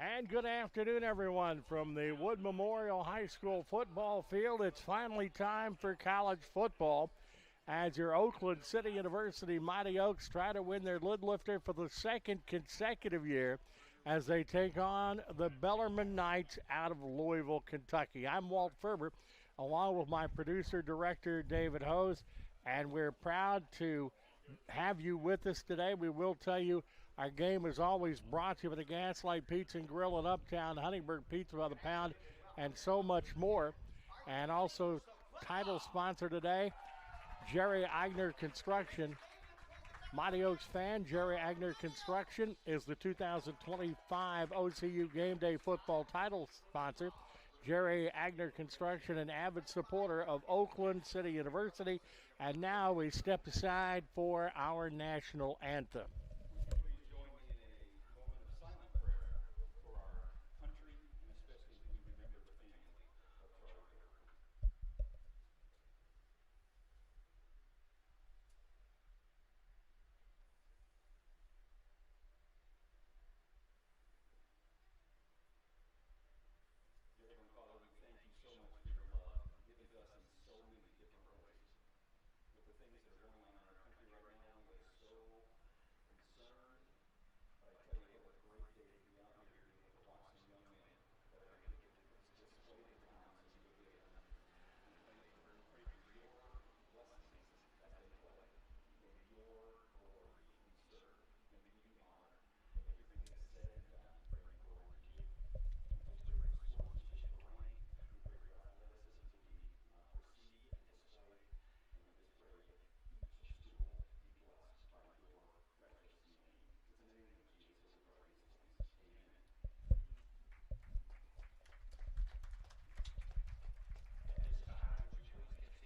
And good afternoon, everyone, from the Wood Memorial High School football field. It's finally time for college football as your Oakland City University Mighty Oaks try to win their lid lifter for the second consecutive year as they take on the Bellarmine Knights out of Louisville, Kentucky. I'm Walt Ferber, along with my producer, director, David Hose, and we're proud to have you with us today. We will tell you our game is always brought to you by the Gaslight Pizza and Grill in Uptown, Huntingburg Pizza by the Pound, and so much more. And also title sponsor today, Jerry Agner Construction. Mighty Oaks fan, Jerry Agner Construction is the 2025 OCU Game Day Football title sponsor. Jerry Agner Construction, an avid supporter of Oakland City University. And now we step aside for our national anthem.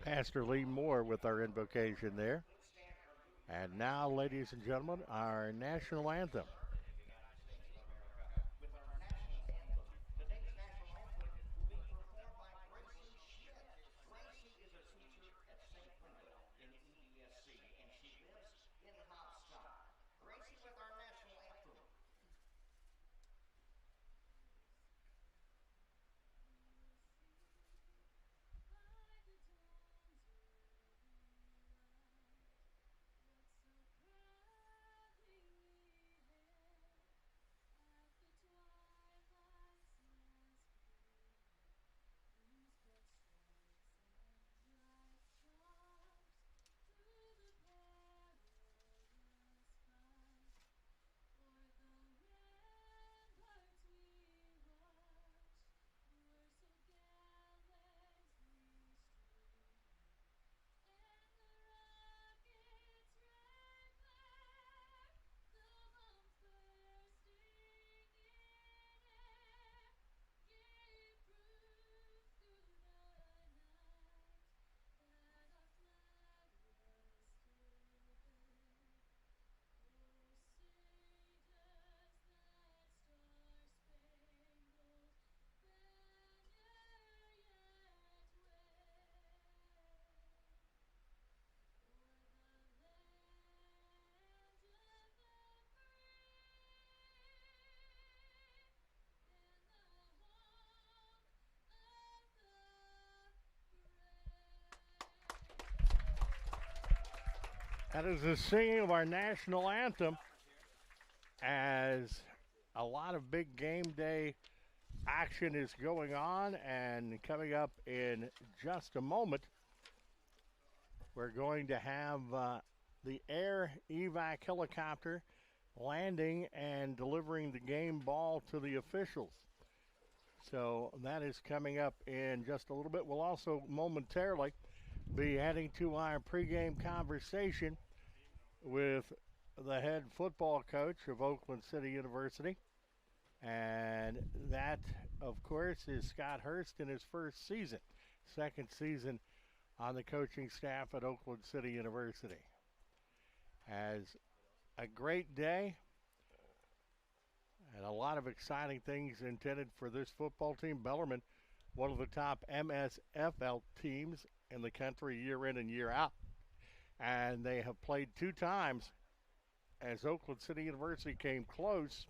Pastor Lee Moore with our invocation there. And now, ladies and gentlemen, our national anthem. That is the singing of our national anthem as a lot of big game day action is going on. And coming up in just a moment, we're going to have the air evac helicopter landing and delivering the game ball to the officials. So that is coming up in just a little bit. We'll also momentarily be heading to our pregame conversation with the head football coach of Oakland City University. And that, of course, is Scott Hurst in his first season, second season on the coaching staff at Oakland City University. As a great day and a lot of exciting things intended for this football team. Bellarmine, one of the top MSFL teams in the country year in and year out. And they have played two times as Oakland City University came close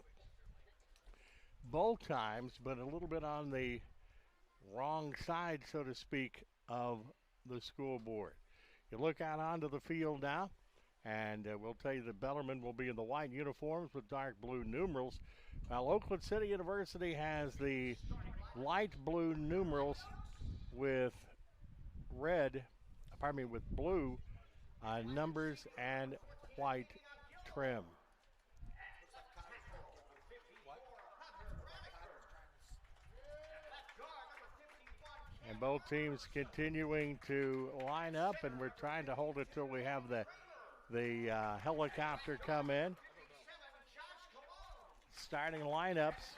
both times, but a little bit on the wrong side, so to speak, of the school board. You look out onto the field now, and we'll tell you that Bellarmine will be in the white uniforms with dark blue numerals, while Oakland City University has the light blue numerals with with blue numbers and white trim. And both teams continuing to line up, and we're trying to hold it till we have the helicopter come in. Starting lineups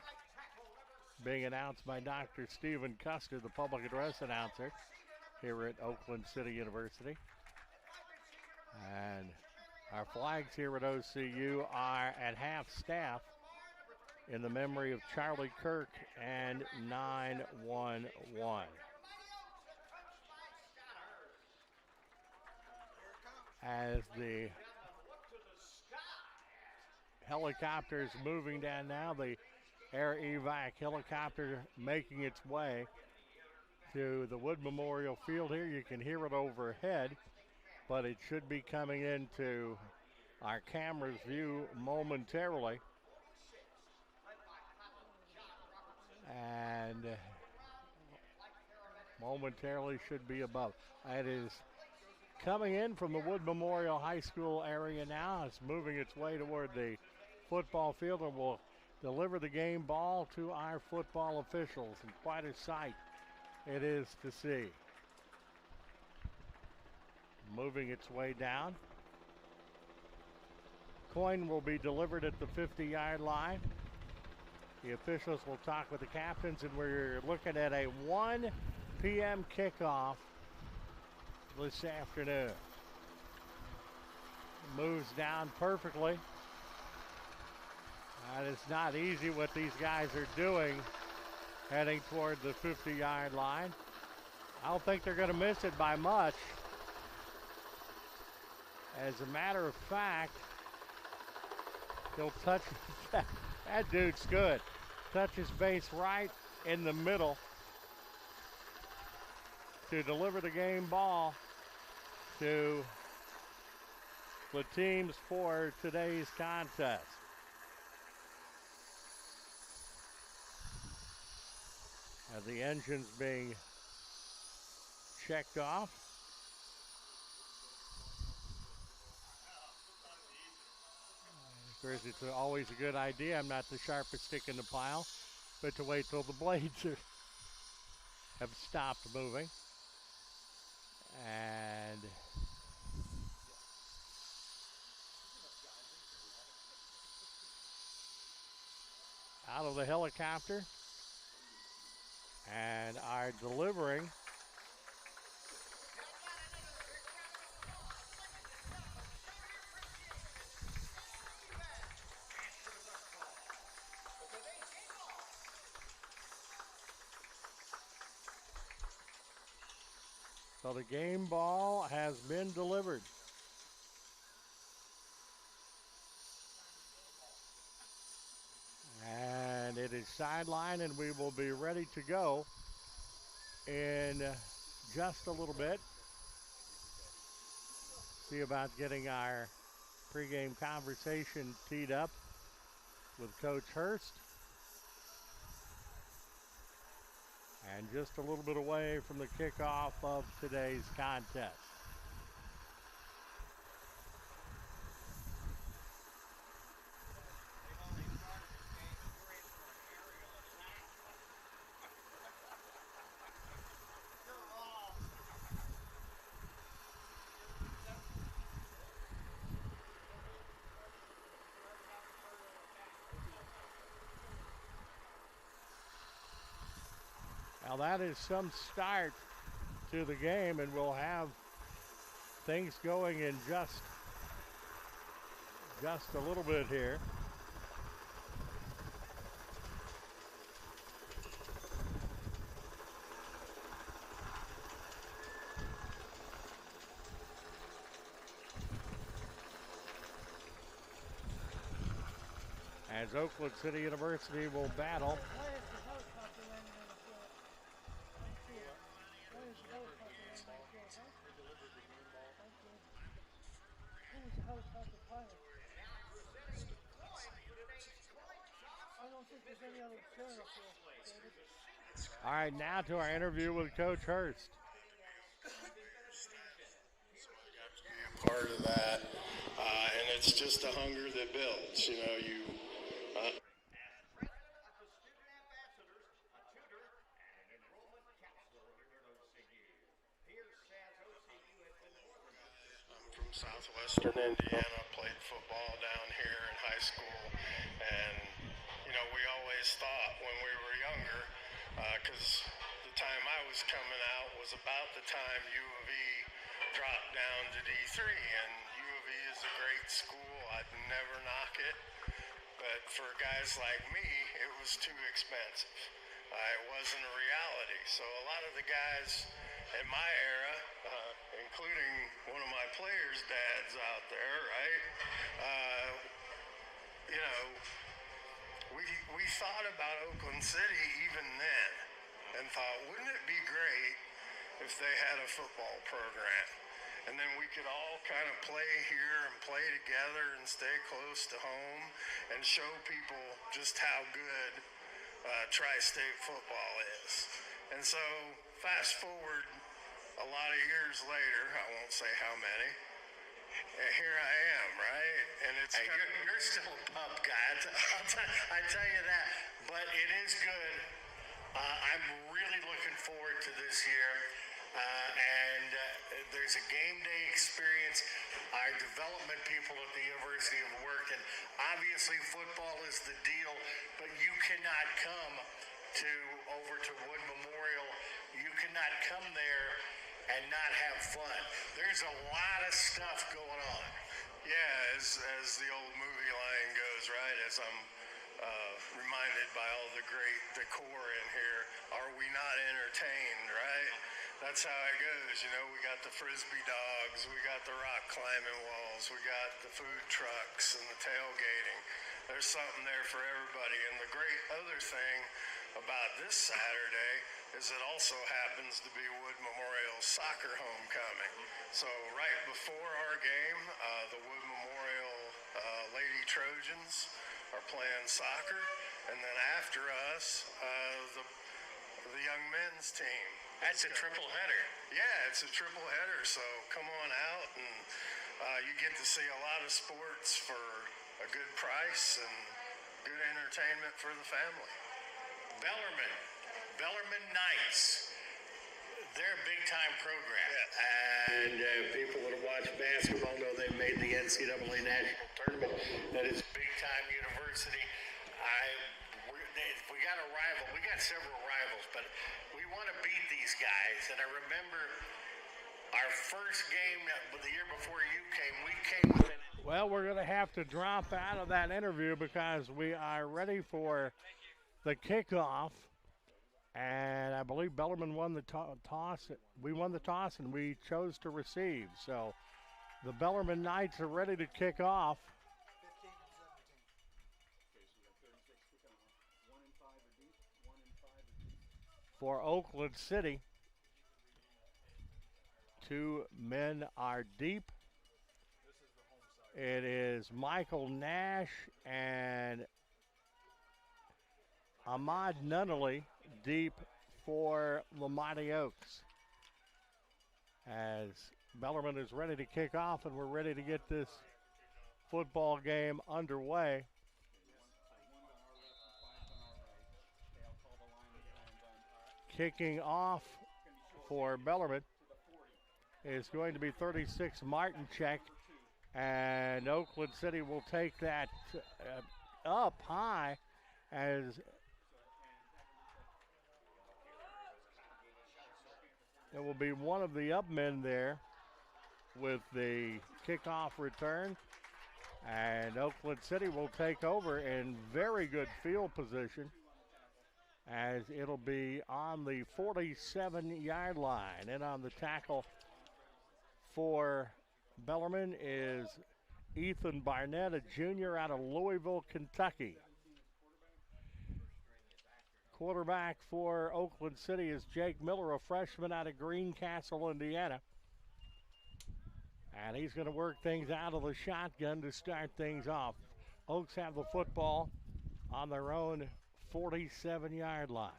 being announced by Dr. Stephen Custer, the public address announcer here at Oakland City University. And our flags here at OCU are at half staff in the memory of Charlie Kirk and 911. As the helicopter is moving down now, the air evac helicopter making its way to the Wood Memorial Field here. You can hear it overhead, but it should be coming into our camera's view momentarily. And momentarily should be above. It is coming in from the Wood Memorial High School area now. It's moving its way toward the football field and will deliver the game ball to our football officials. And quite a sight it is to see. Moving its way down. Coin will be delivered at the 50-yard line. The officials will talk with the captains, and we're looking at a 1 p.m. kickoff this afternoon. Moves down perfectly. It's not easy what these guys are doing heading toward the 50-yard line. I don't think they're going to miss it by much. As a matter of fact, he'll touch that dude's good. Touches base right in the middle to deliver the game ball to the teams for today's contest. As the engine's being checked off. Of course, it's always a good idea. I'm not the sharpest stick in the pile, but to wait till the blades have stopped moving. And out of the helicopter and are delivering so the game ball has been delivered. And it is sideline, and we will be ready to go in just a little bit. See about getting our pregame conversation teed up with Coach Hurst. And just a little bit away from the kickoff of today's contest. Now that is some start to the game, and we'll have things going in just a little bit here. As as Oakland City University will battle. All right, now to our interview with Coach Hurst. Part of that, and it's just a hunger that builds. You know, I'm from southwestern Indiana, played football down here in high school, and you know, we always thought when we were younger, because the time I was coming out was about the time U of E dropped down to D3, and U of E is a great school. I'd never knock it, but for guys like me, it was too expensive. It wasn't a reality. So a lot of the guys in my era, including one of my players' dads out there, right? You know, we thought about Oakland City even then and thought, wouldn't it be great if they had a football program? And then we could all kind of play here and play together and stay close to home and show people just how good tri-state football is. And so fast forward a lot of years later, I won't say how many, and here I am, right? And it's you're still a pup guy. I tell you that. But it is good. I'm really looking forward to this year. And there's a game day experience. Our development people at the university have worked, and obviously football is the deal, but you cannot come over to Wood Memorial. You cannot come there and not have fun. There's a lot of stuff going on. Yeah, as the old movie line goes, right? As I'm reminded by all the great decor in here, are we not entertained, right? That's how it goes. You know, we got the frisbee dogs, we got the rock climbing walls, we got the food trucks and the tailgating. There's something there for everybody. And the great other thing about this Saturday is it also happens to be Wood Memorial's soccer homecoming. So right before our game, the Wood Memorial Lady Trojans are playing soccer, and then after us, the young men's team. That's a triple header. Yeah, it's a triple header, so come on out, and you get to see a lot of sports for a good price and good entertainment for the family. Bellarmine Knights. They're a big-time program. Yes. And people that watch basketball know they made the NCAA National Tournament. That is big-time university. We got a rival. We got several rivals, but we want to beat these guys. And I remember our first game the year before you came, we came within. Well, we're going to have to drop out of that interview because we are ready for the kickoff. And I believe Bellarmine won the toss. We won the toss, and we chose to receive. So the Bellarmine Knights are ready to kick off. For Oakland City, 2 men are deep. It is Michael Nash and Ahmad Nunnally deep for Lamonte Oaks. As Bellarmine is ready to kick off, and we're ready to get this football game underway. Kicking off for Bellarmine is going to be 36 Martincheck, and Oakland City will take that up high as it will be one of the up men there with the kickoff return, and Oakland City will take over in very good field position, as it'll be on the 47-yard line. And on the tackle for Bellarmine is Ethan Barnett, a junior out of Louisville, Kentucky. Quarterback for Oakland City is Jake Miller, a freshman out of Greencastle, Indiana. And he's going to work things out of the shotgun to start things off. Oaks have the football on their own 47-yard line.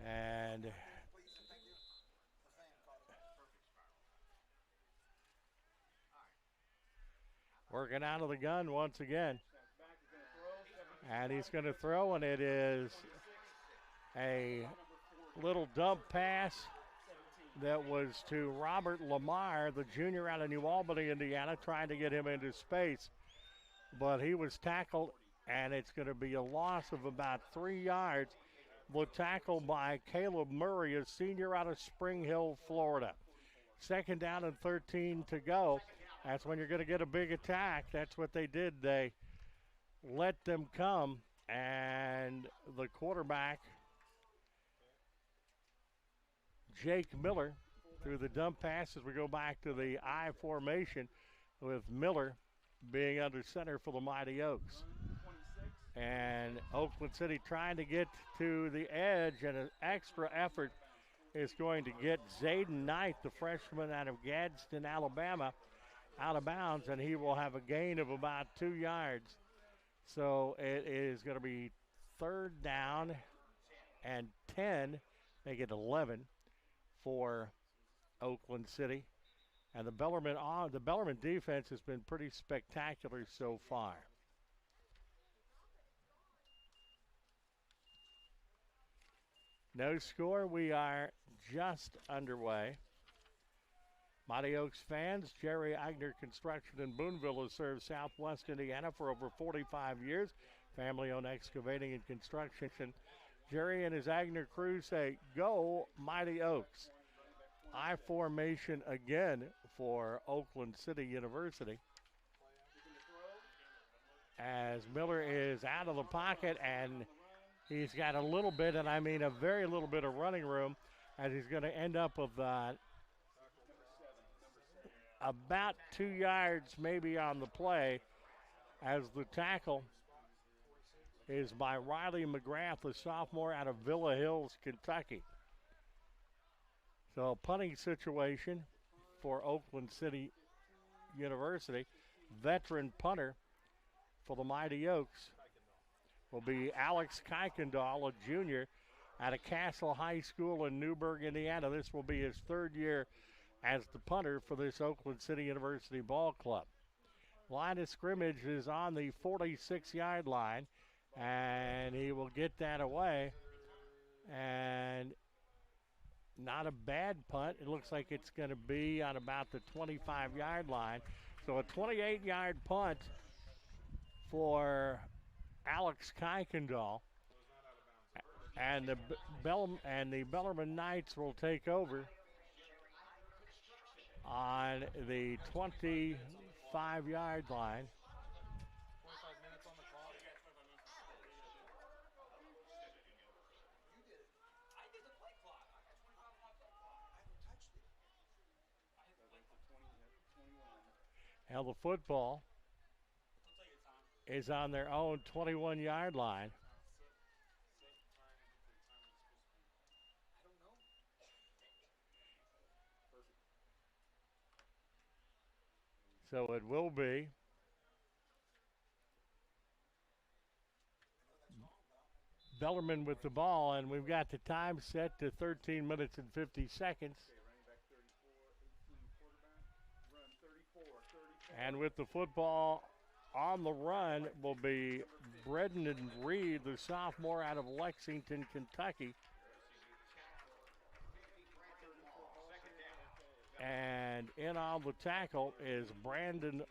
And working out of the gun once again. And he's going to throw, and it is a little dump pass that was to Robert Lamar, the junior out of New Albany, Indiana, trying to get him into space. But he was tackled, and it's going to be a loss of about 3 yards. The tackle by Caleb Murray, a senior out of Spring Hill, Florida. 2nd down and 13 to go. That's when you're going to get a big attack. That's what they did. They let them come, and the quarterback, Jake Miller, through the dump pass as we go back to the I formation with Miller being under center for the Mighty Oaks. And Oakland City trying to get to the edge, and an extra effort is going to get Zayden Knight, the freshman out of Gadsden, Alabama, out of bounds, and he will have a gain of about 2 yards. So it is going to be 3rd down and 10, make it 11 for Oakland City. And the Bellarmine defense has been pretty spectacular so far. No score. We are just underway. Mighty Oaks fans, Jerry Agner Construction in Boonville has served Southwest Indiana for over 45 years. Family-owned excavating and construction. Jerry and his Agner crew say, go Mighty Oaks. I formation again for Oakland City University. As Miller is out of the pocket, and he's got a little bit, and I mean a very little bit of running room, as he's going to end up with about 2 yards maybe on the play, as the tackle is by Riley McGrath, a sophomore out of Villa Hills, Kentucky. So a punting situation for Oakland City University. Veteran punter for the Mighty Oaks will be Alex Kuykendall, a junior out of Castle High School in Newburgh, Indiana. This will be his 3rd year as the punter for this Oakland City University ball club. Line of scrimmage is on the 46-yard line, and he will get that away. And not a bad punt. It looks like it's going to be on about the 25-yard line. So a 28-yard punt for Alex Kuykendall. And the Bellarmine Knights will take over on the 25-yard line. Now the football is on their own 21-yard line. So it will be Bellarmine with the ball, and we've got the time set to 13 minutes and 50 seconds. And with the football on the run will be Brendan Reed, the sophomore out of Lexington, Kentucky. And in on the tackle is Brandon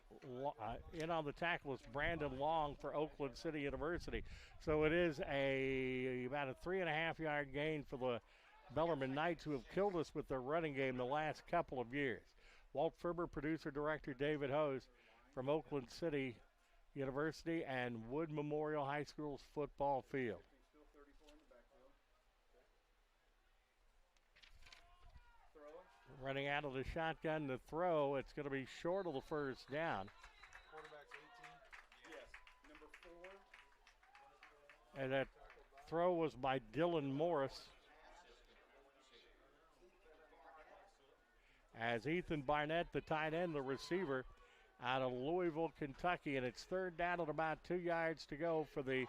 Long for Oakland City University. So it is about a 3.5-yard gain for the Bellarmine Knights, who have killed us with their running game the last couple of years. Walt Ferber, producer-director David Hose from Oakland City University and Wood Memorial High School's football field. Running out of the shotgun to throw. It's going to be short of the 1st down. Quarterback's 18. Yes, number And that throw was by Dylan Morris. As Ethan Barnett, the tight end, the receiver, out of Louisville, Kentucky. And it's third down at about 2 yards to go for the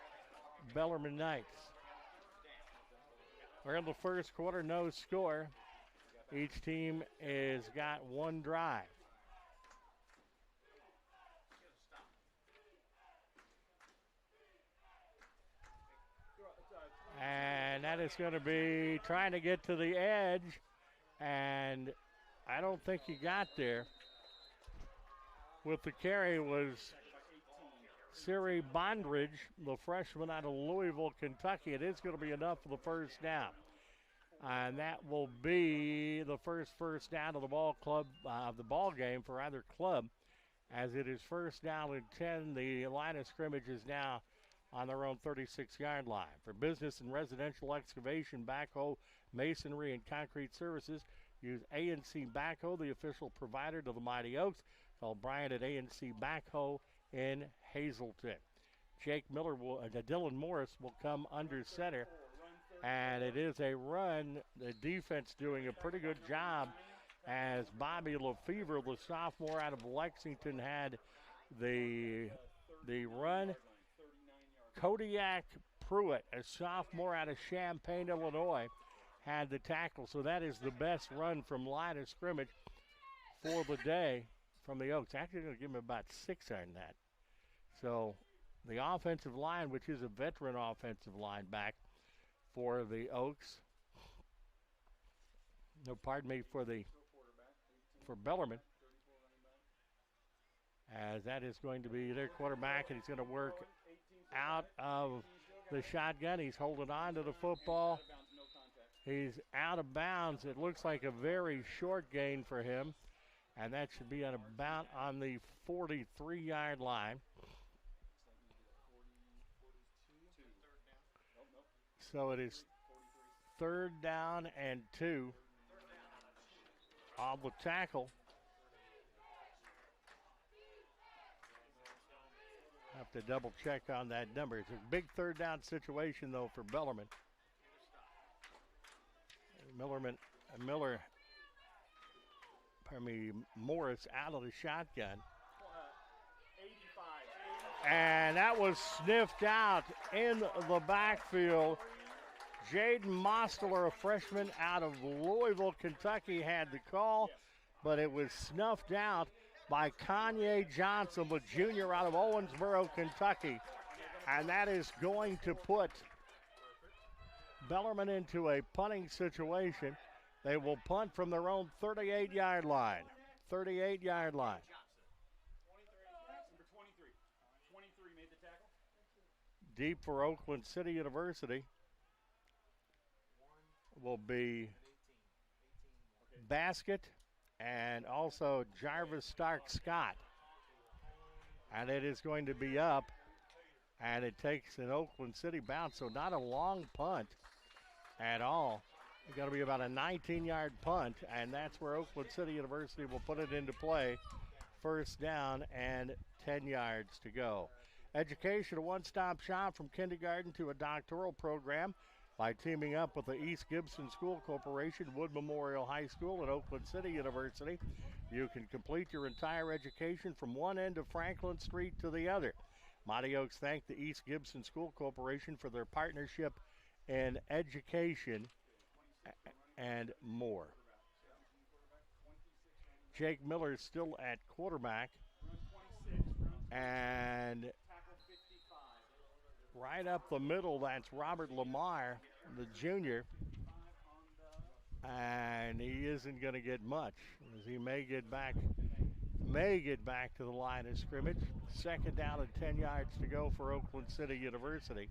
Bellarmine Knights. We're in the first quarter, no score. Each team has got one drive. And that is going to be trying to get to the edge. And I don't think he got there. With the carry was Siri Bondridge, the freshman out of Louisville, Kentucky. It is going to be enough for the first down. And that will be the first down of the ball game for either club. As it is first down and 10, the line of scrimmage is now on their own 36-yard line. For business and residential excavation, backhoe, masonry, and concrete services, use A&C Backhoe, the official provider to the Mighty Oaks. Call Brian at A&C Backhoe in Hazleton. Dylan Morris will come under center. And it is a run. The defense doing a pretty good job as Bobby Lefevre, the sophomore out of Lexington, had the run. Kodiak Pruitt, a sophomore out of Champaign, Illinois, had the tackle. So that is the best run from line of scrimmage for the day from the Oaks. Actually going to give him about 6 on that. So the offensive line, which is a veteran offensive line back for the Oaks. No, pardon me, for Bellarmine. As that is going to be their quarterback, and he's going to work out of the shotgun. He's holding on to the football. He's out of bounds. It looks like a very short gain for him, and that should be about on the 43-yard line. So it is third down and 2 on the tackle. Have to double check on that number. It's a big third down situation, though, for Bellarmine. Morris out of the shotgun. And that was sniffed out in the backfield. Jaden Mostler, a freshman out of Louisville, Kentucky, had the call, but it was snuffed out by Kanye Johnson, the junior out of Owensboro, Kentucky. And that is going to put Bellarmine into a punting situation. They will punt from their own 38-yard line. 38-yard line. Deep for Oakland City University will be Basket and also Jarvis Stark-Scott. And it is going to be up, and it takes an Oakland City bounce, so not a long punt at all. It's going to be about a 19-yard punt, and that's where Oakland City University will put it into play. First down and 10 yards to go. Education, a one-stop shop from kindergarten to a doctoral program by teaming up with the East Gibson School Corporation, Wood Memorial High School, and Oakland City University. You can complete your entire education from one end of Franklin Street to the other. Mighty Oaks thank the East Gibson School Corporation for their partnership in education and more. Jake Miller is still at quarterback. And right up the middle, that's Robert Lamar, the junior. And he isn't going to get much, as he may get back to the line of scrimmage. Second down and 10 yards to go for Oakland City University.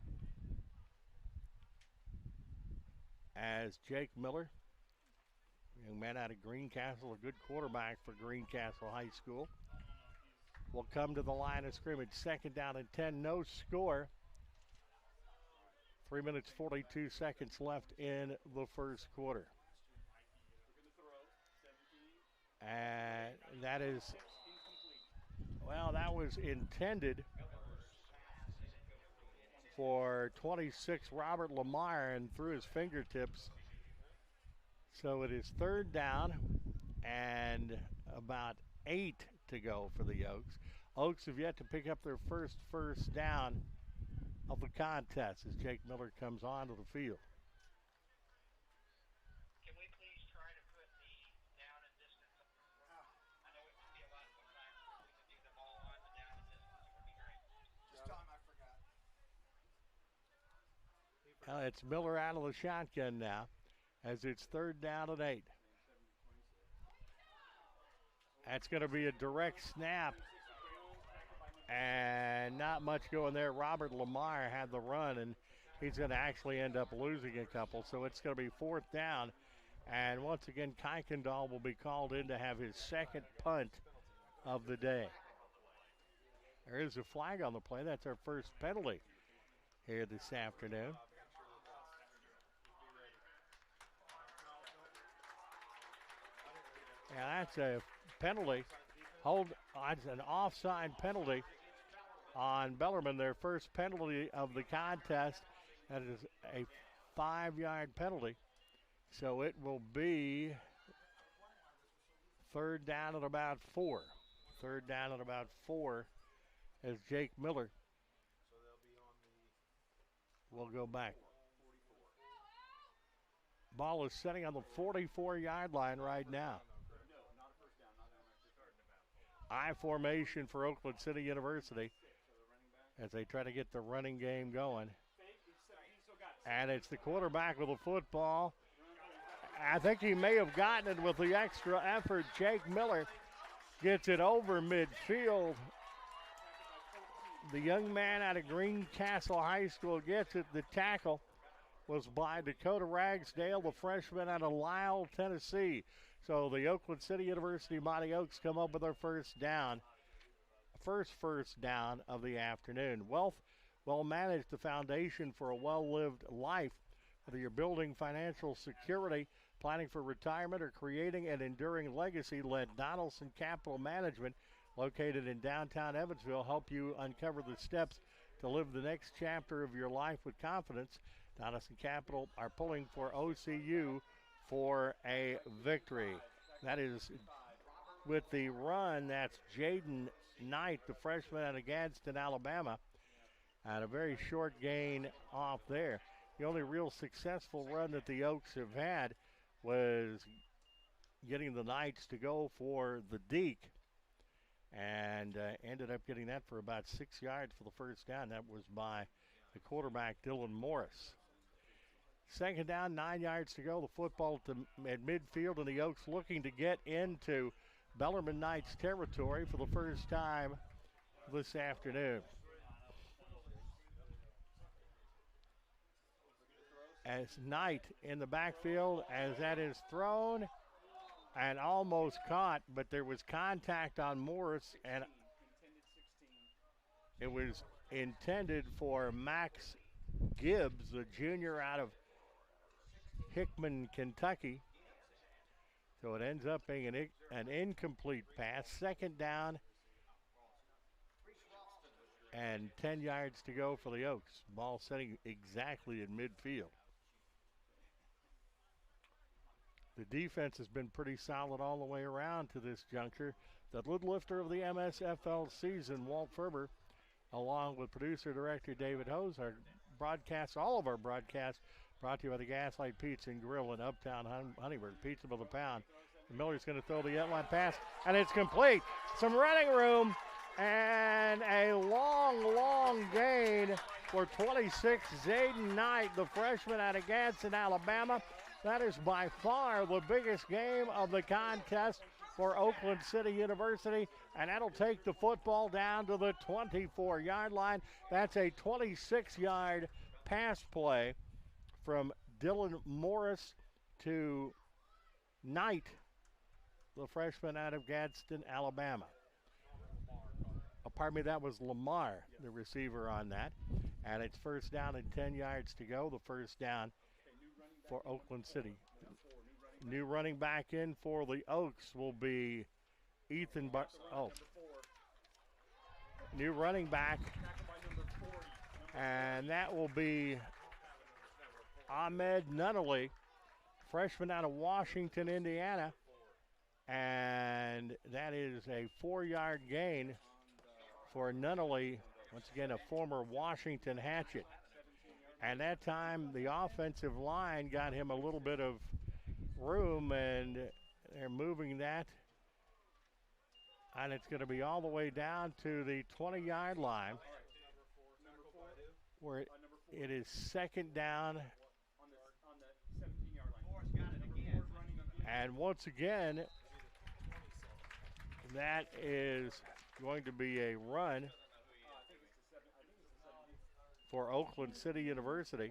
As Jake Miller, young man out of Greencastle, a good quarterback for Greencastle High School, will come to the line of scrimmage. Second down and 10, no score. 3 minutes, 42 seconds left in the first quarter. And that is, well, that was intended for 26, Robert Lamar, and through his fingertips. So it is third down and about 8 to go for the Oaks. Oaks have yet to pick up their first down of the contest as Jake Miller comes onto the field. Can we please try to put the down and distance? I know it can be a lot sometimes, but we can do them all on the down and distance. It would be great. This time I forgot. It's Miller out of the shotgun now as it's third down and 8. That's going to be a direct snap. And not much going there. Robert Lamar had the run, and he's going to actually end up losing a couple. So it's going to be fourth down. And once again, Kuykendall will be called in to have his second punt of the day. There is a flag on the play. That's our first penalty here this afternoon. Yeah, that's a penalty. It's an offside penalty on Bellarmine, their first penalty of the contest. That is a 5-yard penalty. So it will be third down at about 4. Third down at about 4 as Jake Miller will go back. Ball is setting on the 44-yard line right now. I formation for Oakland City University as they try to get the running game going. And it's the quarterback with the football. I think he may have gotten it with the extra effort. Jake Miller gets it over midfield. The young man out of Greencastle High School gets it. The tackle was by Dakota Ragsdale, the freshman out of Lisle, Tennessee. So the Oakland City University Mighty Oaks come up with their first down. First down of the afternoon. Wealth well managed, the foundation for a well-lived life. Whether you're building financial security, planning for retirement, or creating an enduring legacy, let Donaldson Capital Management, located in downtown Evansville, help you uncover the steps to live the next chapter of your life with confidence. Donaldson Capital are pulling for OCU for a victory. That is with the run. That's Jaden Knight, the freshman out of Gadsden, Alabama. And a very short gain off there. The only real successful run that the Oaks have had was getting the Knights to go for the deke. And ended up getting that for about 6 yards for the first down. That was by the quarterback, Dylan Morris. Second down, 9 yards to go. The football at midfield, and the Oaks looking to get into Bellarmine Knights territory for the first time this afternoon. As Knight in the backfield, as that is thrown and almost caught, but there was contact on Morris, and it was intended for Max Gibbs, the junior out of Hickman, Kentucky. So it ends up being an incomplete pass. Second down and 10 yards to go for the Oaks. Ball setting exactly in midfield. The defense has been pretty solid all the way around to this juncture. The lid lifter of the MSFL season, Walt Ferber, along with producer-director David Hose, our broadcasts, all of our broadcasts, brought to you by the Gaslight Pizza and Grill in Uptown Huntingburg. Pizza by the pound. Miller's going to throw the end line pass, and it's complete. Some running room, and a long gain for 26, Zayden Knight, the freshman out of Gadsden, Alabama. That is by far the biggest game of the contest for Oakland City University, and that'll take the football down to the 24-yard line. That's a 26-yard pass play from Dylan Morris to Knight, the freshman out of Gadsden, Alabama. Pardon me, that was Lamar, the receiver on that. And it's first down and 10 yards to go. The first down for Oakland City. New running back in for the Oaks will be Ethan new running back And that will be Ahmed Nunnally, freshman out of Washington, Indiana. And that is a 4-yard gain for Nunnally, once again a former Washington Hatchet. And that time the offensive line got him a little bit of room, and they're moving that. And it's going to be all the way down to the 20-yard line, where it is second down. And once again, that is going to be a run for Oakland City University.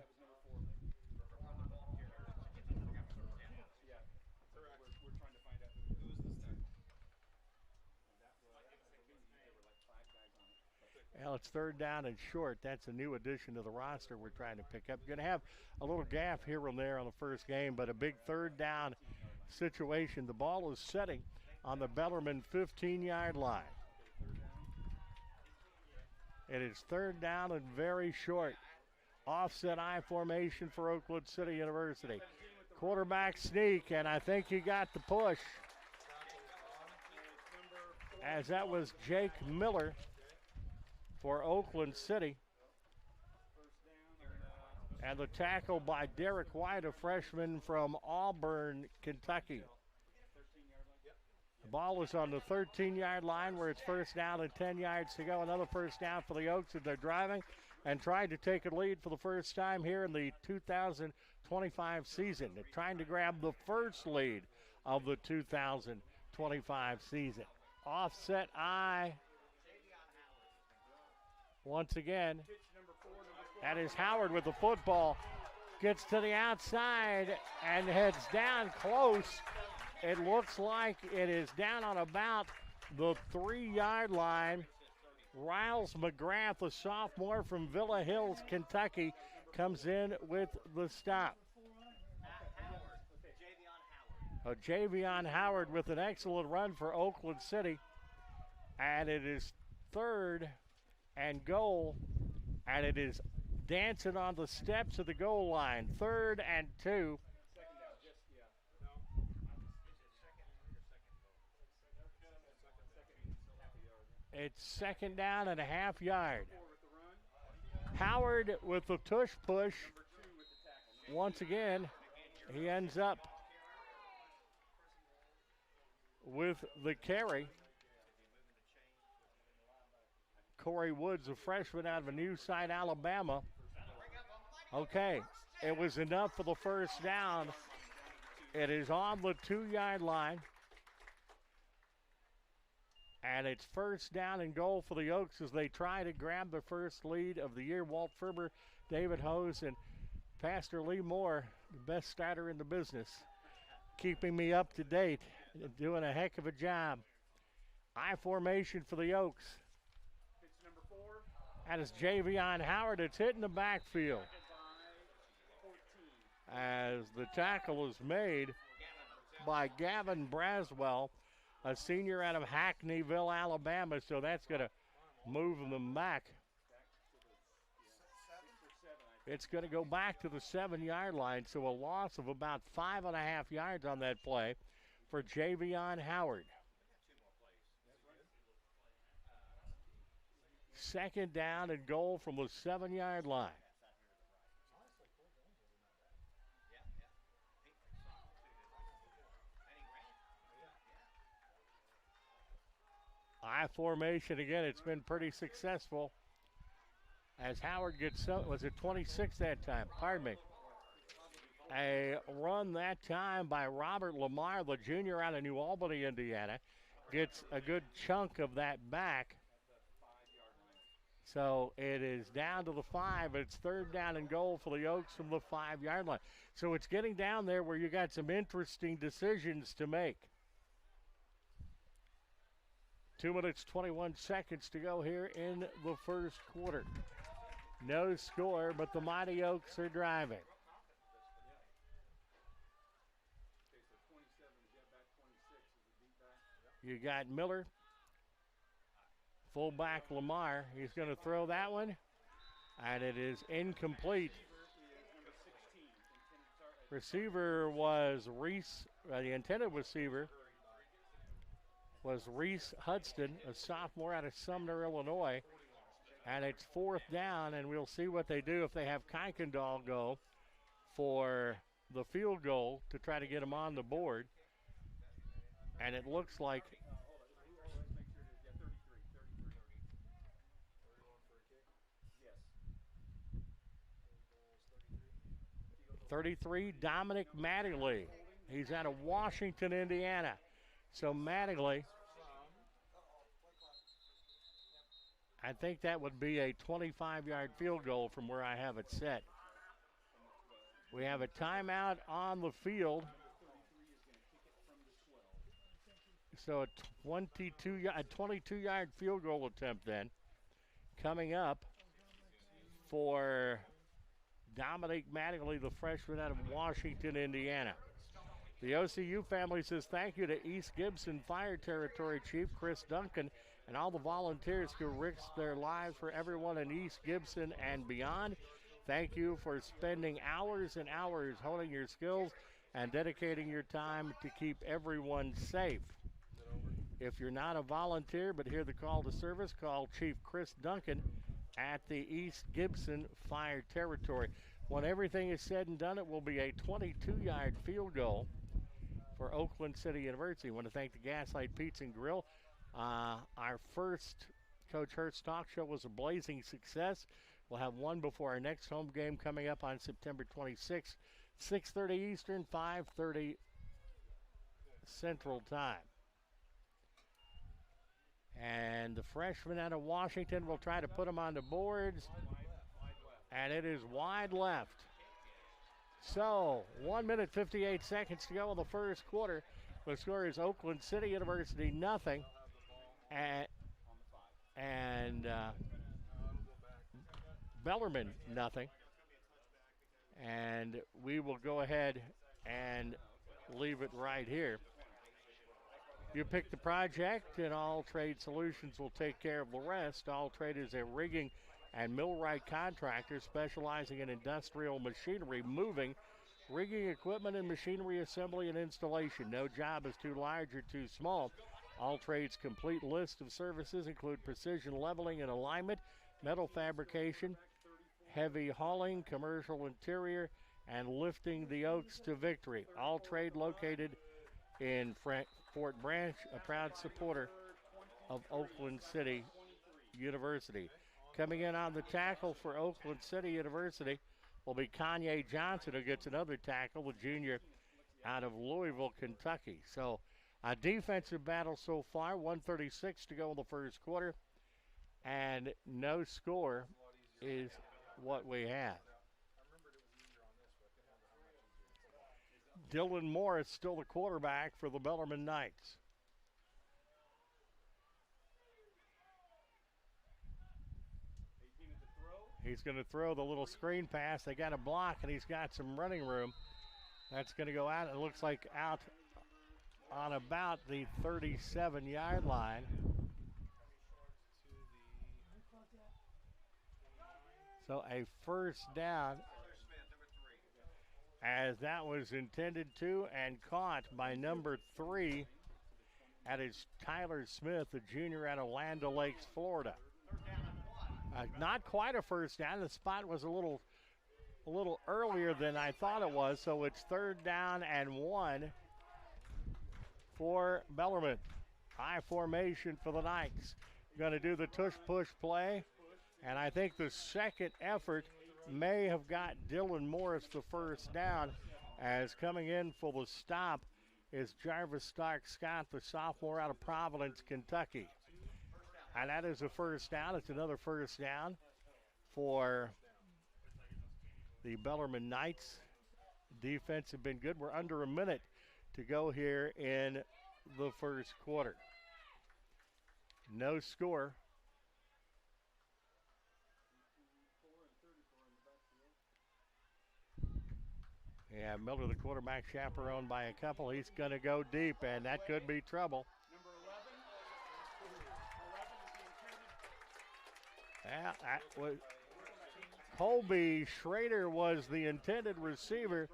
Well, it's third down and short. That's a new addition to the roster we're trying to pick up. You're going to have a little gap here and there on the first game, but a big third down situation. The ball is setting on the Bellarmine 15-yard line. It is third down and very short. Offset I formation for Oakland City University. Quarterback sneak, and I think he got the push, as that was Jake Miller for Oakland City. And the tackle by Derek White, a freshman from Auburn, Kentucky. The ball is on the 13-yard line where it's first down and 10 yards to go. Another first down for the Oaks as they're driving and trying to take a lead for the first time here in the 2025 season. They're trying to grab the first lead of the 2025 season. Offset I. Once again, that is Howard with the football. Gets to the outside and heads down close. It looks like it is down on about the 3-yard line. Riles McGrath, a sophomore from Villa Hills, Kentucky, comes in with the stop. Javion Howard with an excellent run for Oakland City. And it is third and goal, and it is dancing on the steps of the goal line. 3rd and 2. It's second down and a half yard. Howard with the tush push. Once again, he ends up with the carry. Corey Woods, a freshman out of Newside, Alabama. Okay, it was enough for the first down. It is on the 2-yard line. And it's first down and goal for the Oaks as they try to grab their first lead of the year. Walt Ferber, David Hose, and Pastor Lee Moore, the best starter in the business, keeping me up to date and doing a heck of a job. I formation for the Oaks. That is Javion Howard. It's hitting the backfield as the tackle is made by Gavin Braswell, a senior out of Hackneyville, Alabama. So that's going to move them back. It's going to go back to the 7-yard line. So a loss of about 5.5 yards on that play for Javion Howard. Second down and goal from the 7-yard line. I formation again. It's been pretty successful as Howard gets, was it 26 that time? Pardon me. A run that time by Robert Lamar, the junior out of New Albany, Indiana. Gets a good chunk of that back. So it is down to the 5. It's third down and goal for the Oaks from the 5-yard line. So it's getting down there where you got some interesting decisions to make. 2 minutes, 21 seconds to go here in the first quarter. No score, but the Mighty Oaks are driving. You got Miller. Fullback Lamar, he's going to throw that one. And it is incomplete. Receiver was Reese, the intended receiver was Reese Hudson, a sophomore out of Sumner, Illinois. And it's 4th down, and we'll see what they do if they have Kuykendall go for the field goal to try to get him on the board. And it looks like 33, Dominic Mattingly. He's out of Washington, Indiana. So Mattingly, I think that would be a 25-yard field goal from where I have it set. We have a timeout on the field. So a 22-yard field goal attempt then coming up for Dominic Mattingly, the freshman out of Washington, Indiana. The OCU family says thank you to East Gibson Fire Territory Chief Chris Duncan and all the volunteers who risked their lives for everyone in East Gibson and beyond. Thank you for spending hours and hours honing your skills and dedicating your time to keep everyone safe. If you're not a volunteer but hear the call to service, call Chief Chris Duncan at the East Gibson Fire Territory. When everything is said and done, it will be a 22-yard field goal for Oakland City University. I want to thank the Gaslight Pizza and Grill. Our first Coach Hurst talk show was a blazing success. We'll have one before our next home game coming up on September 26th, 6:30 Eastern, 5:30 Central Time. And the freshman out of Washington will try to put him on the boards. And it is wide left. So, 1 minute, 58 seconds to go in the first quarter. The score is Oakland City University nothing. And Bellarmine nothing. And we will go ahead and leave it right here. You pick the project, and All Trade Solutions will take care of the rest. All Trade is a rigging and millwright contractor specializing in industrial machinery, moving, rigging equipment, and machinery assembly and installation. No job is too large or too small. All Trade's complete list of services include precision leveling and alignment, metal fabrication, heavy hauling, commercial interior, and lifting the oaks to victory. All Trade located in Fort Branch, a proud supporter of Oakland City University. Coming in on the tackle for Oakland City University will be Kanye Johnson, who gets another tackle, the junior out of Louisville, Kentucky. So a defensive battle so far, 1:36 to go in the first quarter, and no score is what we have. Dylan Morris still the quarterback for the Bellarmine Knights. He's going to throw the little screen pass. They got a block, and he's got some running room. That's going to go out. It looks like out on about the 37-yard line. So a first down, as that was intended to and caught by number 3. That is Tyler Smith, the junior out of Land O'Lakes, Florida. Not quite a first down. The spot was a little earlier than I thought it was, so it's 3rd down and 1 for Bellarmine. High formation for the Knights. Going to do the tush-push play, and I think the second effort may have got Dylan Morris the first down, as coming in for the stop is Jarvis Stark-Scott, the sophomore out of Providence, Kentucky. And that is a first down. It's another first down for the Bellarmine Knights. Defense have been good. We're under a minute to go here in the first quarter. No score. Yeah, Miller, the quarterback, chaperoned by a couple. He's going to go deep, and that could be trouble. Yeah, that was Colby Schrader was the intended receiver,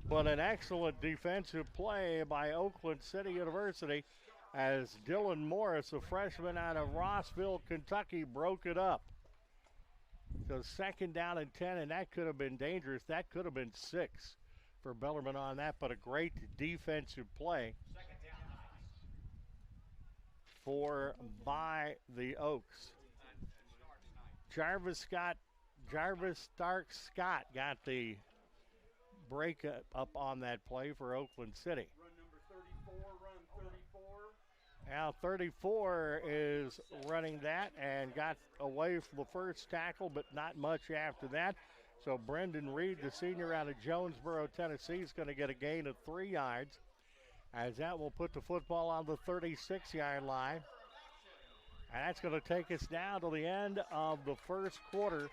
but an excellent defensive play by Oakland City University as Dylan Morris, a freshman out of Rossville, Kentucky, broke it up. So 2nd down and 10, and that could have been dangerous. That could have been 6 for Bellarmine on that, but a great defensive play by the Oaks. Jarvis Stark Scott got the break up on that play for Oakland City. Run number 34, run 34. Now 34 is running that and got away from the first tackle, but not much after that. So Brendan Reed, the senior out of Jonesboro, Tennessee, is going to get a gain of 3 yards, as that will put the football on the 36-yard line. And that's going to take us down to the end of the first quarter.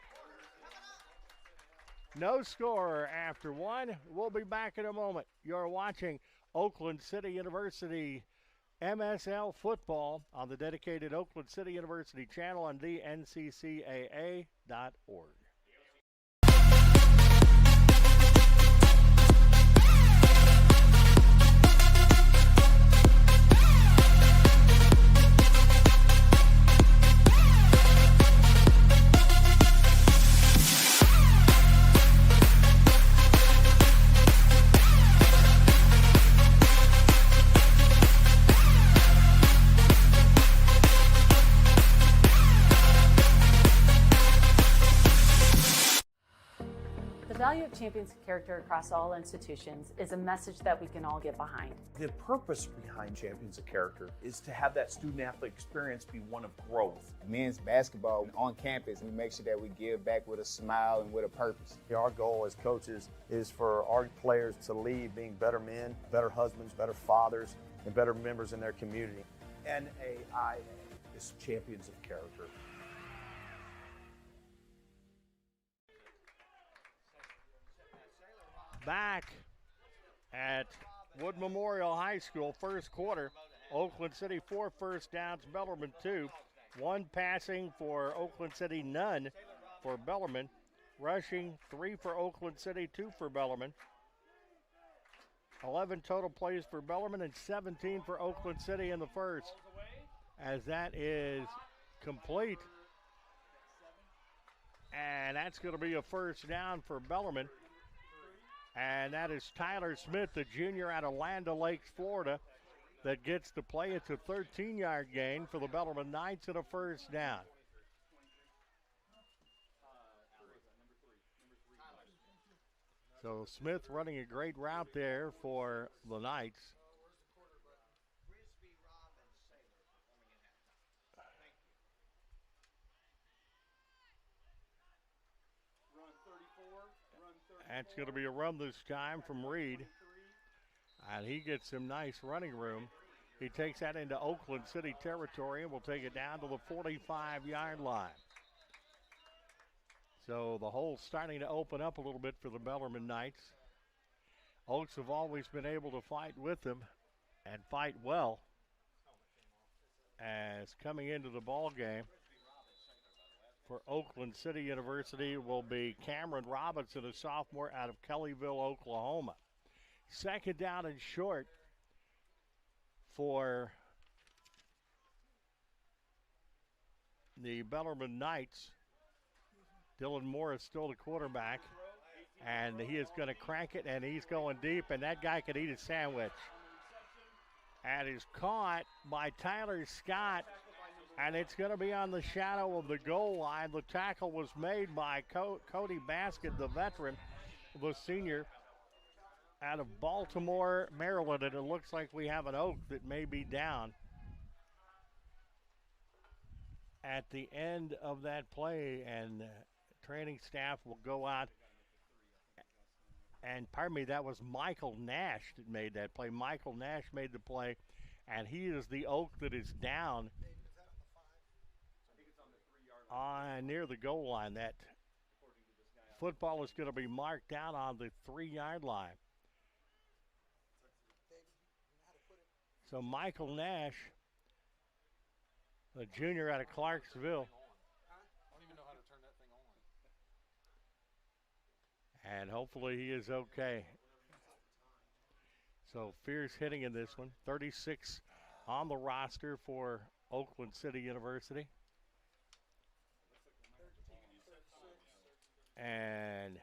No score after 1. We'll be back in a moment. You're watching Oakland City University MSL football on the dedicated Oakland City University channel on theNCCAA.org. The value of champions character across all institutions is a message that we can all get behind. The purpose behind Champions of Character is to have that student-athlete experience be one of growth. Men's basketball on campus, we make sure that we give back with a smile and with a purpose. Our goal as coaches is for our players to leave being better men, better husbands, better fathers, and better members in their community. NAIA is Champions of Character. Back at Wood Memorial High School, first quarter. Oakland City 4 first downs, Bellarmine 2. 1 passing for Oakland City, none for Bellarmine. Rushing 3 for Oakland City, 2 for Bellarmine. 11 total plays for Bellarmine and 17 for Oakland City in the first. As that is complete. And that's going to be a first down for Bellarmine. And that is Tyler Smith, the junior out of Land O'Lakes, Florida, that gets the play. It's a 13-yard gain for the Bellarmine Knights and a first down. So Smith running a great route there for the Knights. That's going to be a run this time from Reed. And he gets some nice running room. He takes that into Oakland City territory and will take it down to the 45-yard line. So the hole's starting to open up a little bit for the Bellarmine Knights. Oaks have always been able to fight with them and fight well. As coming into the ball game for Oakland City University will be Cameron Robinson, a sophomore out of Kellyville, Oklahoma. Second down and short for the Bellarmine Knights. Dylan Morris still the quarterback, and he is going to crank it, and he's going deep, and that guy could eat a sandwich. And is caught by Tyler Scott, and it's going to be on the shadow of the goal line. The tackle was made by Cody Basket, the veteran, the senior out of Baltimore, Maryland, and it looks like we have an Oak that may be down at the end of that play, and training staff will go out. And pardon me, that was Michael Nash that made that play. Michael Nash made the play, and he is the Oak that is down near the goal line. That football is going to be marked down on the 3-yard line. So Michael Nash, the junior out of Clarksville. I don't even know how to turn that thing on. And hopefully he is okay. So fierce hitting in this one. 36 on the roster for Oakland City University. And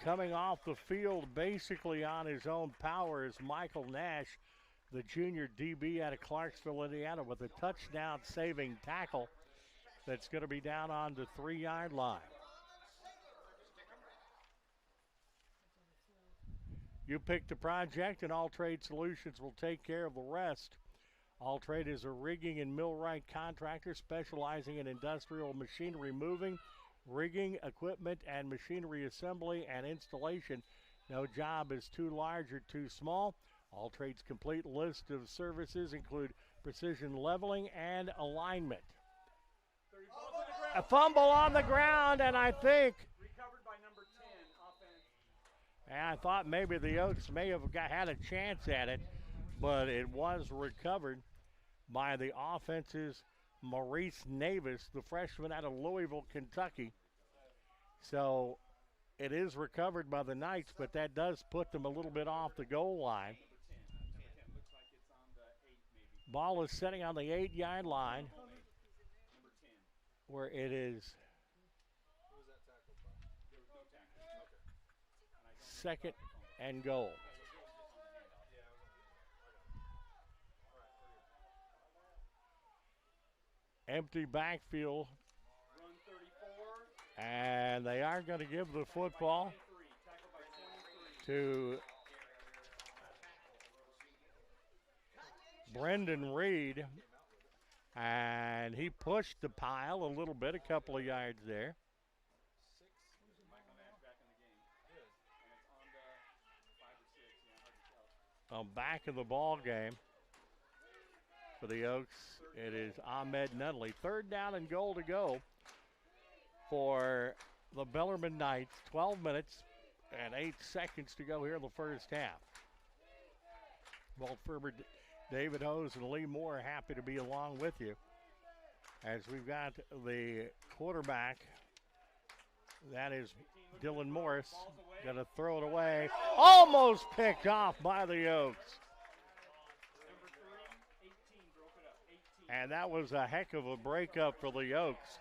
coming off the field basically on his own power is Michael Nash, the junior DB out of Clarksville, Indiana, with a touchdown saving tackle that's going to be down on the 3-yard line. You pick the project and All Trade Solutions will take care of the rest. All Trade is a rigging and millwright contractor specializing in industrial machinery moving, rigging, equipment, and machinery assembly and installation. No job is too large or too small. All Trade's complete list of services include precision leveling and alignment. A fumble on the ground, and I think Recovered by number 10, offense. and I thought maybe the Oaks may have had a chance at it, but it was recovered by the offense's Maurice Navis, the freshman out of Louisville, Kentucky. So it is recovered by the Knights, but that does put them a little bit off the goal line. Ball is setting on the 8-yard line, where it is second and goal. Empty backfield. And they are going to give the football to Brendan Reed. And he pushed the pile a little bit, a couple of yards there. Back in the ball game for the Oaks, it is Ahmed Nunnally. 3rd down and goal to go for the Bellarmine Knights. 12 minutes and 8 seconds to go here in the first half. Walt Ferber, David Hose, and Lee Moore are happy to be along with you as we've got the quarterback. That is Dylan Morris. Going to throw it away. Almost picked off by the Oaks. And that was a heck of a breakup for the Oaks,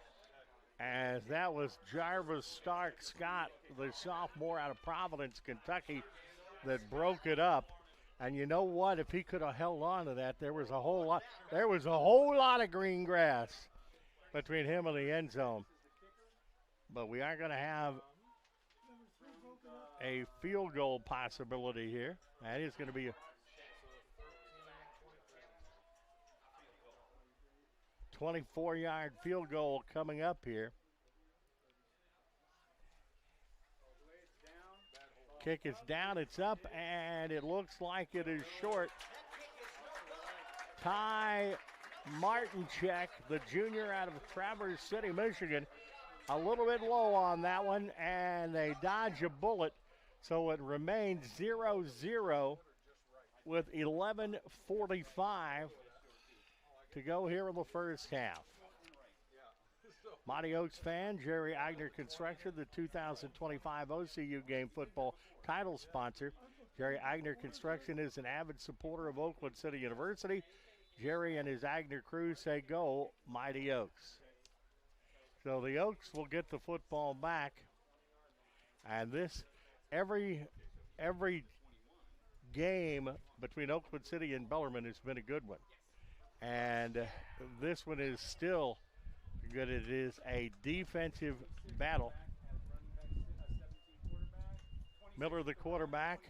as that was Jarvis Stark Scott, the sophomore out of Providence, Kentucky, that broke it up. And you know what? If he could have held on to that, there was a whole lot of green grass between him and the end zone. But we are going to have a field goal possibility here. That is going to be a 24-yard field goal coming up here. Kick is down, it's up, and it looks like it is short. Ty Martinchek, the junior out of Traverse City, Michigan, a little bit low on that one, and they dodge a bullet, so it remains 0-0 with 11:45 to go here in the first half. Mighty Oaks fan, Jerry Agner Construction, the 2025 OCU game football title sponsor. Jerry Agner Construction is an avid supporter of Oakland City University. Jerry and his Agner crew say go Mighty Oaks. So the Oaks will get the football back. And this, every game between Oakland City and Bellarmine has been a good one. And this one is still good. It is a defensive battle. Miller, the quarterback,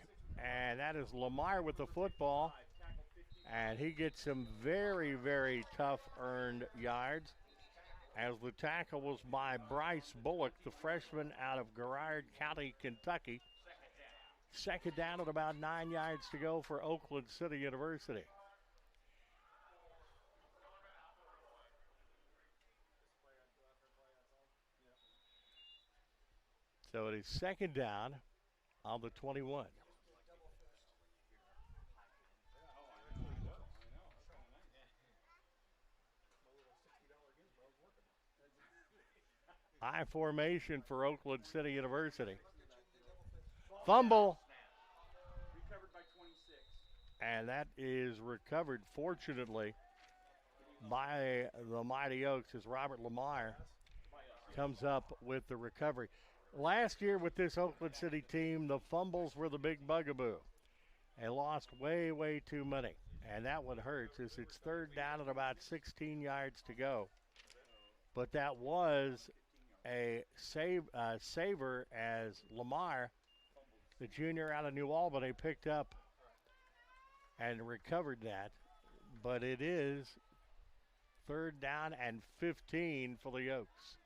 and that is Lamar with the football. And he gets some very, very tough earned yards, as the tackle was by Bryce Bullock, the freshman out of Garrard County, Kentucky. 2nd down at about 9 yards to go for Oakland City University. So it is 2nd down on the 21. High formation for Oakland City University. Fumble. Recovered by 26. And that is recovered, fortunately, by the Mighty Oaks as Robert Lamar comes up with the recovery. Last year with this Oakland City team, the fumbles were the big bugaboo. They lost way, way too many. And that one hurts as it's third down and about 16 yards to go. But that was a saver as Lamar, the junior out of New Albany, picked up and recovered that. But it is third down and 15 for the Oaks.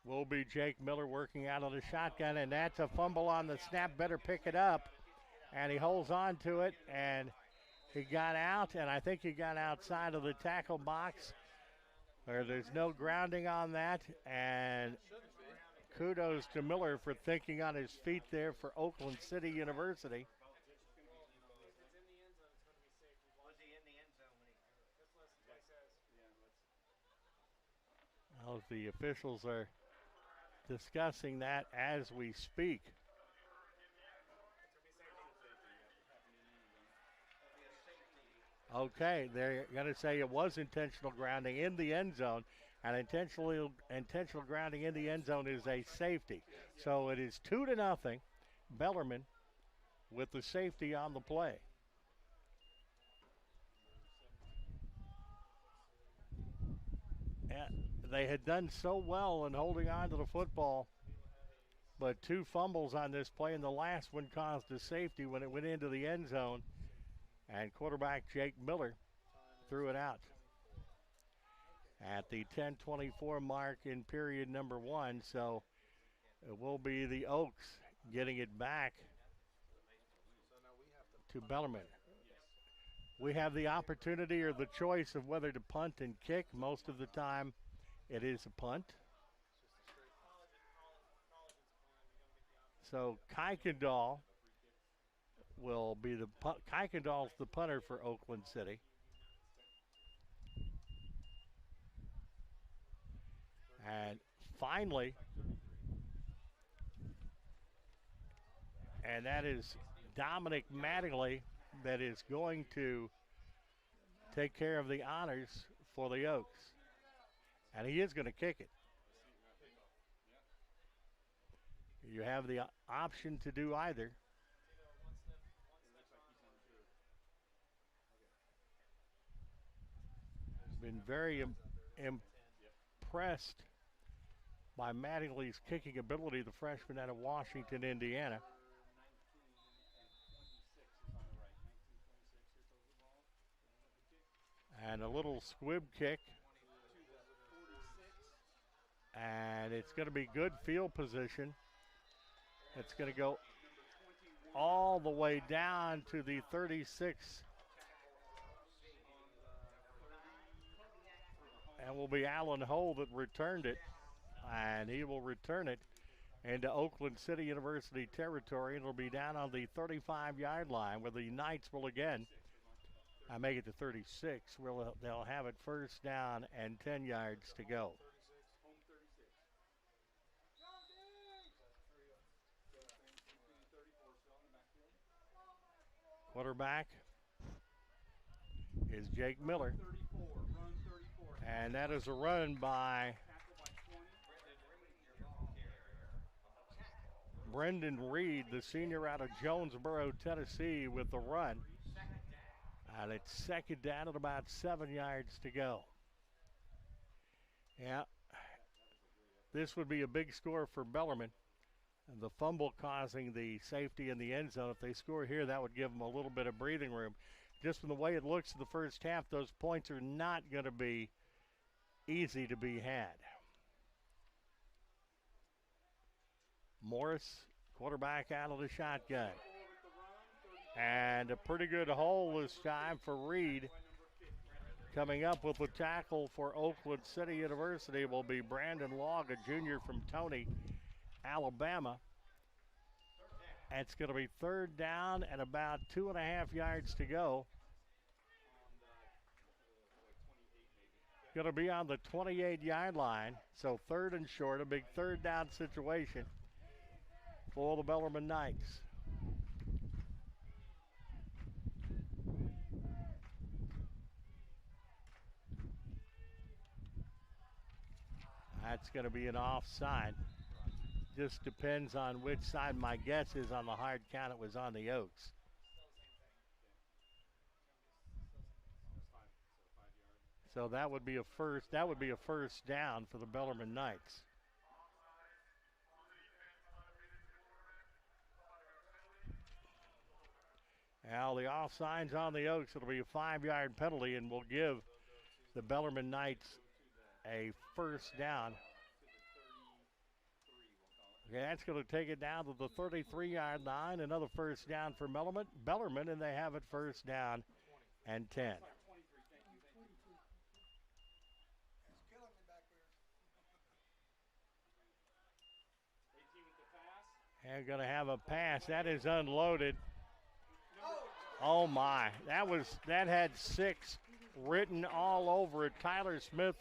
Will be Jake Miller working out of the shotgun, and that's a fumble on the snap. Better pick it up. And he holds on to it, and he got out, and I think he got outside of the tackle box. There's no grounding on that, and kudos to Miller for thinking on his feet there for Oakland City University. Well, the officials are discussing that as we speak. Okay, they're going to say it was intentional grounding in the end zone, and intentional grounding in the end zone is a safety. So it is 2-0, Bellarmine with the safety on the play. Yeah, they had done so well in holding on to the football, but 2 fumbles on this play, and the last one caused a safety when it went into the end zone. And quarterback Jake Miller threw it out at the 10:24 mark in period number 1. So it will be the Oaks getting it back to Bellarmine. We have the opportunity or the choice of whether to punt and kick. Most of the time it is a punt. So Kuykendall will be Kuykendall's the punter for Oakland City. And finally, and that is Dominic Mattingly that is going to take care of the honors for the Oaks. And he is going to kick it. You have the option to do either. Been very impressed by Mattingly's kicking ability, the freshman out of Washington, Indiana. And a little squib kick. And it's going to be good field position. It's going to go all the way down to the 36. And will be Alan Hull that returned it. And he will return it into Oakland City University territory. It'll be down on the 35-yard line where the Knights will again make it to 36. They'll have it first down and 10 yards to go. Quarterback is Jake Miller. And that is a run by Brendan Reed, the senior out of Jonesboro, Tennessee, with the run. And it's second down at about 7 yards to go. Yeah, this would be a big score for Bellarmine. The fumble causing the safety in the end zone. If they score here, that would give them a little bit of breathing room. Just from the way it looks in the first half, those points are not going to be easy to be had. Morris, quarterback out of the shotgun. And a pretty good hole this time for Reed. Coming up with the tackle for Oakland City University will be Brandon Logg, a junior from Tony, Alabama. It's going to be third down and about 2.5 yards to go. going to be on the 28-yard line. So 3rd and short, a big 3rd down situation for the Bellarmine Knights. That's going to be an offside. Just depends on which side. My guess is on the hard count it was on the Oaks. So that would be a first. That would be a first down for the Bellarmine Knights. Now the offside's on the Oaks. It'll be a 5-yard penalty, and will give the Bellarmine Knights a first down. Okay, that's going to take it down to the 33-yard line. Another first down for Bellarmine, and they have it first down and 10. And going to have a pass. That is unloaded. Oh my, that had 6 written all over it. Tyler Smith,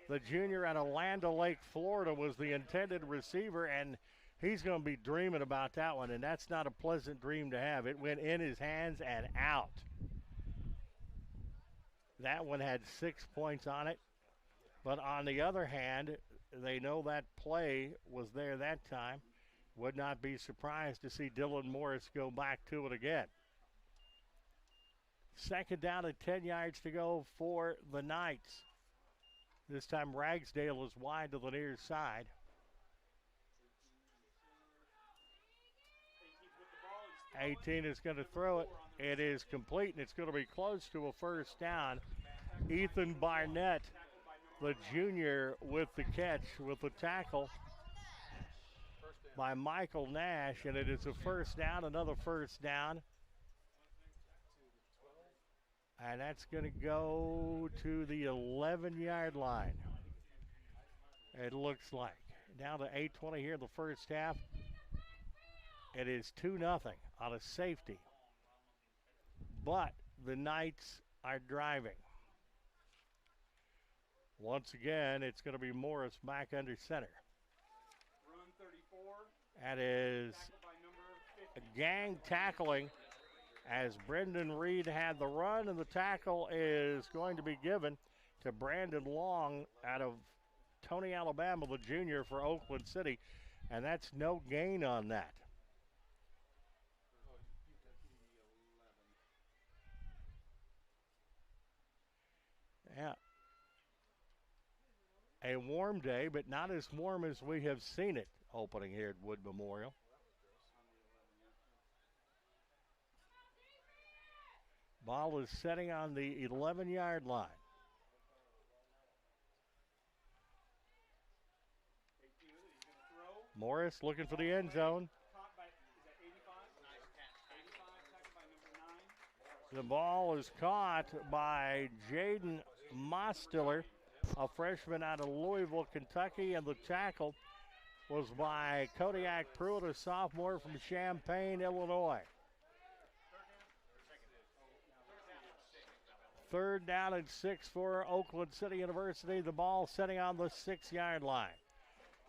the junior out of Land O'Lakes, Florida, was the intended receiver, and he's going to be dreaming about that one, and that's not a pleasant dream to have. It went in his hands and out. That one had 6 points on it, but on the other hand, they know that play was there that time. Would not be surprised to see Dylan Morris go back to it again. 2nd down and 10 yards to go for the Knights. This time Ragsdale is wide to the near side. 18 is going to throw it. It is complete, and it's going to be close to a first down. Ethan Barnett, the junior, with the catch, with the tackle by Michael Nash, and it is a first down, another first down. And that's going to go to the 11-yard line, it looks like. Down to 8:20 here in the first half. It is 2-0 on a safety. But the Knights are driving. Once again, it's going to be Morris back under center. Run 34. That is a gang tackling, as Brendan Reed had the run, and the tackle is going to be given to Brandon Long out of Tony, Alabama, the junior for Oakland City, and that's no gain on that. Yeah. A warm day, but not as warm as we have seen it opening here at Wood Memorial. Ball is setting on the 11-yard line. Morris looking for the end zone. The ball is caught by Jaden Mostiller, a freshman out of Louisville, Kentucky, and the tackle was by Kodiak Pruitt, a sophomore from Champaign, Illinois. 3rd down and 6 for Oakland City University. The ball setting on the 6-yard line.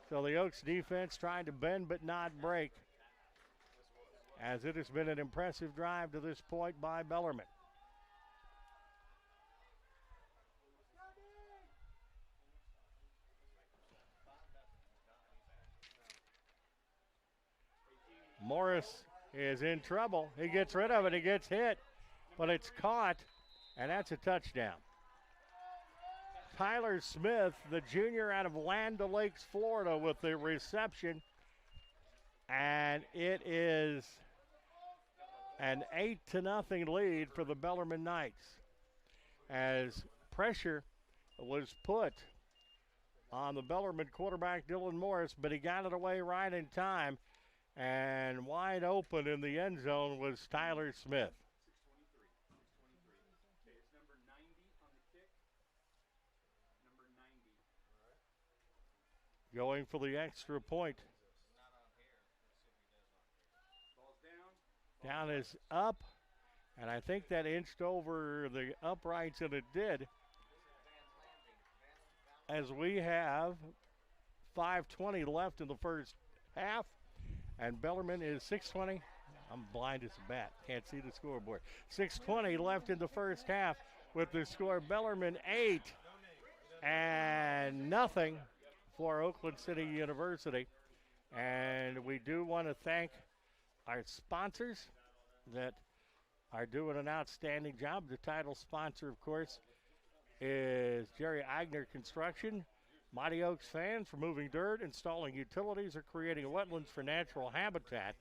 So the Oaks defense trying to bend but not break, as it has been an impressive drive to this point by Bellarmine. Morris is in trouble. He gets rid of it. He gets hit, but it's caught, and that's a touchdown. Tyler Smith, the junior out of Land O'Lakes, Florida, with the reception, and it is an 8-0 lead for the Bellarmine Knights, as pressure was put on the Bellarmine quarterback, Dylan Morris, but he got it away right in time, and wide open in the end zone was Tyler Smith. Going for the extra point. Down is up, and I think that inched over the uprights, and it did. as we have 5:20 left in the first half, and Bellarmine is 6:20. I'm blind as a bat. Can't see the scoreboard. 6:20 left in the first half with the score Bellarmine 8 and nothing for Oakland City University. And we do want to thank our sponsors that are doing an outstanding job. The title sponsor, of course, is Jerry Agner Construction. Mighty Oaks fans for moving dirt, installing utilities, or creating wetlands for natural habitat.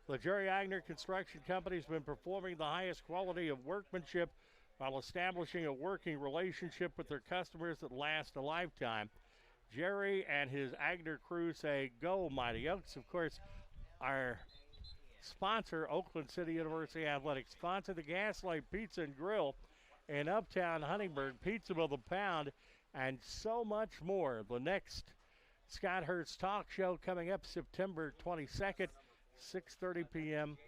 The Jerry Agner Construction Company has been performing the highest quality of workmanship while establishing a working relationship with their customers that last a lifetime. Jerry and his Agner crew say, go Mighty Oaks. Of course, our sponsor, Oakland City University Athletics, sponsor the Gaslight Pizza and Grill in Uptown Huntingburg, pizza by the pound, and so much more. The next Scott Hurst talk show coming up September 22nd, 6:30 p.m.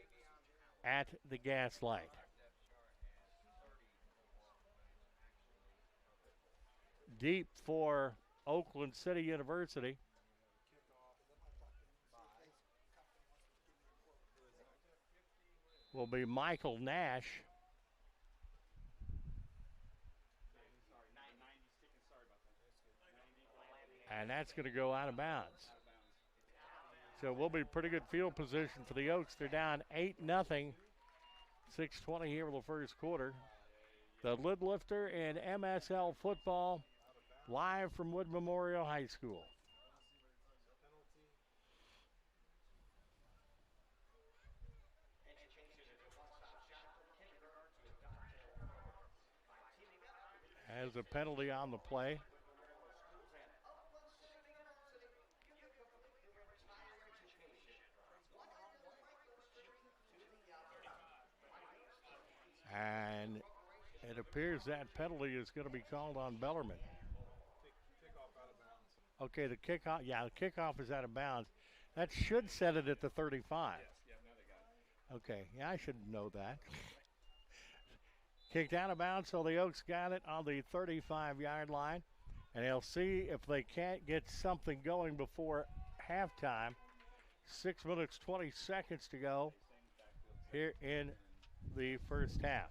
at the Gaslight. Deep for Oakland City University. Will be Michael Nash. And that's going to go out of bounds. So we'll be pretty good field position for the Oaks. They're down 8-0. 6:20 here in the first quarter. The lid lifter in MSL football, live from Wood Memorial High School. Has a penalty on the play. And it appears that penalty is going to be called on Bellarmine. Okay, the kickoff, the kickoff is out of bounds. That should set it at the 35. Okay, yeah, I should know that. Kicked out of bounds, so the Oaks got it on the 35-yard line. And they'll see if they can't get something going before halftime. 6 minutes, 20 seconds to go here in the first half.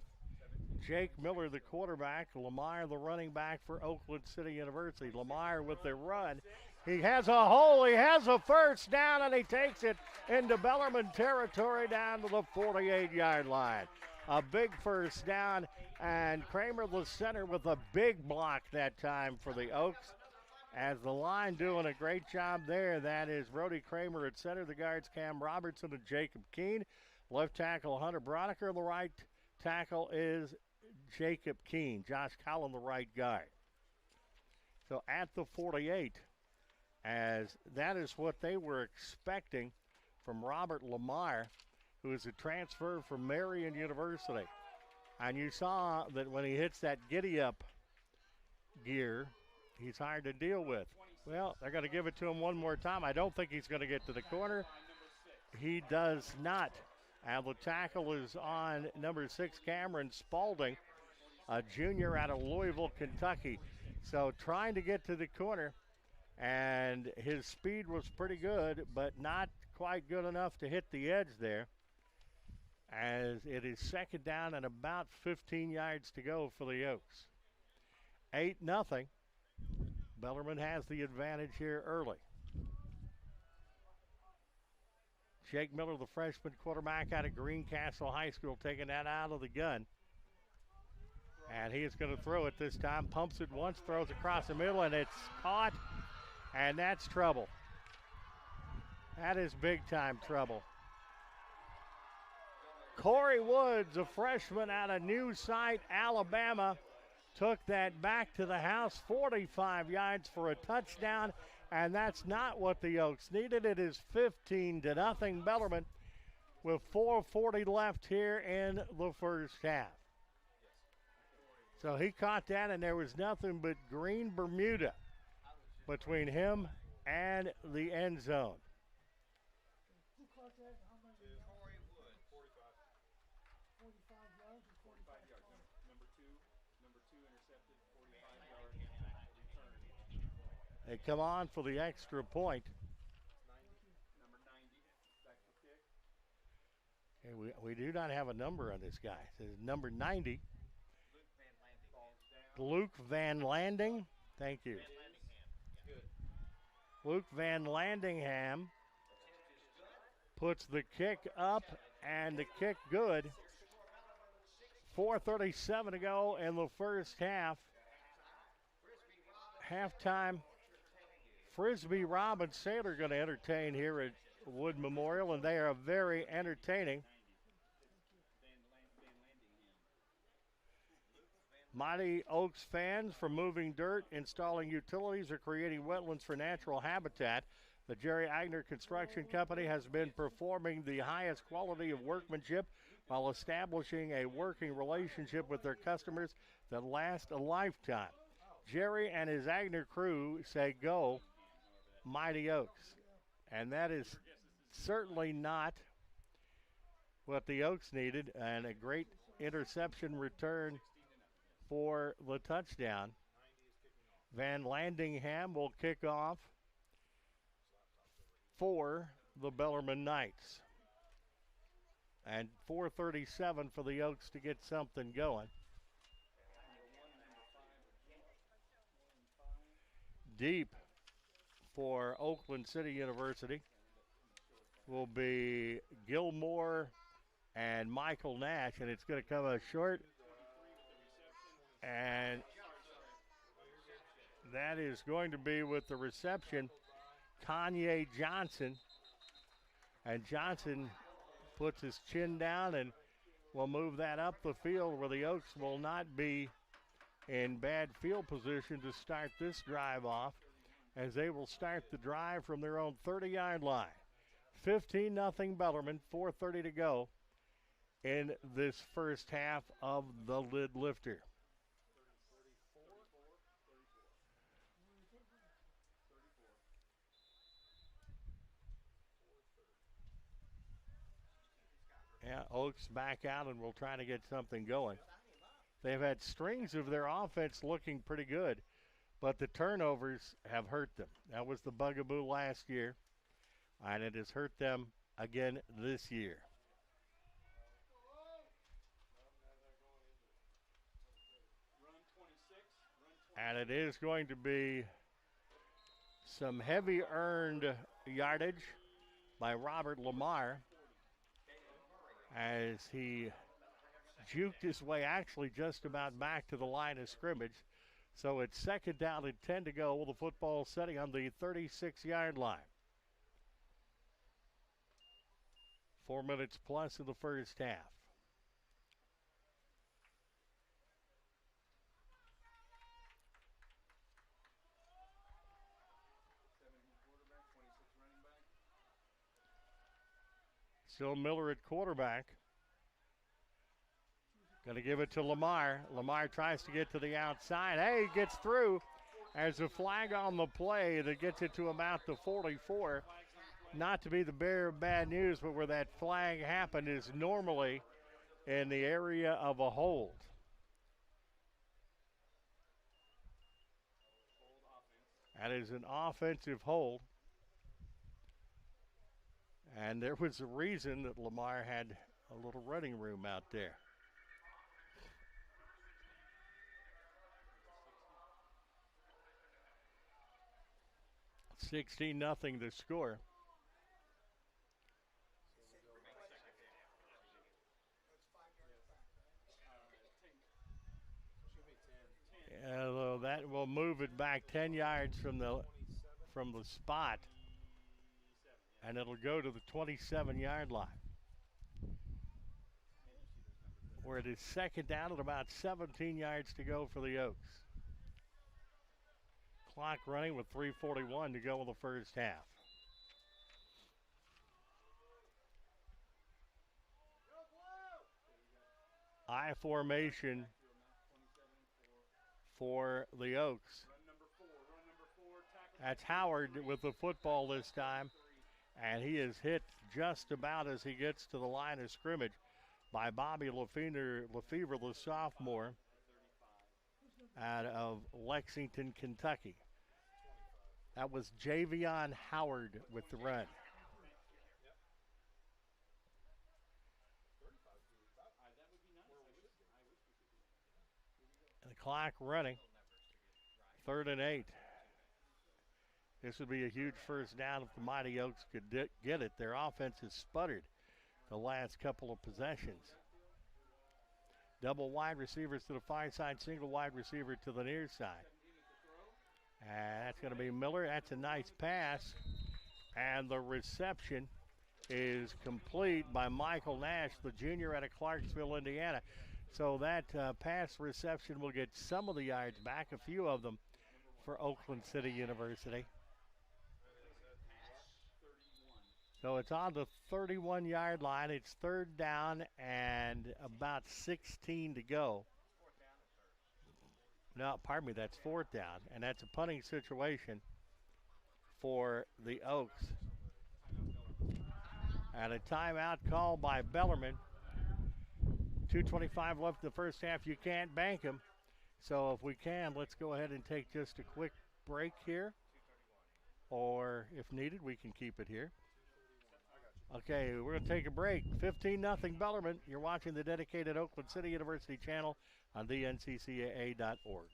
Jake Miller, the quarterback. Lamar, the running back for Oakland City University. Lamar with the run. He has a hole. He has a first down, and he takes it into Bellarmine territory down to the 48-yard line. A big first down, and Kramer, the center, with a big block that time for the Oaks. As the line doing a great job there. That is Brody Kramer at center. The guards Cam Robertson and Jacob Keene. Left tackle Hunter Broniker. The right tackle is Jacob Keene. Josh Collin, the right guard. So at the 48, as that is what they were expecting from Robert Lamar, who is a transfer from Marion University. And you saw that when he hits that giddy-up gear, he's hard to deal with. Well, they're going to give it to him one more time. I don't think he's going to get to the corner. He does not. And the tackle is on number 6, Cameron Spalding, a junior out of Louisville, Kentucky. So trying to get to the corner, and his speed was pretty good, but not quite good enough to hit the edge there. As it is second down and about 15 yards to go for the Oaks. 8-0. Bellarmine has the advantage here early. Jake Miller, the freshman quarterback out of Greencastle High School, taking that out of the gun. And he is going to throw it this time. Pumps it once, throws across the middle, and it's caught. And that's trouble. That is big-time trouble. Corey Woods, a freshman out of New Site, Alabama, took that back to the house, 45 yards for a touchdown, and that's not what the Oaks needed. It is 15-0 Bellarmine with 4:40 left here in the first half. So he caught that, and there was nothing but green Bermuda between him and the end zone. Who caught that? How many? Corey Wood, 45. 45 yards or 45 yards. yards? Number two intercepted, 45 yards return. They come on for the extra point. Okay, we do not have a number on this guy. It says number 90. Luke Van Landing. Thank you. Luke Van Landingham puts the kick up, and the kick good. 4:37 to go in the first half. Halftime, Frisbee, Rob, and Sailor going to entertain here at Wood Memorial, and they are very entertaining. Mighty Oaks fans from moving dirt, installing utilities, or creating wetlands for natural habitat. The Jerry Agner Construction Company has been performing the highest quality of workmanship while establishing a working relationship with their customers that lasts a lifetime. Jerry and his Agner crew say go Mighty Oaks. And that is certainly not what the Oaks needed, and a great interception return for the touchdown. Van Landingham will kick off for the Bellarmine Knights. And 4:37 for the Oaks to get something going. Deep for Oakland City University will be Gilmore and Michael Nash, and it's going to come up short. And that is going to be with the reception, Kanye Johnson. And Johnson puts his chin down and will move that up the field, where the Oaks will not be in bad field position to start this drive off, as they will start the drive from their own 30-yard line. 15-0 Bellarmine, 4:30 to go in this first half of the lid lifter. Yeah, Oaks back out, and we'll try to get something going. They've had strings of their offense looking pretty good, but the turnovers have hurt them. That was the bugaboo last year, and it has hurt them again this year. And it is going to be some heavy earned yardage by Robert Lamar, as he juked his way actually just about back to the line of scrimmage. So it's second down and 10 to go with the football setting on the 36-yard line. 4 minutes plus in the first half. Still Miller at quarterback. Going to give it to Lamar. Lamar tries to get to the outside. Hey, he gets through. There's a flag on the play that gets it to about the 44. Not to be the bearer of bad news, but where that flag happened is normally in the area of a hold. That is an offensive hold. And there was a reason that Lamar had a little running room out there. $16-0 the score. That will move it back 10 yards from the spot, and it'll go to the 27-yard line, where it is second down at about 17 yards to go for the Oaks. Clock running with 3:41 to go in the first half. I formation for the Oaks. That's Howard with the football this time, and he is hit just about as he gets to the line of scrimmage by Bobby Lefevre, the sophomore out of Lexington, Kentucky. That was Javion Howard with the run. And the clock running. 3rd and 8. This would be a huge first down if the Mighty Oaks could get it. Their offense has sputtered the last couple of possessions. Double wide receivers to the far side, single wide receiver to the near side. And that's going to be Miller. That's a nice pass. And the reception is complete by Michael Nash, the junior out of Clarksville, Indiana. So that pass reception will get some of the yards back, a few of them, for Oakland City University. So it's on the 31-yard line. It's 3rd down and about 16 to go. No, pardon me, that's 4th down. And that's a punting situation for the Oaks. And a timeout called by Bellarmine. 2:25 left in the first half. You can't bank them. So if we can, let's go ahead and take just a quick break here. Or if needed, we can keep it here. Okay, we're going to take a break. 15-0 Bellarmine. You're watching the dedicated Oakland City University channel on theNCCAA.org.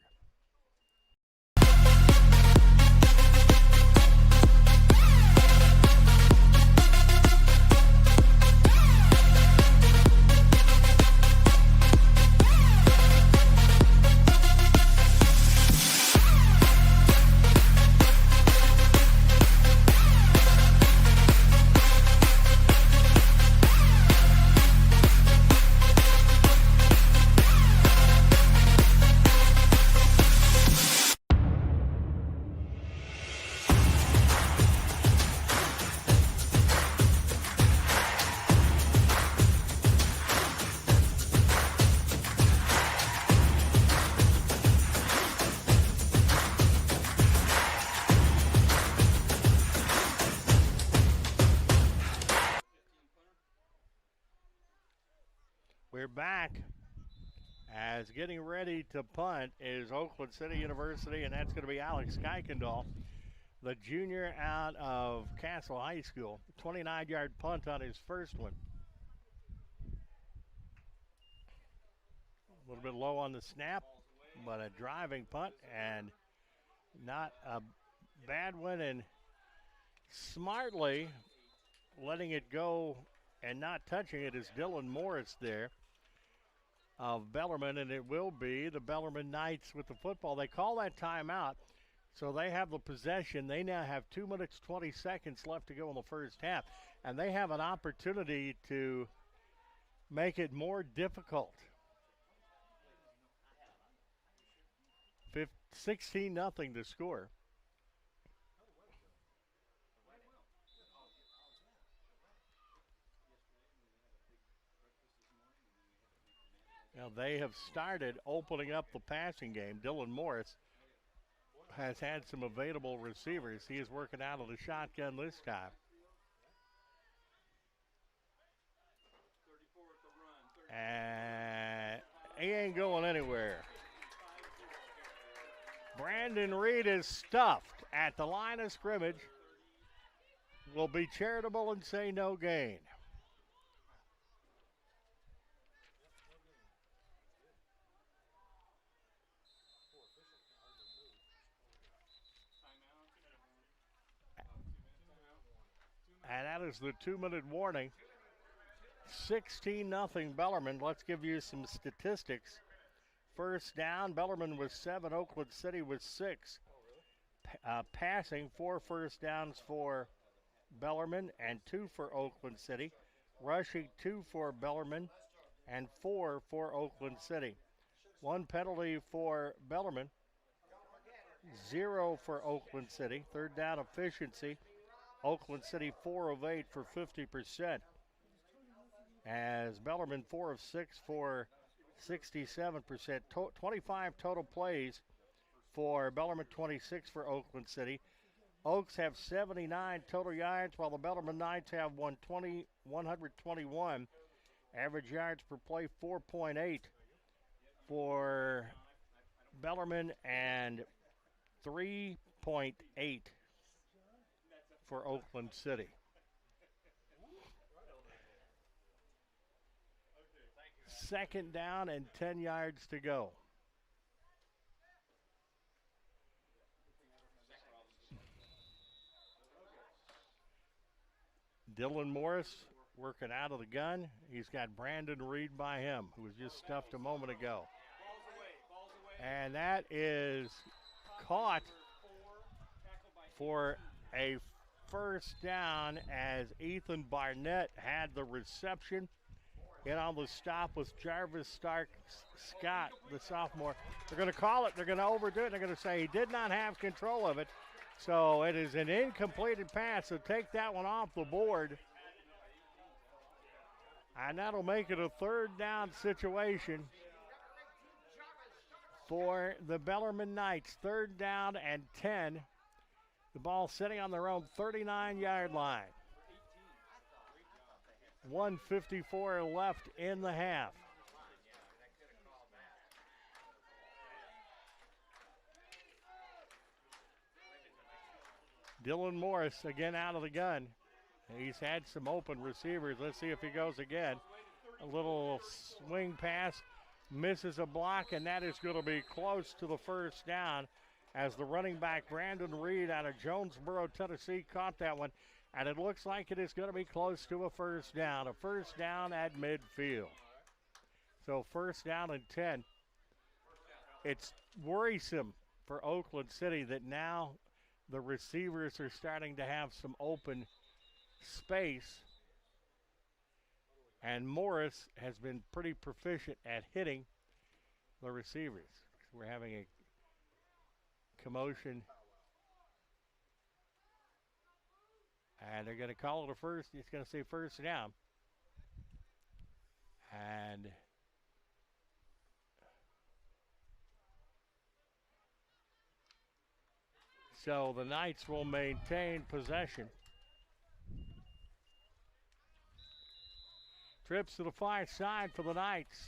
We're back as getting ready to punt is Oakland City University, and that's going to be Alex Kuykendall, the junior out of Castle High School. 29-yard punt on his first one. A little bit low on the snap, but a driving punt and not a bad one, and smartly letting it go and not touching it is Dylan Morris there of Bellarmine, and it will be the Bellarmine Knights with the football. They call that timeout, so they have the possession. They now have 2 minutes, 20 seconds left to go in the first half, and they have an opportunity to make it more difficult. 16-0 to score. Now they have started opening up the passing game. Dylan Morris has had some available receivers. He is working out of the shotgun this time. And he ain't going anywhere. Brandon Reed is stuffed at the line of scrimmage. Will be charitable and say no gain. And that is the 2-minute warning. 16-0 Bellarmine. Let's give you some statistics. First down, Bellarmine was 7, Oakland City was 6. Passing, 4 first downs for Bellarmine and 2 for Oakland City. Rushing, 2 for Bellarmine and 4 for Oakland City. 1 penalty for Bellarmine, 0 for Oakland City. Third down efficiency, Oakland City 4 of 8 for 50%. As Bellarmine 4 of 6 for 67%. 25 total plays for Bellarmine, 26 for Oakland City. Oaks have 79 total yards, while the Bellarmine Knights have 121. Average yards per play, 4.8 for Bellarmine and 3.8 for Oakland City. Second down and 10 yards to go. Dylan Morris working out of the gun. He's got Brandon Reed by him, who was just stuffed a moment ago. And that is caught for a first down as Ethan Barnett had the reception. In on the stop was Jarvis Scott, the sophomore. They're going to call it. They're going to overdo it. They're going to say he did not have control of it. So it is an incompleted pass. So take that one off the board. And that'll make it a third down situation for the Bellarmine Knights. Third down and 10. The ball sitting on their own 39-yard line. 1:54 left in the half. Dylan Morris again out of the gun. He's had some open receivers. Let's see if he goes again. A little swing pass, misses a block, and that is going to be close to the first down as the running back Brandon Reed out of Jonesboro, Tennessee, caught that one. And it looks like it is going to be close to a first down at midfield. So first down and 10. It's worrisome for Oakland City that now the receivers are starting to have some open space. And Morris has been pretty proficient at hitting the receivers. We're having a commotion. And they're going to call it a first. It's going to say first down. And so the Knights will maintain possession. Trips to the far side for the Knights.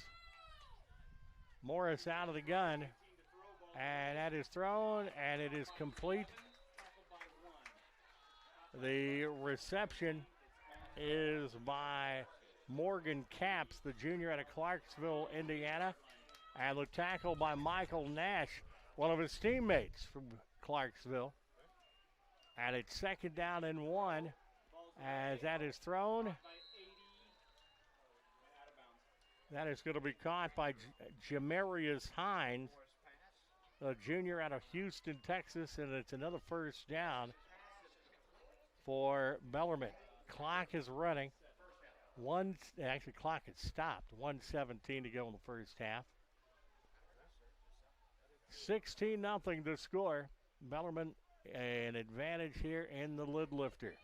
Morris out of the gun. And that is thrown, and it is complete. The reception is by Morgan Capps, the junior out of Clarksville, Indiana. And the tackle by Michael Nash, one of his teammates from Clarksville. And it's second down and 1 as that is thrown. That is going to be caught by Jamarius Hines, a junior out of Houston, Texas, and it's another first down for Bellarmine. Clock is running. Clock has stopped. 1:17 to go in the first half. 16-0 to score. Bellarmine an advantage here in the lid lifter.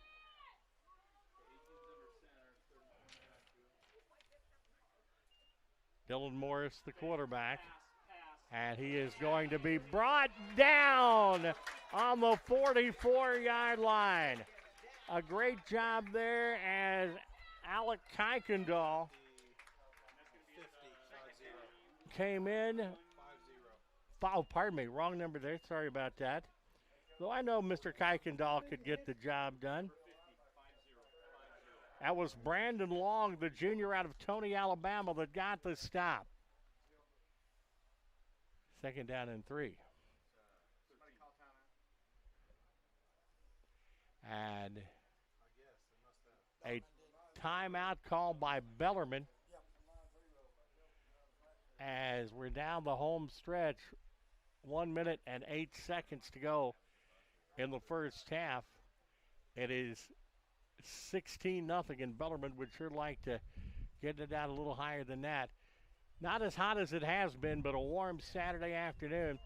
Dylan Morris, the quarterback. And he is going to be brought down on the 44-yard line. A great job there as Alec Kuykendall came in. Oh, pardon me, wrong number there. Sorry about that. Though I know Mr. Kuykendall could get the job done. That was Brandon Long, the junior out of Tony, Alabama, that got the stop. Second down and 3. And a timeout called by Bellarmine as we're down the home stretch. 1 minute and 8 seconds to go in the first half. It is 16-0, and Bellarmine would sure like to get it down a little higher than that. Not as hot as it has been, but a warm Saturday afternoon.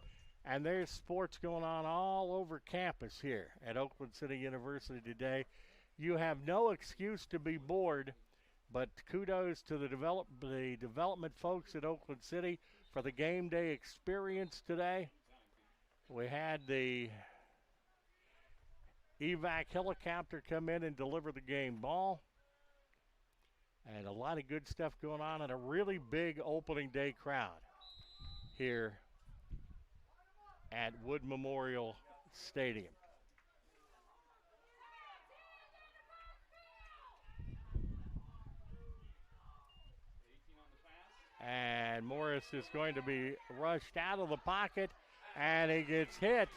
And there's sports going on all over campus here at Oakland City University today. You have no excuse to be bored, but kudos to the development folks at Oakland City for the game day experience today. We had the evac helicopter come in and deliver the game ball. And a lot of good stuff going on, and a really big opening day crowd here at Wood Memorial Stadium. Morris is going to be rushed out of the pocket, and he gets hit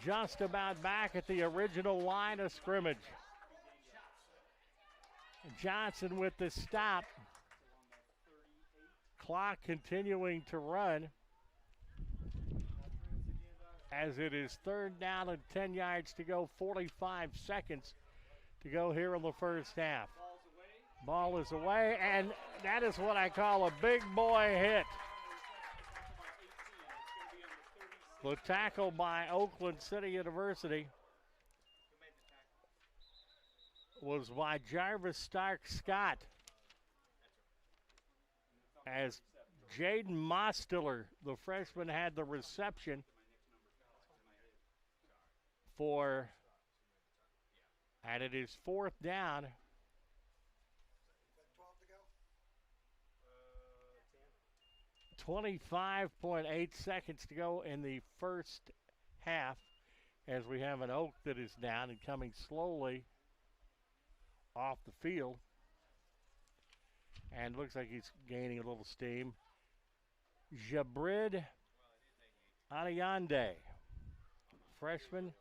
just about back at the original line of scrimmage. Johnson with the stop. Clock continuing to run as it is 3rd down and 10 yards to go, 45 seconds to go here in the first half. Ball is away, and that is what I call a big boy hit. The tackle by Oakland City University was by Jarvis Stark Scott, as Jaden Mostiller, the freshman, had the reception for, and it is 4th down. 25.8 seconds to go in the first half, as we have an Oak that is down and coming slowly off the field. And looks like he's gaining a little steam. Jabrid Adeyande, freshman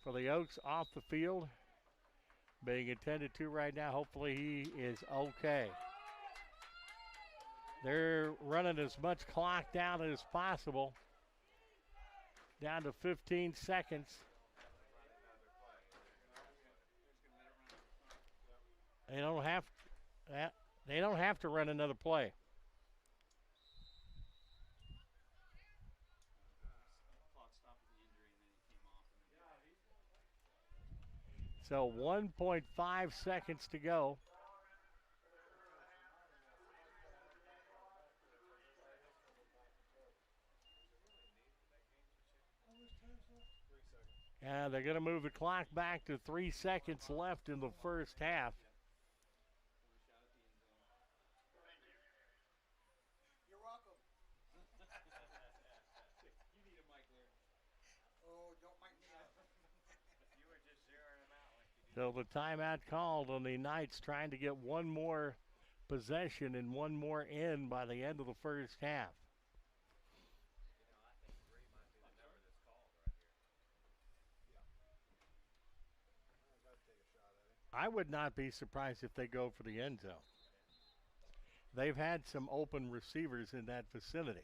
for the Oaks, off the field, being attended to right now. Hopefully he is okay. They're running as much clock down as possible, down to 15 seconds. They don't have to run another play. So 1.5 seconds to go. And they're going to move the clock back to 3 seconds left in the first half. You're welcome. You need a mic there. Oh, don't mic me up. You were just zeroing them out like you did. So the timeout called on the Knights, trying to get one more possession and one more in by the end of the first half. I would not be surprised if they go for the end zone. They've had some open receivers in that vicinity.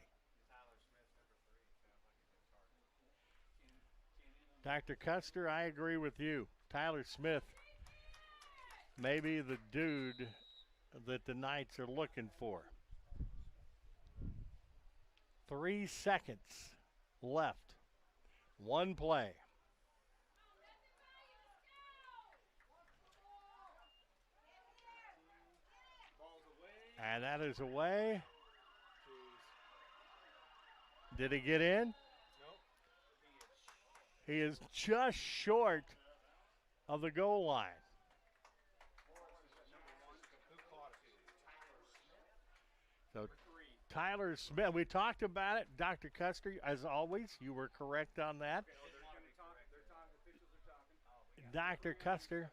Dr. Custer, I agree with you. Tyler Smith may be the dude that the Knights are looking for. 3 seconds left. One play. And that is away. Did he get in? Nope. He is just short of the goal line. So Tyler Smith, we talked about it. Dr. Custer, as always, you were correct on that. Dr. Custer,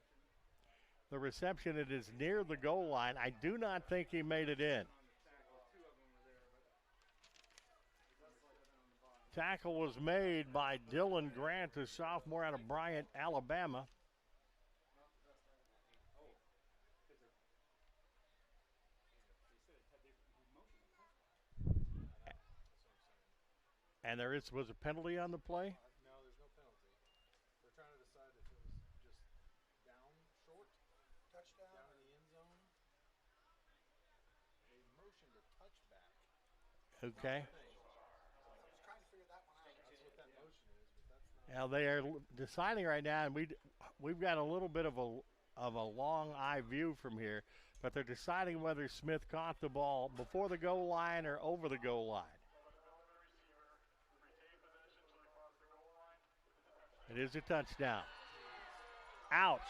the reception, it is near the goal line. I do not think he made it in. Tackle was made by Dylan Grant, a sophomore out of Bryant, Alabama. And there was a penalty on the play? No, there's no penalty. They're trying to decide if it was just down short, touchdown, down in the end zone. They motioned a touchback. Okay. I was trying to figure that one out. That's what that motion is, but that's not. Now they are deciding right now, and we've got a little bit of a long eye view from here, but they're deciding whether Smith caught the ball before the goal line or over the goal line. It is a touchdown. Ouch.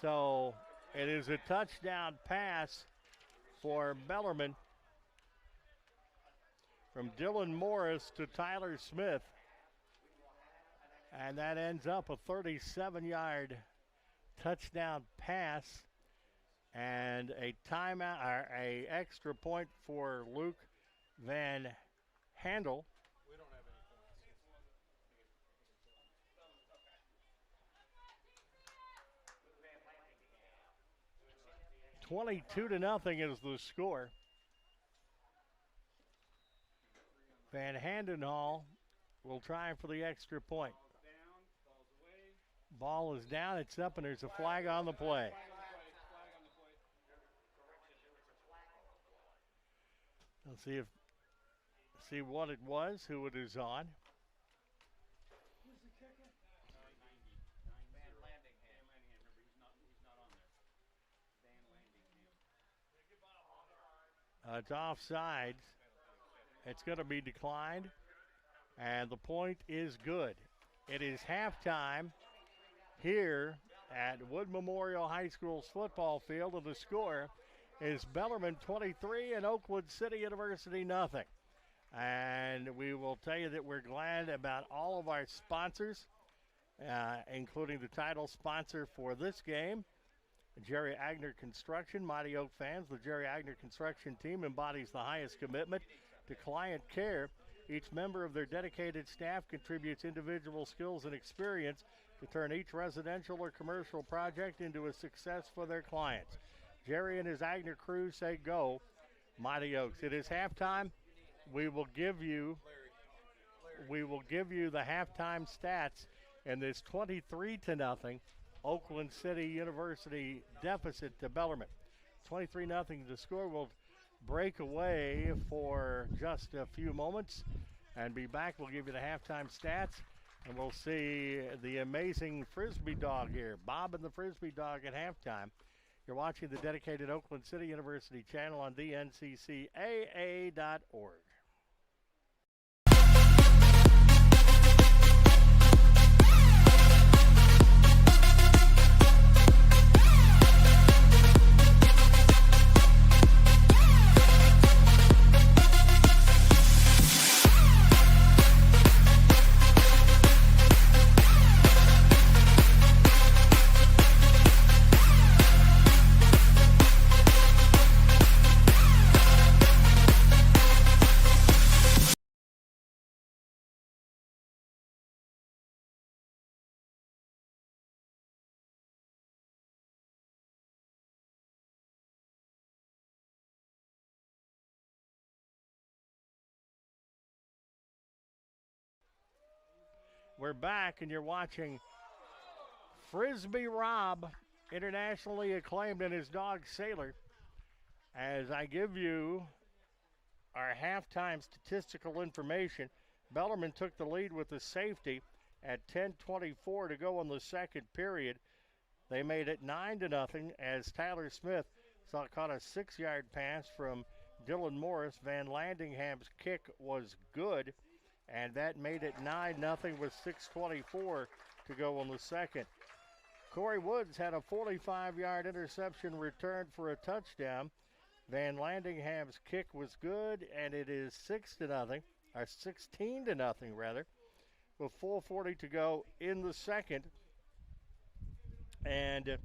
So it is a touchdown pass for Bellarmine from Dylan Morris to Tyler Smith. And that ends up a 37-yard touchdown pass. And a timeout, or a extra point for Luke Van Handel. We don't have any points. 22-0 is the score. Van Handenhall will try for the extra point. Ball is down, it's up, and there's a flag on the play. Let's see what it was, who it is on. It's offsides. It's going to be declined, and the point is good. It is halftime here at Wood Memorial High School's football field, and the score is Bellarmine 23 and Oakland City University nothing. And we will tell you that we're glad about all of our sponsors, including the title sponsor for this game, Jerry Agner Construction. Mighty Oak fans, the Jerry Agner Construction team embodies the highest commitment to client care. Each member of their dedicated staff contributes individual skills and experience to turn each residential or commercial project into a success for their clients. Jerry and his Agner crew say go, Mighty Oaks. It is halftime. We will give you the halftime stats in this 23-0 Oakland City University deficit to Bellarmine. 23-0 the score. Will break away for just a few moments and be back. We'll give you the halftime stats, and we'll see the amazing Frisbee dog here, Bob and the Frisbee dog at halftime. You're watching the dedicated Oakland City University channel on dnccaa.org. We're back, and you're watching Frisbee Rob, internationally acclaimed, and his dog Sailor, as I give you our halftime statistical information. Bellarmine took the lead with the safety at 10:24 to go in the second period. They made it 9-0 as Tyler Smith caught a 6-yard pass from Dylan Morris. Van Landingham's kick was good, and that made it 9-0 with 6:24 to go in the second. Corey Woods had a 45-yard interception return for a touchdown. Van Landingham's kick was good, and it is 16-0 rather, with 4:40 to go in the second. And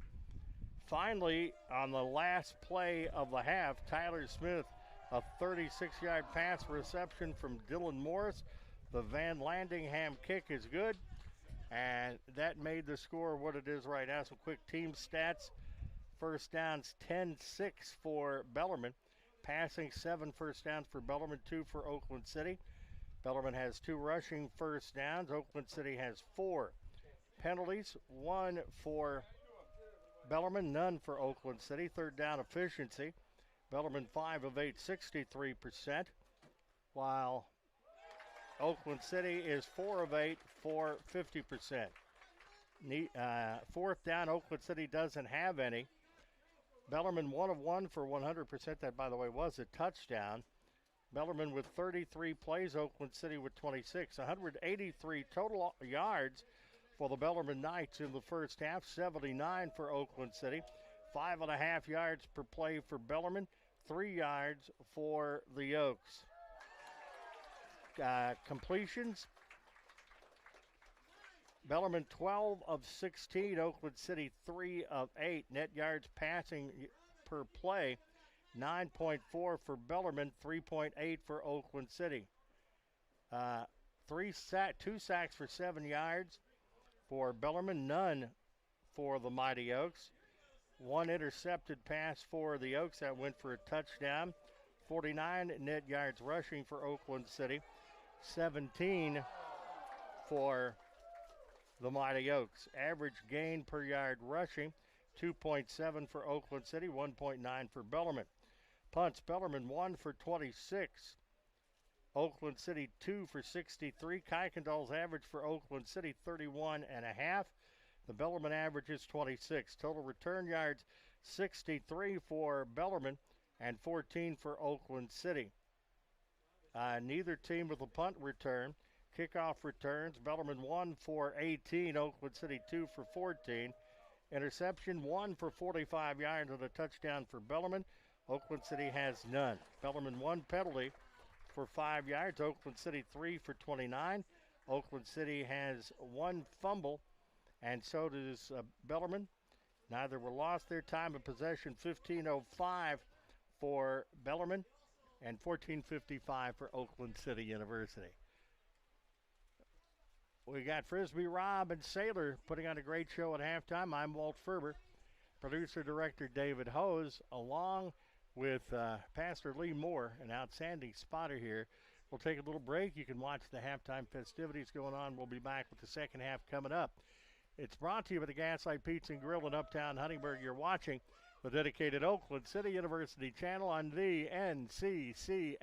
finally, on the last play of the half, Tyler Smith, a 36-yard pass reception from Dylan Morris. The Van Landingham kick is good, and that made the score what it is right now. Some quick team stats. First downs, 10-6 for Bellarmine. Passing, 7 first downs for Bellarmine, 2 for Oakland City. Bellarmine has 2 rushing first downs. Oakland City has 4. Penalties, 1 for Bellarmine, none for Oakland City. Third down efficiency, Bellarmine 5 of 8, 63%, while Oakland City is 4 of 8 for 50%. Fourth down, Oakland City doesn't have any. Bellarmine 1 of 1 for 100%. That, by the way, was a touchdown. Bellarmine with 33 plays, Oakland City with 26. 183 total yards for the Bellarmine Knights in the first half, 79 for Oakland City. 5.5 yards per play for Bellarmine, 3 yards for the Oaks. Completions, Bellarmine 12 of 16, Oakland City 3 of 8. Net yards passing per play, 9.4 for Bellarmine, 3.8 for Oakland City. 2 sacks for 7 yards for Bellarmine, none for the Mighty Oaks. 1 intercepted pass for the Oaks that went for a touchdown. 49 net yards rushing for Oakland City, 17 for the Mighty Oaks. Average gain per yard rushing, 2.7 for Oakland City, 1.9 for Bellarmine. Punts, Bellarmine 1 for 26. Oakland City 2 for 63. Kuykendall's average for Oakland City 31.5. The Bellarmine average is 26. Total return yards 63 for Bellarmine and 14 for Oakland City. Neither team with a punt return. Kickoff returns, Bellarmine 1 for 18, Oakland City 2 for 14. Interception 1 for 45 yards and a touchdown for Bellarmine. Oakland City has none. Bellarmine 1 penalty for 5 yards, Oakland City 3 for 29. Oakland City has 1 fumble, and so does Bellarmine. Neither were lost. Their time of possession 15:05 for Bellarmine and 14:55 for Oakland City University. We got Frisbee Rob and Sailor putting on a great show at halftime. I'm Walt Ferber, producer-director David Hose, along with Pastor Lee Moore, an outstanding spotter here. We'll take a little break. You can watch the halftime festivities going on. We'll be back with the second half coming up. It's brought to you by the Gaslight Pizza and Grill in Uptown Huntingburg. You're watching the dedicated Oakland City University channel on the NCCAA.org.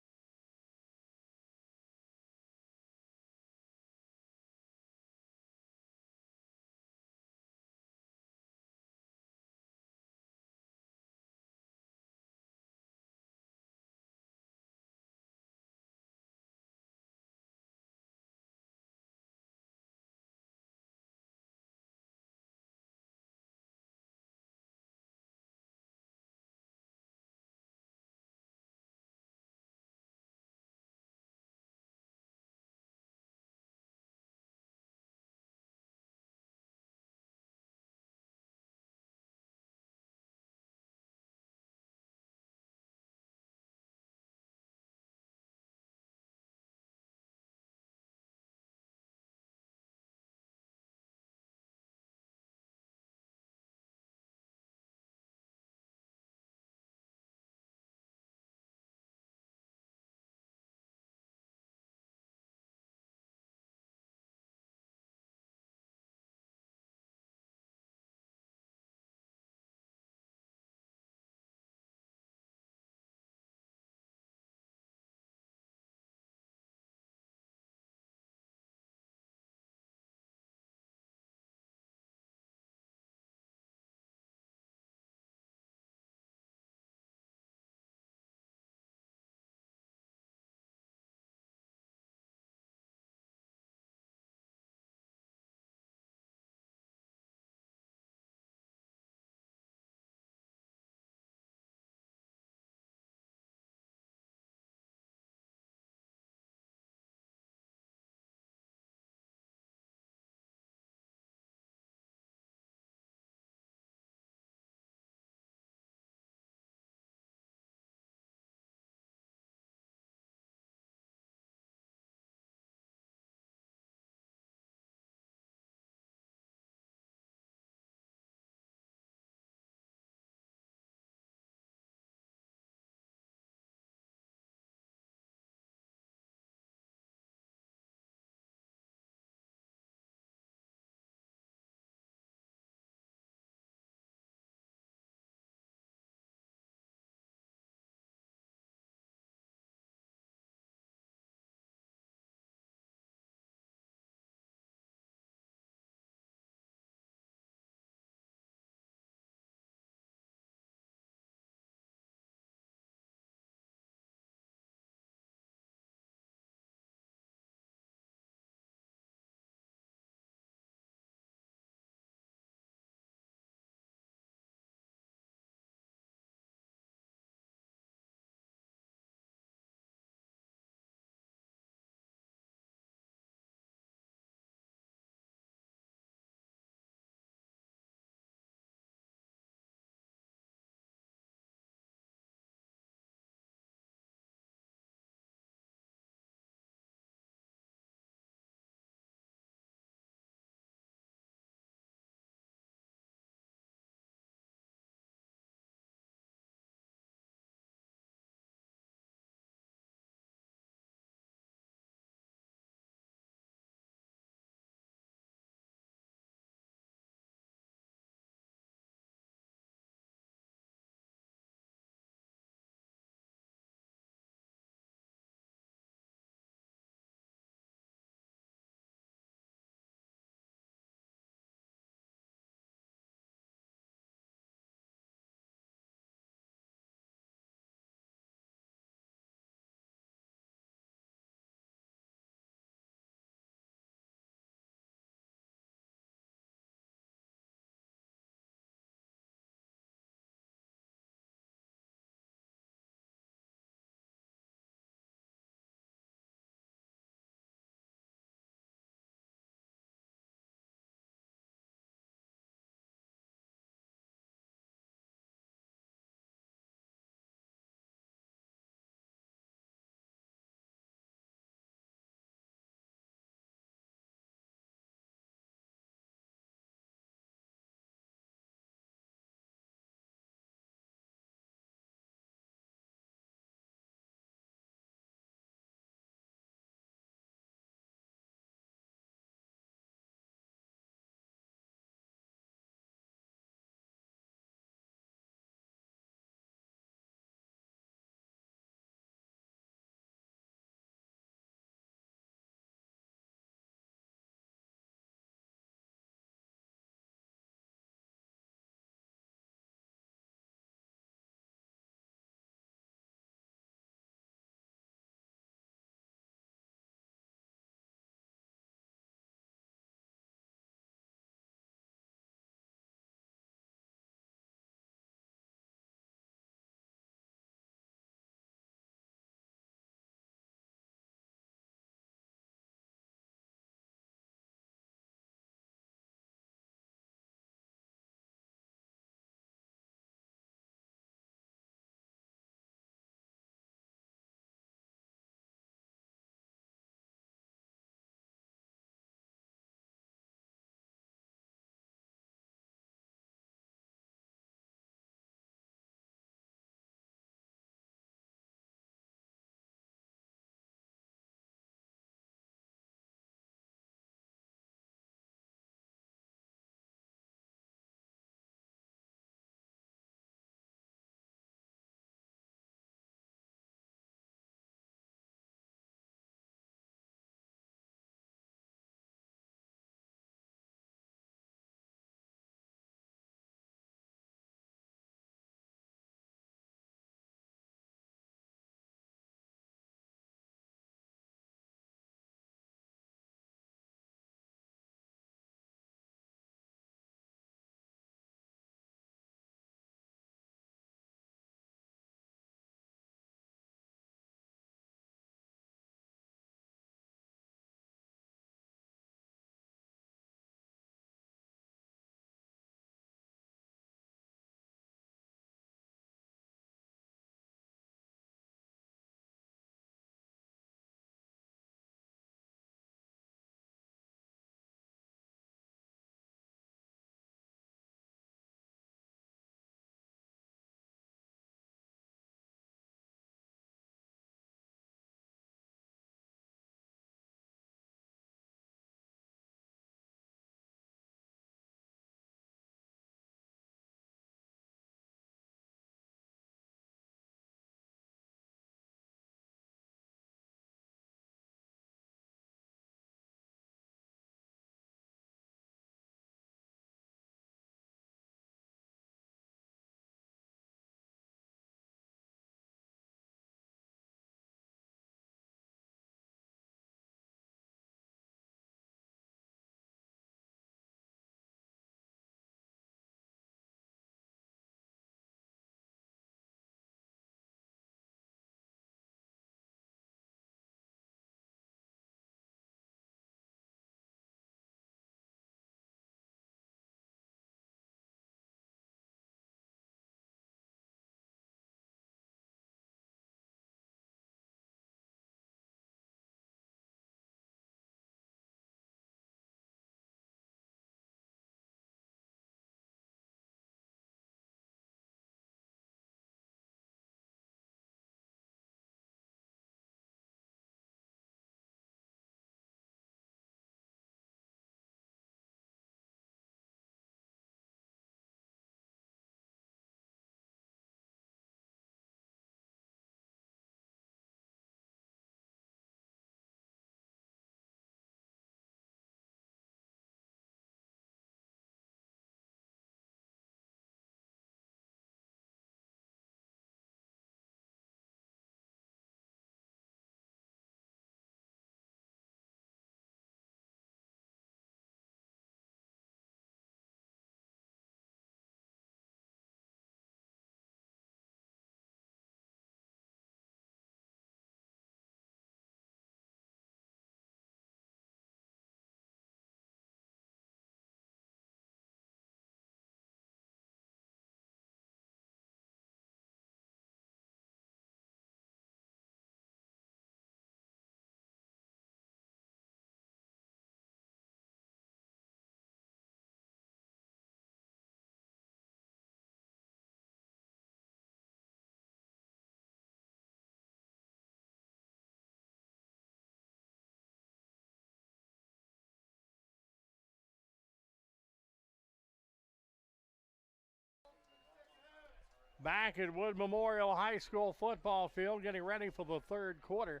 back at Wood Memorial High School football field, getting ready for the third quarter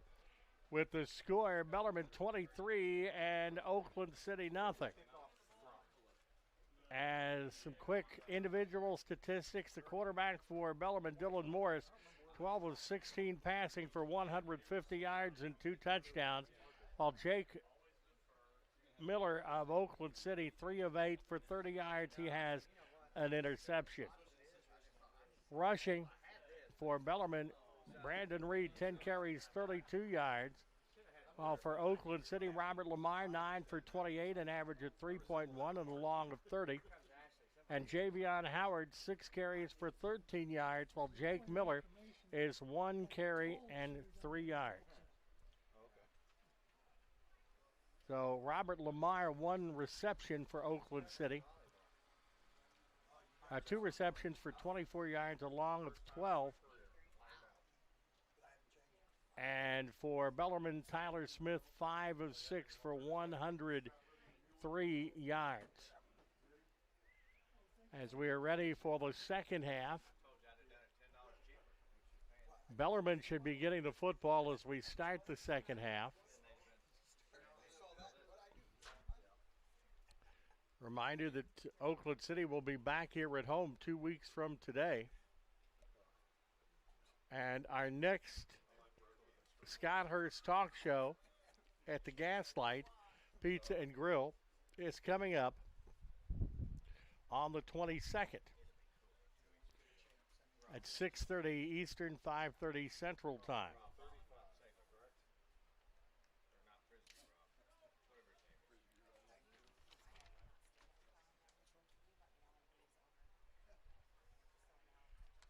with the score Bellarmine 23 and Oakland City nothing. As some quick individual statistics, the quarterback for Bellarmine, Dylan Morris, 12 of 16 passing for 150 yards and 2 touchdowns, while Jake Miller of Oakland City, 3 of 8 for 30 yards. He has an interception. Rushing for Bellarmine, Brandon Reed, 10 carries, 32 yards. While for Oakland City, Robert Lamar, 9 for 28, an average of 3.1 and a long of 30. And Javion Howard, 6 carries for 13 yards, while Jake Miller is 1 carry and 3 yards. So Robert Lamar, 1 reception for Oakland City. 2 receptions for 24 yards, a long of 12. And for Bellarmine, Tyler Smith, 5 of 6 for 103 yards. As we are ready for the second half, Bellarmine should be getting the football as we start the second half. Reminder that Oakland City will be back here at home 2 weeks from today. And our next Scott Hurst talk show at the Gaslight Pizza and Grill is coming up on the 22nd at 6:30 Eastern, 5:30 Central Time.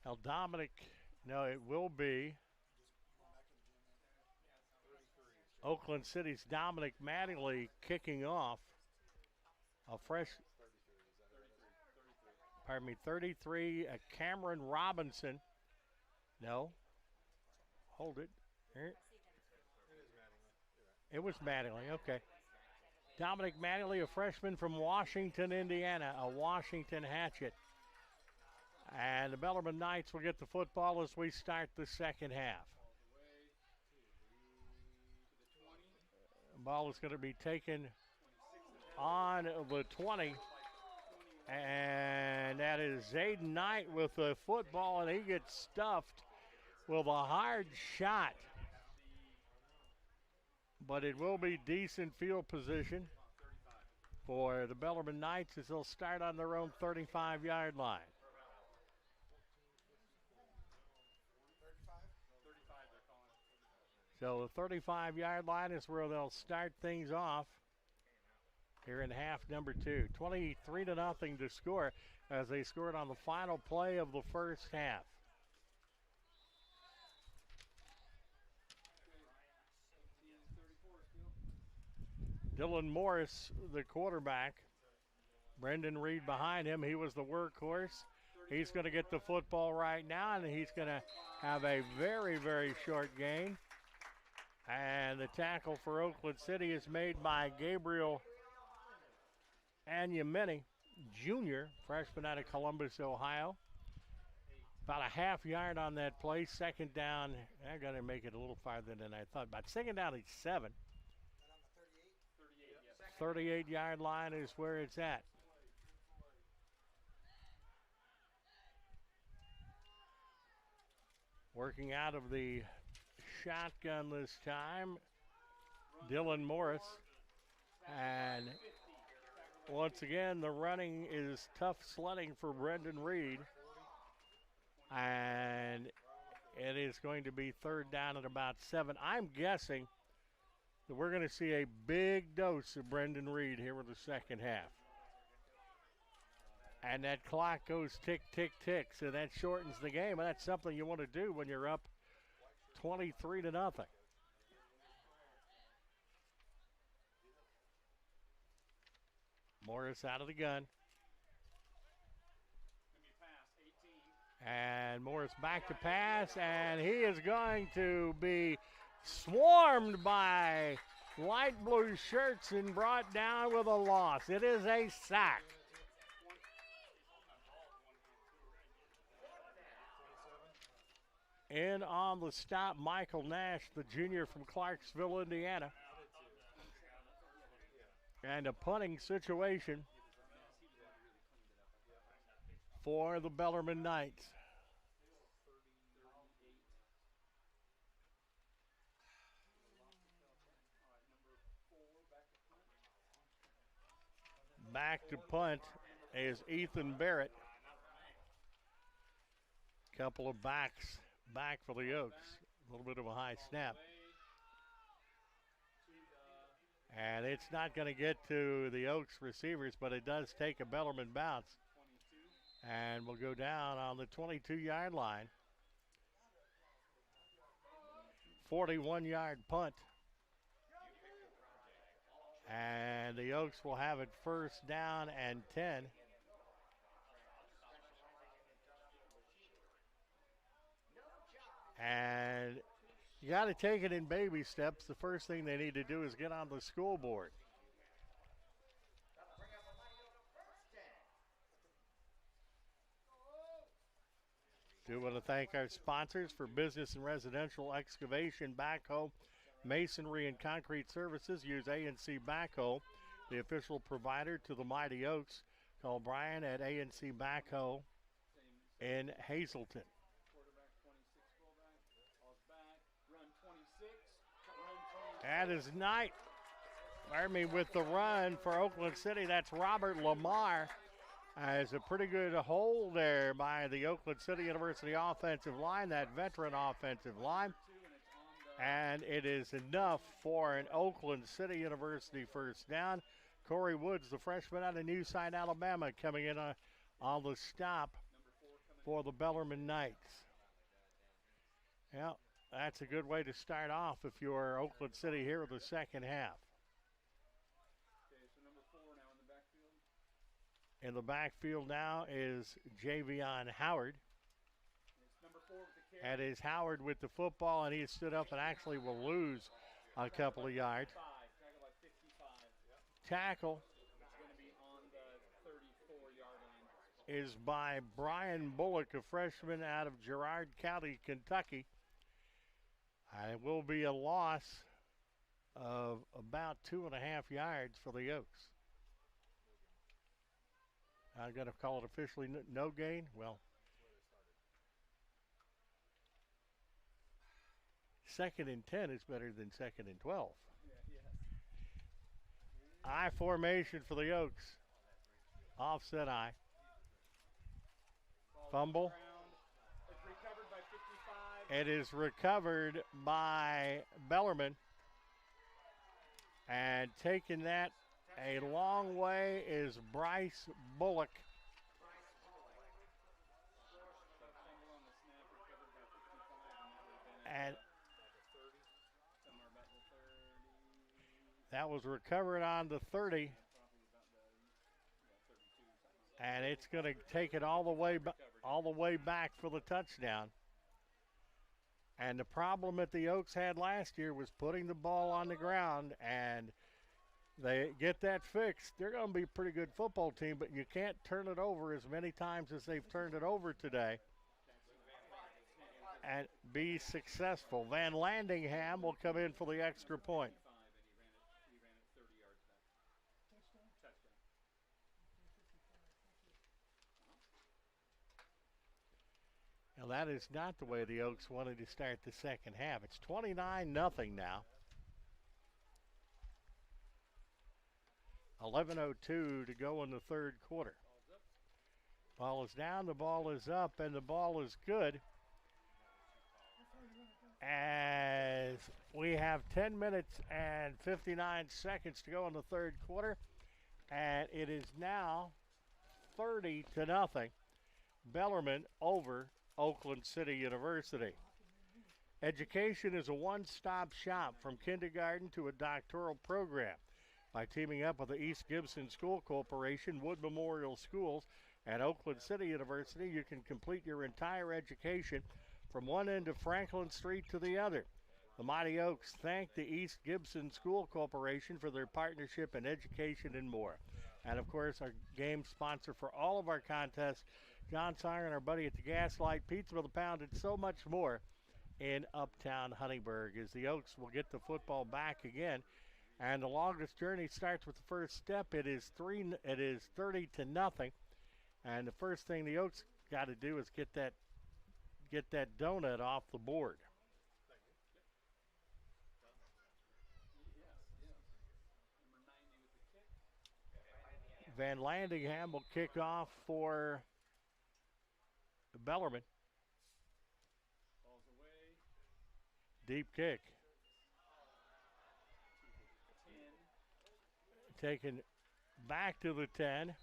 Now, Dominic, no, it will be Oakland City's Dominic Mattingly kicking off a fresh, 33, Cameron Robinson. No, hold it. It was Mattingly, okay. Dominic Mattingly, a freshman from Washington, Indiana, a Washington Hatchet. And the Bellarmine Knights will get the football as we start the second half. The ball is going to be taken on the 20. And that is Zayden Knight with the football, and he gets stuffed with a hard shot. But it will be decent field position for the Bellarmine Knights as they'll start on their own 35-yard line. So the 35-yard line is where they'll start things off here in half number 2. 23-0 to score as they scored on the final play of the first half. Dylan Morris, the quarterback. Brendan Reed behind him. He was the workhorse. He's going to get the football right now, and he's going to have a very, very short gain. And the tackle for Oakland City is made by Gabriel Anyamini, Jr., freshman out of Columbus, Ohio. About a half yard on that play. Second down. I got to make it a little farther than I thought. But second down is 7. 38-yard line is where it's at. Working out of the shotgun this time, Dylan Morris. And once again, the running is tough sledding for Brendan Reed. And it is going to be third down at about 7. I'm guessing that we're going to see a big dose of Brendan Reed here in the second half. And that clock goes tick, tick, tick, so that shortens the game. And that's something you want to do when you're up 23-0. Morris out of the gun. And Morris back to pass, and he is going to be swarmed by light blue shirts and brought down with a loss. It is a sack. In on the stop, Michael Nash, the junior from Clarksville, Indiana. And a punting situation for the Bellarmine Knights. Back to punt is Ethan Barrett. Couple of backs back for the Oaks. A little bit of a high snap. And it's not going to get to the Oaks receivers, but it does take a Bellarmine bounce. And we'll go down on the 22-yard line. 41-yard punt. And the Oaks will have it first down and 10. And you got to take it in baby steps. The first thing they need to do is get on the scoreboard. Do want to thank our sponsors for business and residential excavation, backhoe, masonry, and concrete services. Use A&C Backhoe, the official provider to the Mighty Oaks. Call Brian at A&C Backhoe in Hazleton. That is Knight. With the run for Oakland City, that's Robert Lamar. It's a pretty good hold there by the Oakland City University offensive line, that veteran offensive line. And it is enough for an Oakland City University first down. Corey Woods, the freshman out of Newside, Alabama, coming in on the stop for the Bellarmine Knights. Yeah, that's a good way to start off if you're Oakland City here in the second half. In the backfield now is Javion Howard. That is Howard with the football, and he stood up and actually will lose a couple of yards. Tackle is by Brian Bullock, a freshman out of Girard County, Kentucky. And it will be a loss of about 2.5 yards for the Oaks. I'm going to call it officially no gain. Well, second and 10 is better than second and 12. I formation for the Oaks. Offset I. Fumble. It is recovered by Bellarmine. And taking that a long way is Bryce Bullock. And that was recovered on the 30. And it's going to take it all the way back for the touchdown. And the problem that the Oaks had last year was putting the ball on the ground, and they get that fixed. They're going to be a pretty good football team, but you can't turn it over as many times as they've turned it over today and be successful. Van Landingham will come in for the extra point. Now, that is not the way the Oaks wanted to start the second half. It's 29-0 now. 11:02 to go in the third quarter. Ball is down, the ball is up, and the ball is good. As we have 10 minutes and 59 seconds to go in the third quarter. And it is now 30-0. Bellarmine over Oakland City University. Education is a one-stop shop from kindergarten to a doctoral program. By teaming up with the East Gibson School Corporation, Wood Memorial Schools, and Oakland City University, you can complete your entire education from one end of Franklin Street to the other. The Mighty Oaks thank the East Gibson School Corporation for their partnership in education and more. And, of course, our game sponsor for all of our contests, John Siren, our buddy at the Gaslight, Pizza by the Pound, and so much more. in Uptown Huntingburg, as the Oaks will get the football back again. And the longest journey starts with the first step. It is 30-0. And the first thing the Oaks got to do is get that donut off the board. Van Landingham will kick off for Bellarmine. Deep kick. Taken back to the 10.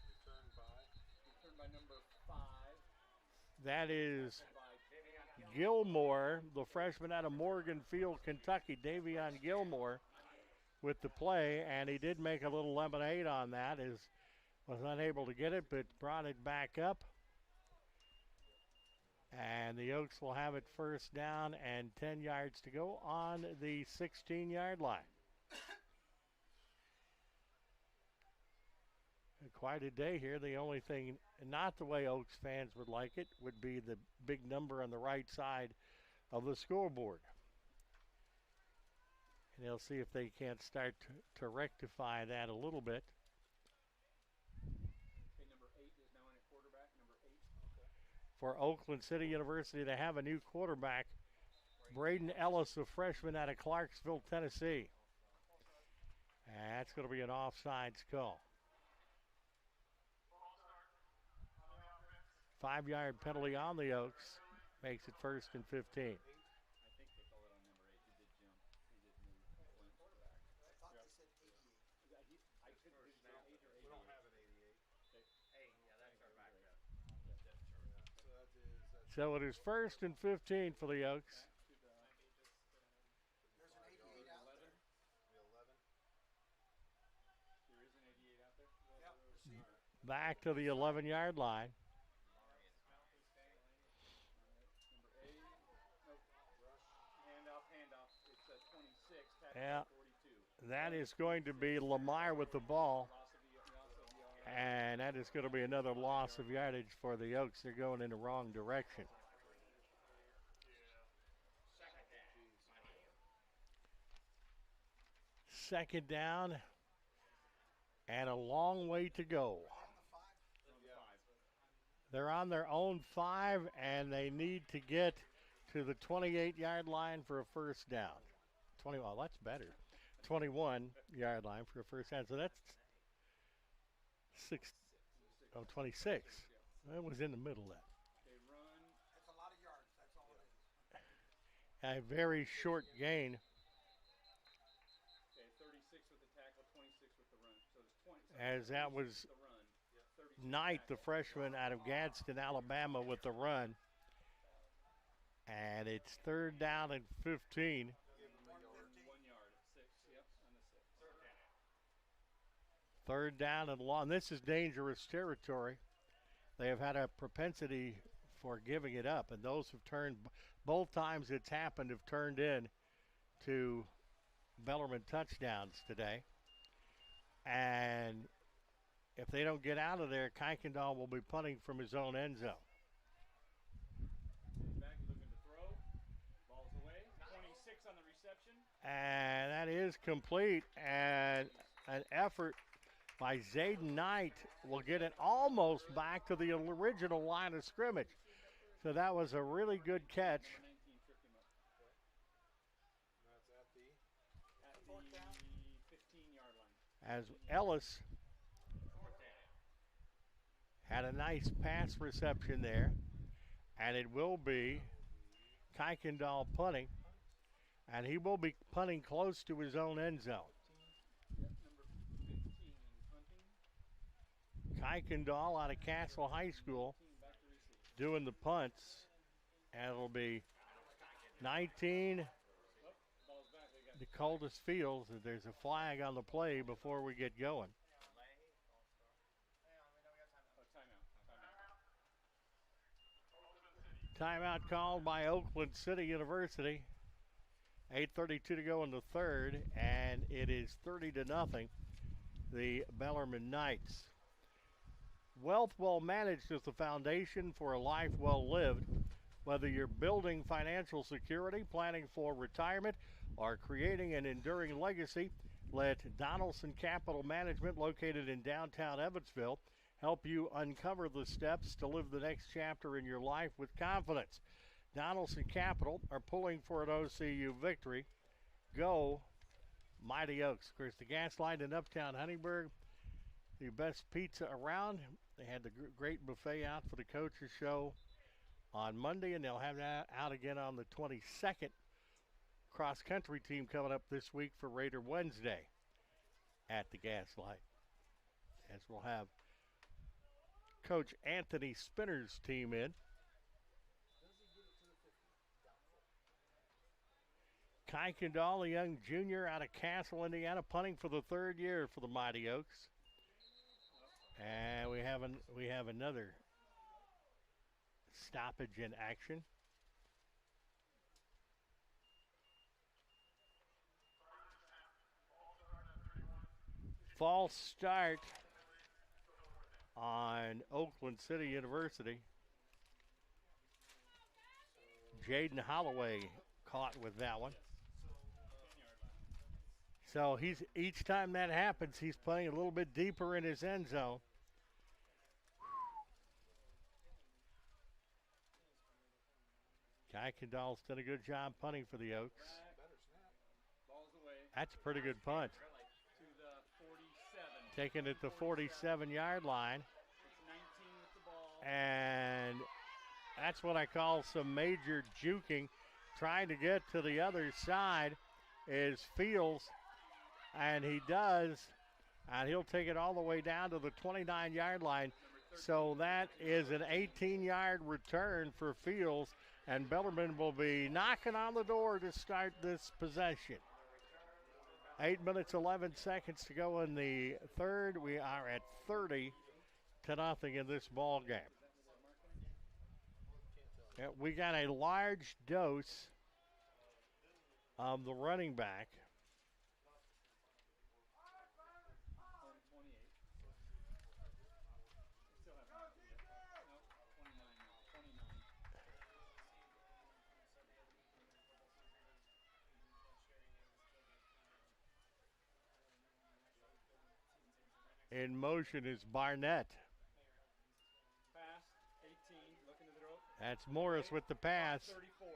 That is Gilmore, the freshman out of Morganfield, Kentucky, Davion Gilmore, with the play, and he did make a little lemonade on that. Was unable to get it, but brought it back up. And the Oaks will have it first down and 10 yards to go on the 16-yard line. Quite a day here. The only thing, not the way Oaks fans would like it, would be the big number on the right side of the scoreboard. And they'll see if they can't start to rectify that a little bit. Number 8 is now in a quarterback. Number 8. For Oakland City University, they have a new quarterback, Braden Ellis, a freshman out of Clarksville, Tennessee. And that's going to be an offsides call. 5-yard penalty on the Oaks makes it 1st and 15. I think they call it on number 8. He did jump. He did move. I thought they said 88. I couldn't do 8 or 88. We don't have an 88. That's our backup. So it is 1st and 15 for the Oaks. There's an 88 out there. The 11. There is an 88 out there? Yep. Back to the 11-yard line. Yeah, that is going to be Lamar with the ball. And that is going to be another loss of yardage for the Oaks. They're going in the wrong direction. Second down and a long way to go. They're on their own 5, and they need to get to the 28-yard line for a first down. 20, well, that's better. 21-yard line for a first down. So that's 26. That was in the middle of that. They run. That's a lot of yards. That's all it is. A very short gain. Okay, 36 with the tackle, 26 with the run. So it's 20. As that was Knight, the freshman out of Gadsden, Alabama, with the run. And it's 3rd down and 15. 3rd down and long. This is dangerous territory. They have had a propensity for giving it up, and those have turned, both times it's happened, have turned in to Bellarmine touchdowns today. And if they don't get out of there, Kuykendall will be punting from his own end zone. Back looking to throw. Ball's away. 26 on the reception. And that is complete. And an effort by Zayden Knight will get it almost back to the original line of scrimmage. So that was a really good catch. At the 15-yard line. As Ellis had a nice pass reception there. And it will be Kuykendall punting. And he will be punting close to his own end zone. Kuykendall out of Castle High School doing the punts. And it'll be 19, Dakotas Fields. There's a flag on the play before we get going. Timeout called by Oakland City University. 8:32 to go in the 3rd, and it is 30-0, the Bellarmine Knights. Wealth well managed is the foundation for a life well lived. Whether you're building financial security, planning for retirement, or creating an enduring legacy, let Donaldson Capital Management, located in downtown Evansville, help you uncover the steps to live the next chapter in your life with confidence. Donaldson Capital are pulling for an OCU victory. Go Mighty Oaks. Of course, the gas line in Uptown Huntingburg, the best pizza around. They had the great buffet out for the coaches show on Monday, and they'll have that out again on the 22nd. Cross-country team coming up this week for Raider Wednesday at the gas light, as we'll have Coach Anthony Spinner's team in. Kai Kendall, a young junior out of Castle, Indiana, punting for the third year for the Mighty Oaks. And we have another stoppage in action. False start on Oakland City University. Jaden Holloway caught with that one. So each time that happens, he's playing a little bit deeper in his end zone. Kai Kendall's done a good job punting for the Oaks. That's a pretty good punt. Taking it to the 47-yard line. And that's what I call some major juking. Trying to get to the other side is Fields, and he does. And he'll take it all the way down to the 29-yard line. So that is an 18-yard return for Fields, and Bellarmine will be knocking on the door to start this possession. 8 minutes, 11 seconds to go in the third. We are at 30-0 in this ball game. Yeah, we got a large dose of the running back. In motion is Barnett. Pass, 18, looking to throw. That's Morris with the pass. 34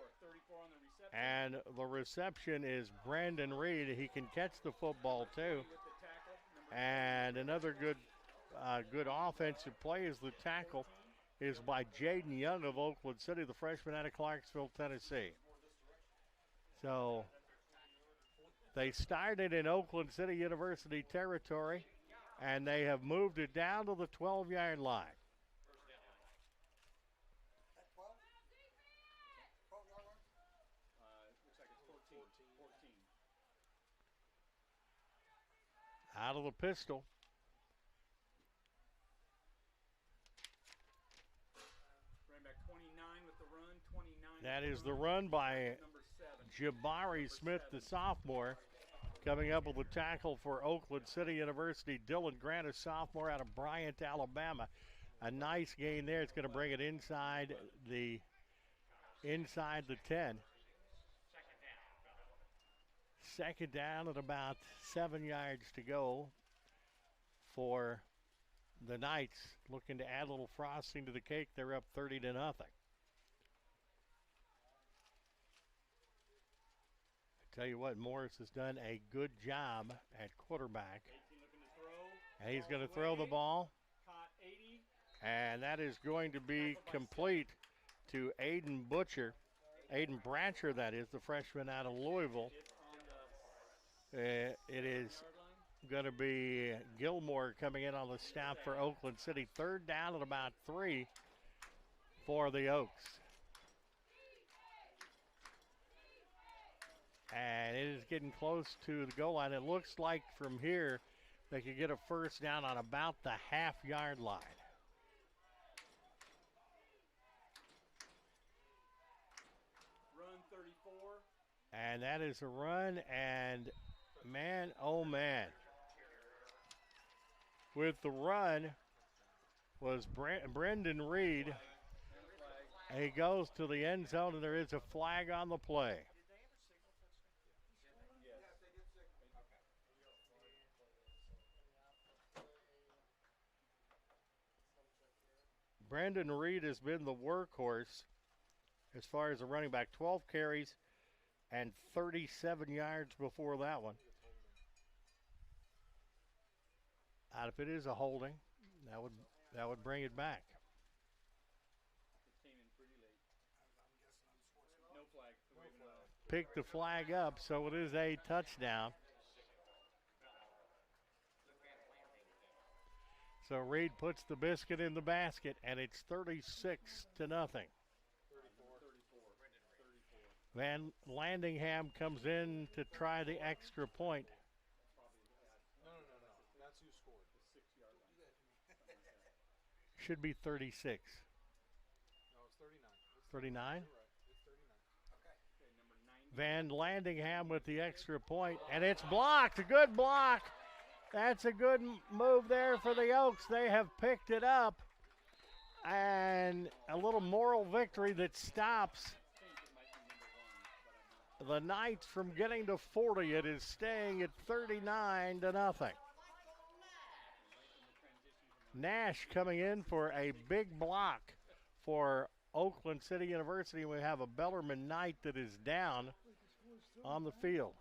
on the reception. And the reception is Brandon Reed. He can catch the football too. And another good offensive play is the tackle is by Jaden Young of Oakland City, the freshman out of Clarksville, Tennessee. So they started in Oakland City University territory, and they have moved it down to the 12-yard line. Looks like it's 14. Out of the pistol. Running back 29 with the run, 29. That is the run by Jabari Smith, the sophomore. Coming up with a tackle for Oakland City University, Dylan Grant, a sophomore out of Bryant, Alabama. A nice gain there. It's going to bring it inside the 10. Second down at about 7 yards to go for the Knights. Looking to add a little frosting to the cake. They're up 30-0. Tell you what, Morris has done a good job at quarterback. And he's going to throw the ball. And that is going to be complete to Aiden Brancher, that is, the freshman out of Louisville. It is going to be Gilmore coming in on the stop for Oakland City. Third down at about 3 for the Oaks. And it is getting close to the goal line. It looks like from here they could get a first down on about the half-yard line. Run 34. And that is a run, and man, oh man. With the run was Brendan Reed. He goes to the end zone, and there is a flag on the play. Brandon Reed has been the workhorse as far as a running back. 12 carries and 37 yards before that one. And if it is a holding, that would bring it back. Picked the flag up, so it is a touchdown. So Reed puts the biscuit in the basket, and it's 36-0. Van Landingham comes in to try the extra point. No. That's who scored. The 6-yard line. Should be 36. No, it's 39. 39? You're right. It's 39. Van Landingham with the extra point, and it's blocked. A good block. That's a good move there for the Oaks. They have picked it up, and a little moral victory that stops the Knights from getting to 40. It is staying at 39-0. Nash coming in for a big block for Oakland City University. We have a Bellarmine Knight that is down on the field.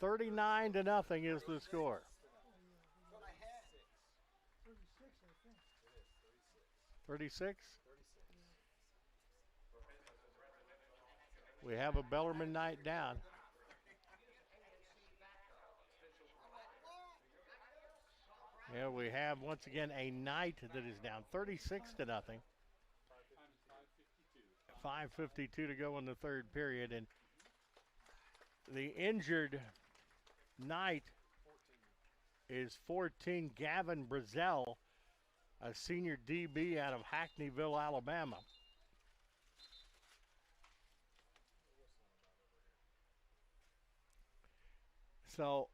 39-0 is the score. 36? We have a Bellarmine Knight down. Yeah, we have once again a Knight that is down 36-0. 5:52 to go in the third period, and the injured Knight is 14, Gavin Brazel, a senior DB out of Hackneyville, Alabama. So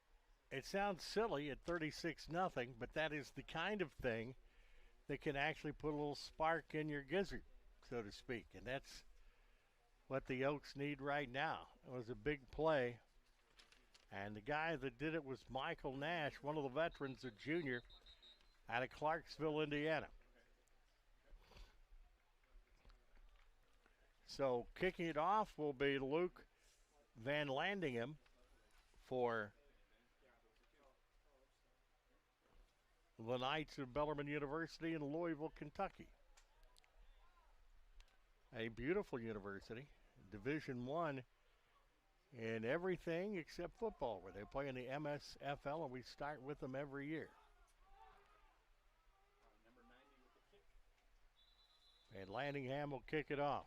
it sounds silly at 36-0, but that is the kind of thing that can actually put a little spark in your gizzard, so to speak. And that's what the Oaks need right now. It was a big play. And the guy that did it was Michael Nash, one of the veterans, a junior out of Clarksville, Indiana. So kicking it off will be Luke Van Landingham for the Knights of Bellarmine University in Louisville, Kentucky. A beautiful university, Division I in everything except football, where they play in the MSFL, and we start with them every year. And Landingham will kick it off.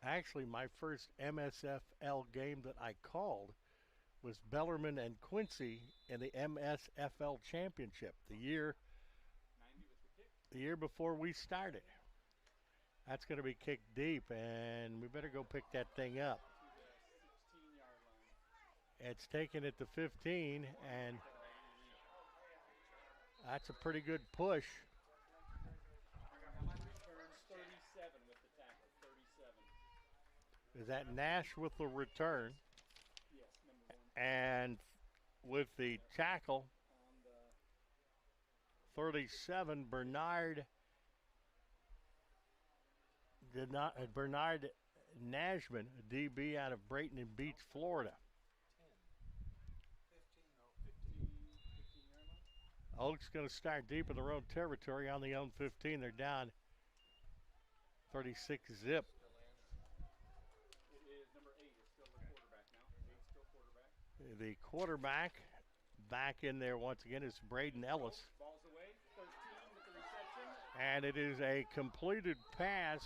Actually, my first MSFL game that I called was Bellarmine and Quincy in the MSFL championship the year before we started. That's going to be kicked deep, and we better go pick that thing up. It's taken at the 15, and that's a pretty good push. Is that Nash with the return? And with the tackle, 37, Bernard Nashman, a DB out of Brayton and Beach, Florida. Oaks going to start deep in their own territory on the own 15. They're down 36 zip. The quarterback back in there once again is Braden Ellis. And it is a completed pass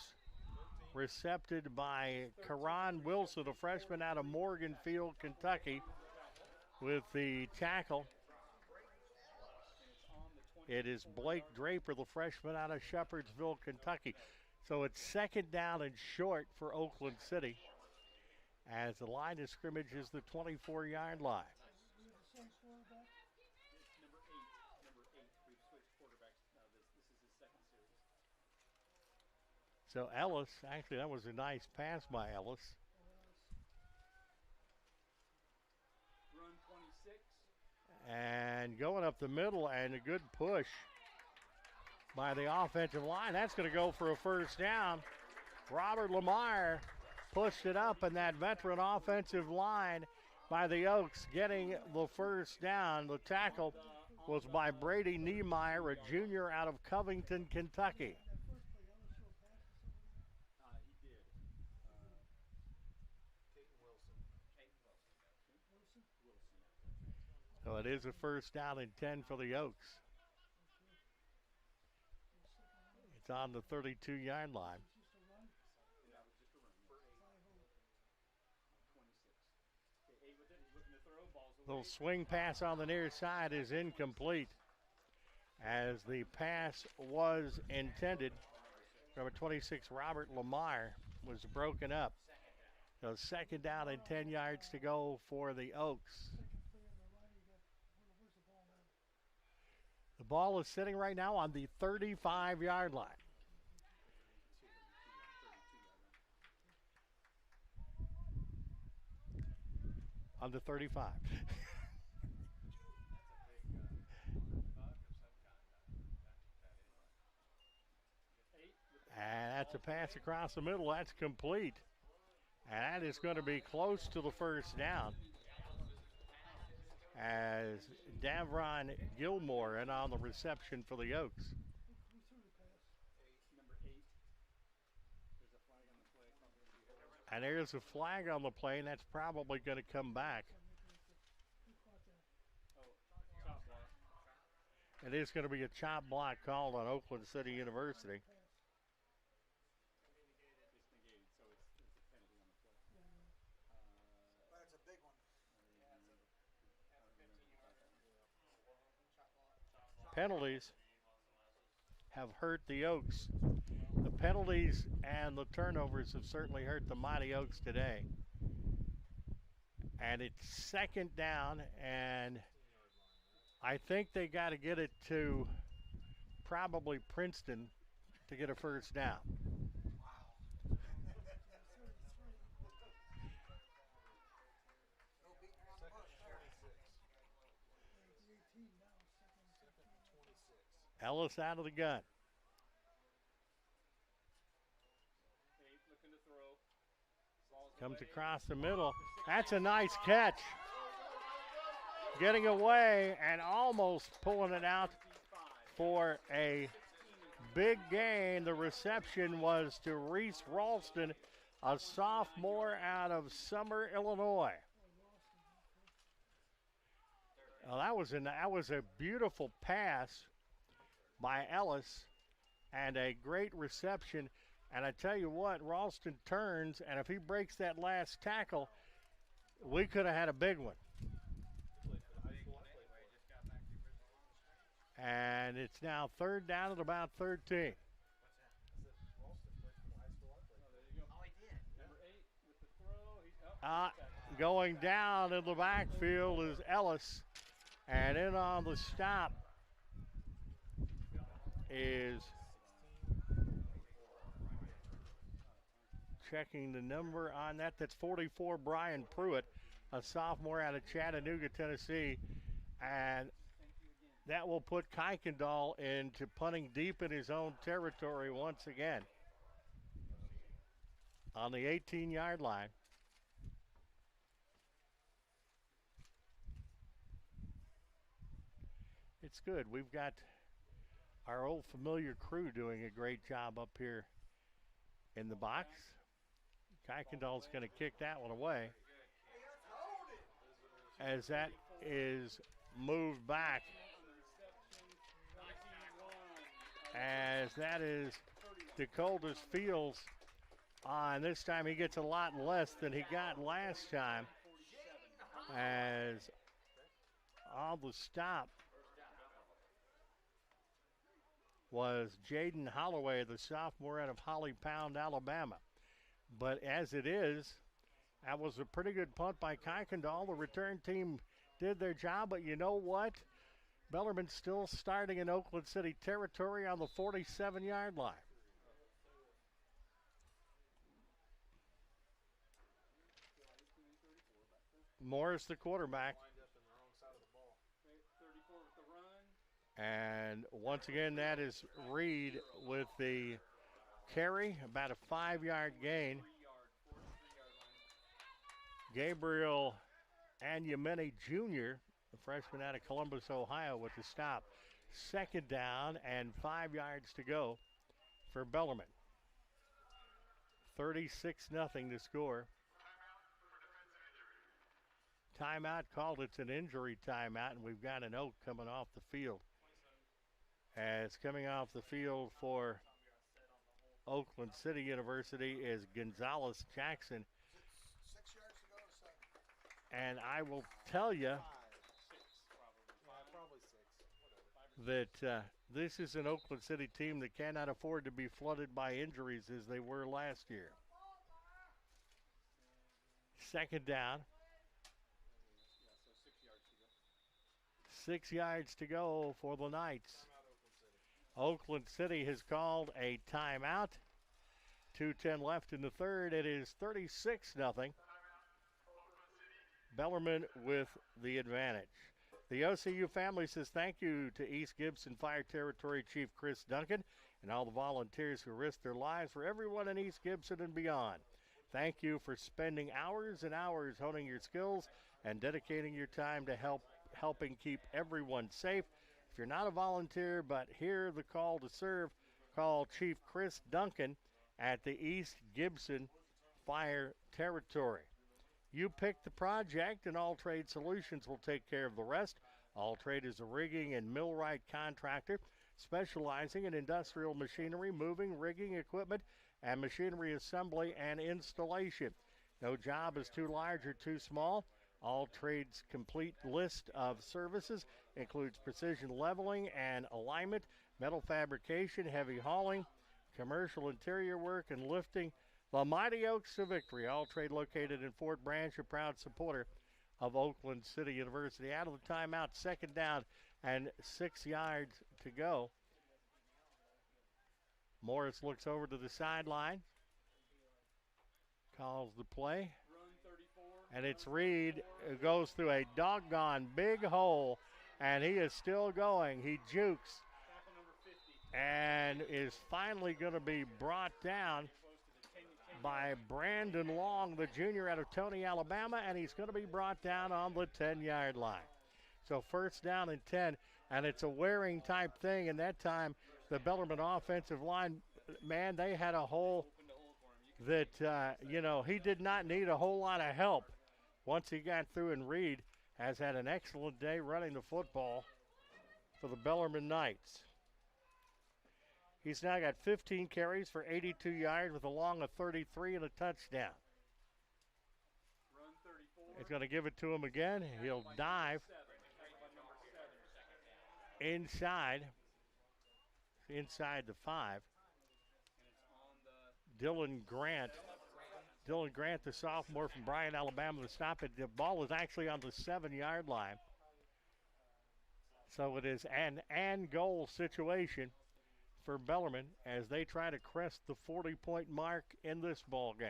recepted by Karan Wilson, a freshman out of Morganfield, Kentucky, with the tackle. It is Blake Draper, the freshman out of Shepherdsville, Kentucky. So it's second down and short for Oakland City. as the line of scrimmage is the 24-yard line. Number eight. We've switched quarterbacks. This is his second series. So Ellis, actually that was a nice pass by Ellis. Run 26. And going up the middle, and a good push by the offensive line. That's going to go for a first down. Robert Lamar pushed it up, and that veteran offensive line by the Oaks getting the first down. The tackle was by Brady Niemeyer, a junior out of Covington, Kentucky. He did. So it is a first down and 10 for the Oaks. It's on the 32-yard line. Little swing pass on the near side is incomplete, as the pass was intended. Number 26, Robert Lamar, was broken up. So second down and 10 yards to go for the Oaks. The ball is sitting right now on the 35-yard line. On the 35. And that's a pass across the middle. That's complete. And that is going to be close to the first down, as Davron Gilmore in on the reception for the Oaks. And there's a flag on the play, and that's probably going to come back. It is going to be a chop block called on Oakland City University. Penalties have hurt the Oaks. The penalties and the turnovers have certainly hurt the Mighty Oaks today. And it's second down, and I think they got to get it to probably Princeton to get a first down. Ellis out of the gun. Comes across the middle. That's a nice catch. Getting away and almost pulling it out for a big gain. The reception was to Reese Ralston, a sophomore out of Summer, Illinois. Well, that was a beautiful pass by Ellis and a great reception. And I tell you what, Ralston turns, and if he breaks that last tackle, we could have had a big one. And it's now third down at about 13. Going down in the backfield is Ellis, and in on the stop is checking the number on that. That's 44, Brian Pruitt, a sophomore out of Chattanooga, Tennessee. And that will put Kuykendall into punting deep in his own territory once again on the 18-yard line. It's good. We've got our old familiar crew doing a great job up here in the box. Kuykendall's going to kick that one away, as that is moved back, as that is Dakotas Fields on. This time he gets a lot less than he got last time, as on the stop was Jaden Holloway, the sophomore out of Holly Pound, Alabama. But as it is, That was a pretty good punt by Kuykendall. The return team did their job, but you know what? Bellarmine still starting in Oakland City territory on the 47-yard line. Morris, the quarterback. And once again, that is Reed with the carry, about a 5-yard gain. Gabriel Anyamene Jr., the freshman out of Columbus, Ohio, with the stop. Second down and 5 yards to go for Bellarmine. 36-0 to score. Timeout called. It's an injury timeout, and we've got an Oak coming off the field. As coming off the field for Oakland City University is Gonzalez Jackson. And I will tell you that this is an Oakland City team that cannot afford to be flooded by injuries as they were last year. Second down. 6 yards to go for the Knights. Oakland City has called a timeout. 2:10 left in the third. It is 36-0. Bellarmine with the advantage. The OCU family says thank you to East Gibson Fire Territory Chief Chris Duncan and all the volunteers who risked their lives for everyone in East Gibson and beyond. Thank you for spending hours and hours honing your skills and dedicating your time to helping keep everyone safe. If you're not a volunteer but hear the call to serve, call Chief Chris Duncan at the East Gibson Fire Territory. You pick the project and All Trade Solutions will take care of the rest. All Trade is a rigging and millwright contractor specializing in industrial machinery, moving, rigging equipment, and machinery assembly and installation. No job is too large or too small. All Trades' complete list of services includes precision leveling and alignment, metal fabrication, heavy hauling, commercial interior work, and lifting. The Mighty Oaks to victory. All Trade located in Fort Branch, a proud supporter of Oakland City University. Out of the timeout, second down and 6 yards to go. Morris looks over to the sideline, calls the play. And it's Reed who goes through a doggone big hole, and he is still going. He jukes and is finally going to be brought down by Brandon Long, the junior out of Tony, Alabama, and he's going to be brought down on the 10-yard line. So first down and 10, and it's a wearing type thing, and that time the Bellarmine offensive line, man, they had a hole that, he did not need a whole lot of help once he got through, and Reed has had an excellent day running the football for the Bellarmine Knights. He's now got 15 carries for 82 yards with a long of 33 and a touchdown. He's going to give it to him again. He'll dive inside the 5. Dylan Grant, the sophomore from Bryan, Alabama, to stop it. The ball is actually on the 7-yard line. So it is an and goal situation for Bellarmine as they try to crest the 40-point mark in this ball game.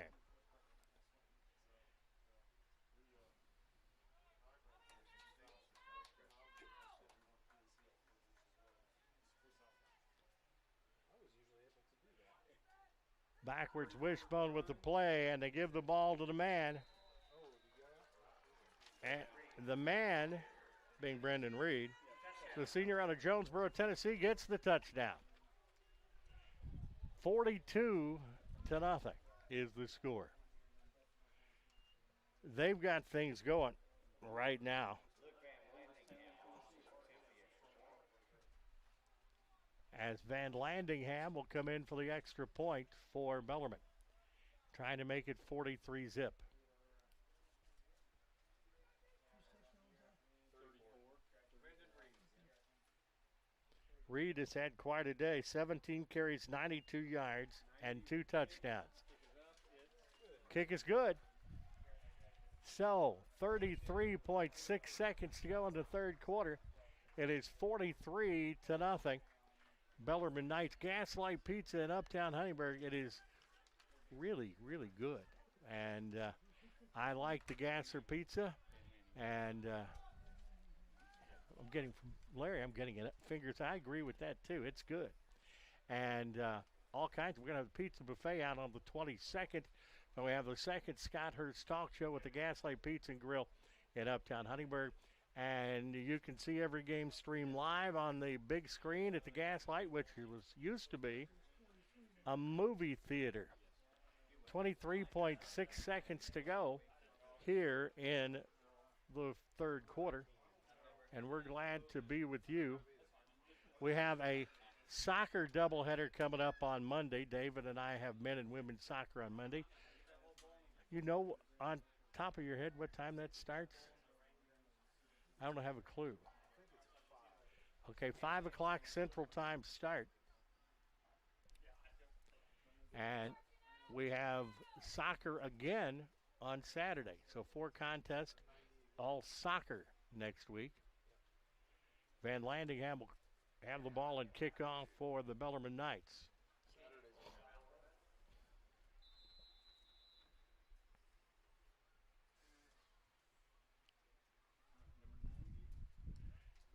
Backwards wishbone with the play, and they give the ball to the man. And the man, being Brendan Reed, the senior out of Jonesboro, Tennessee, gets the touchdown. 42-0 is the score. They've got things going right now. As Van Landingham will come in for the extra point for Bellarmine, trying to make it 43-0. Reed has had quite a day. 17 carries, 92 yards, and 2 touchdowns. Kick is good. So 33.6 seconds to go in the third quarter. It is 43-0. Bellarmine Knights Gaslight Pizza in Uptown Huntingburg. It is really, really good. And I like the Gasser Pizza. And I'm getting from Larry, I'm getting it fingers. I agree with that too. It's good. And all kinds. We're going to have a pizza buffet out on the 22nd. And we have the second Scott Hurst talk show with the Gaslight Pizza and Grill in Uptown Huntingburg. And you can see every game streamed live on the big screen at the Gaslight, which used to be a movie theater. 23.6 seconds to go here in the third quarter. And we're glad to be with you. We have a soccer doubleheader coming up on Monday. David and I have men and women's soccer on Monday. You know on top of your head what time that starts? I don't have a clue. Okay, 5 o'clock Central Time start. And we have soccer again on Saturday. So 4 contests, all soccer next week. Van Landingham will have the ball and kick off for the Bellarmine Knights.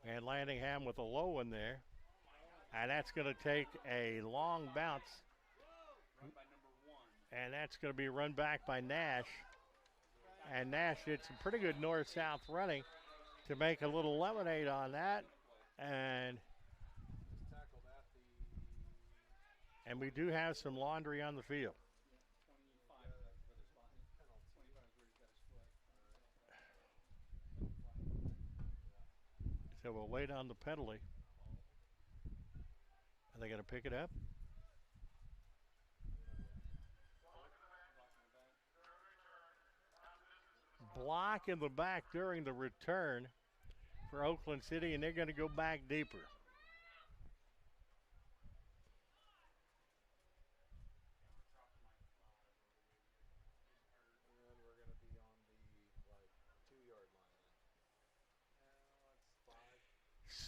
Van Landingham with a low one there. And that's going to take a long bounce. And that's going to be run back by Nash. And Nash did some pretty good north-south running to make a little lemonade on that. And we do have some laundry on the field. So we'll wait on the penalty. Are they going to pick it up? Block in the back during the return for Oakland City, and they're going to go back deeper.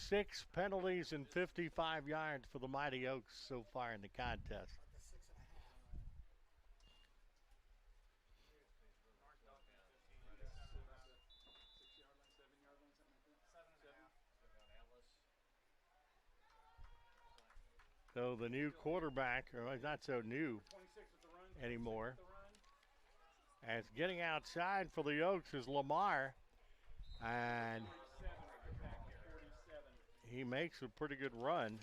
Six penalties and 55 yards for the Mighty Oaks so far in the contest. So the new quarterback, or not so new anymore, as getting outside for the Oaks is Lamar, and he makes a pretty good run.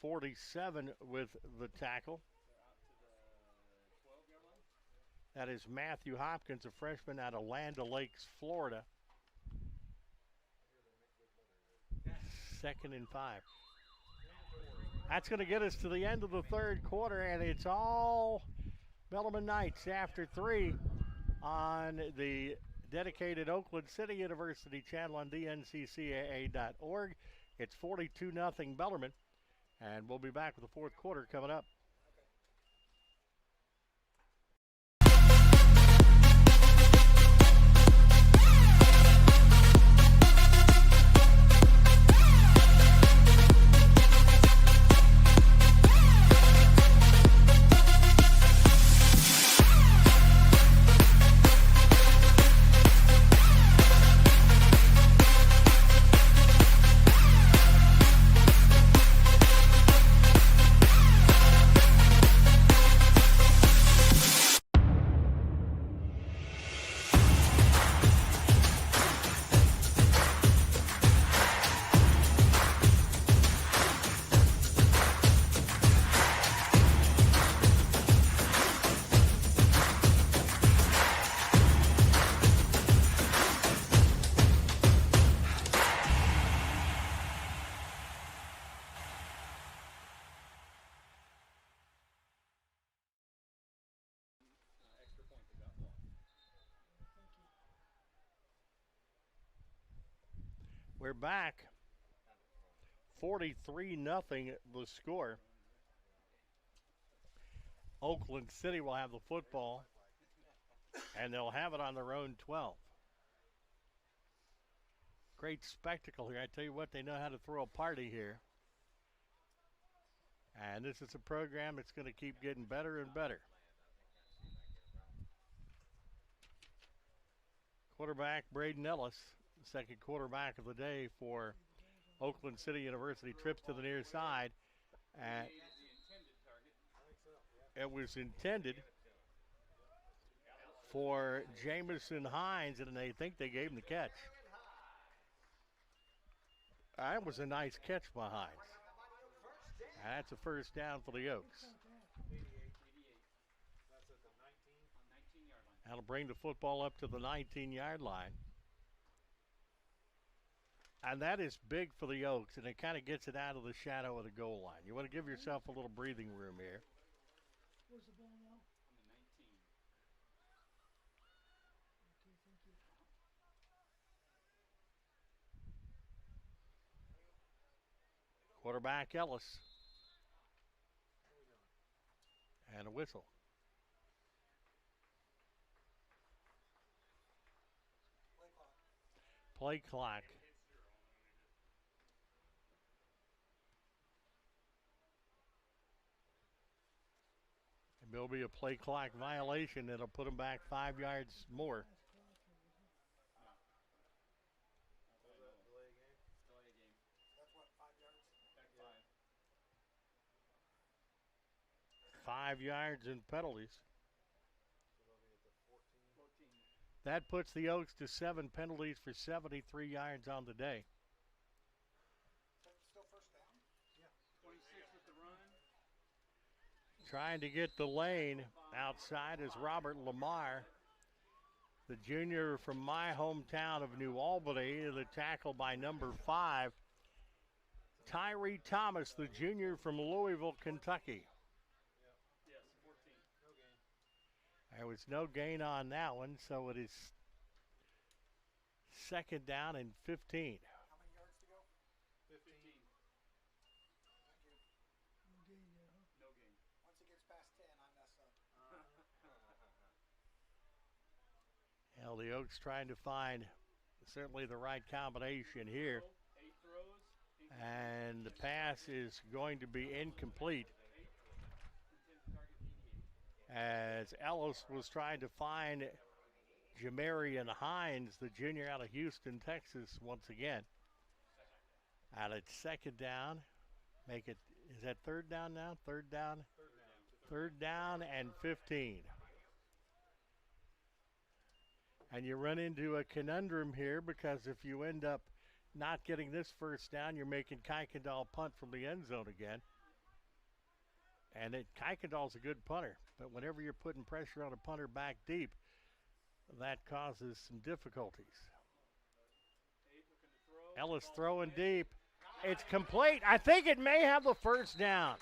47 with the tackle. That is Matthew Hopkins, a freshman out of Land O'Lakes, Florida. 2nd and 5. That's going to get us to the end of the third quarter, and it's all Bellarmine Knights after 3 on the dedicated Oakland City University channel on dnccaa.org. It's 42-0 Bellarmine, and we'll be back with the fourth quarter coming up. We're back. 43-0 the score. Oakland City will have the football. And they'll have it on their own 12. Great spectacle here. I tell you what, they know how to throw a party here. And this is a program that's going to keep getting better and better. Quarterback Braden Ellis, second quarterback of the day for Oakland City University, trips to the near side. And it was intended for Jamison Hines, and they think they gave him the catch. That was a nice catch by Hines. And that's a first down for the Oaks. That'll bring the football up to the 19-yard line. And that is big for the Oaks, and it kind of gets it out of the shadow of the goal line. You want to give yourself a little breathing room here. Where's the ball now? Quarterback Ellis. And a whistle. Play clock. And there'll be a play clock violation that'll put them back 5 yards more. Five yards and penalties. That puts the Oaks to 7 penalties for 73 yards on the day. Still first down? Yeah. 26 with the run. Trying to get the lane outside is Robert Lamar, the junior from my hometown of New Albany, the tackle by number 5. Tyree Thomas, the junior from Louisville, Kentucky. There was no gain on that one, so it is second down and 15. How many yards to go? 15. No gain there, huh? No gain. Once it gets past 10, I mess up. Well, the Oaks trying to find certainly the right combination here. 8 throws. And the pass is going to be incomplete, as Ellis was trying to find Jamarian Hines, the junior out of Houston, Texas, once again. And it's second down. Make it, is that third down now? Third down? Third down and 15. And you run into a conundrum here, because if you end up not getting this first down, you're making Kuykendall punt from the end zone again. And Kuykendall's a good punter, but whenever you're putting pressure on a punter back deep, that causes some difficulties. Ellis throwing deep. It's complete. I think it may have the first down.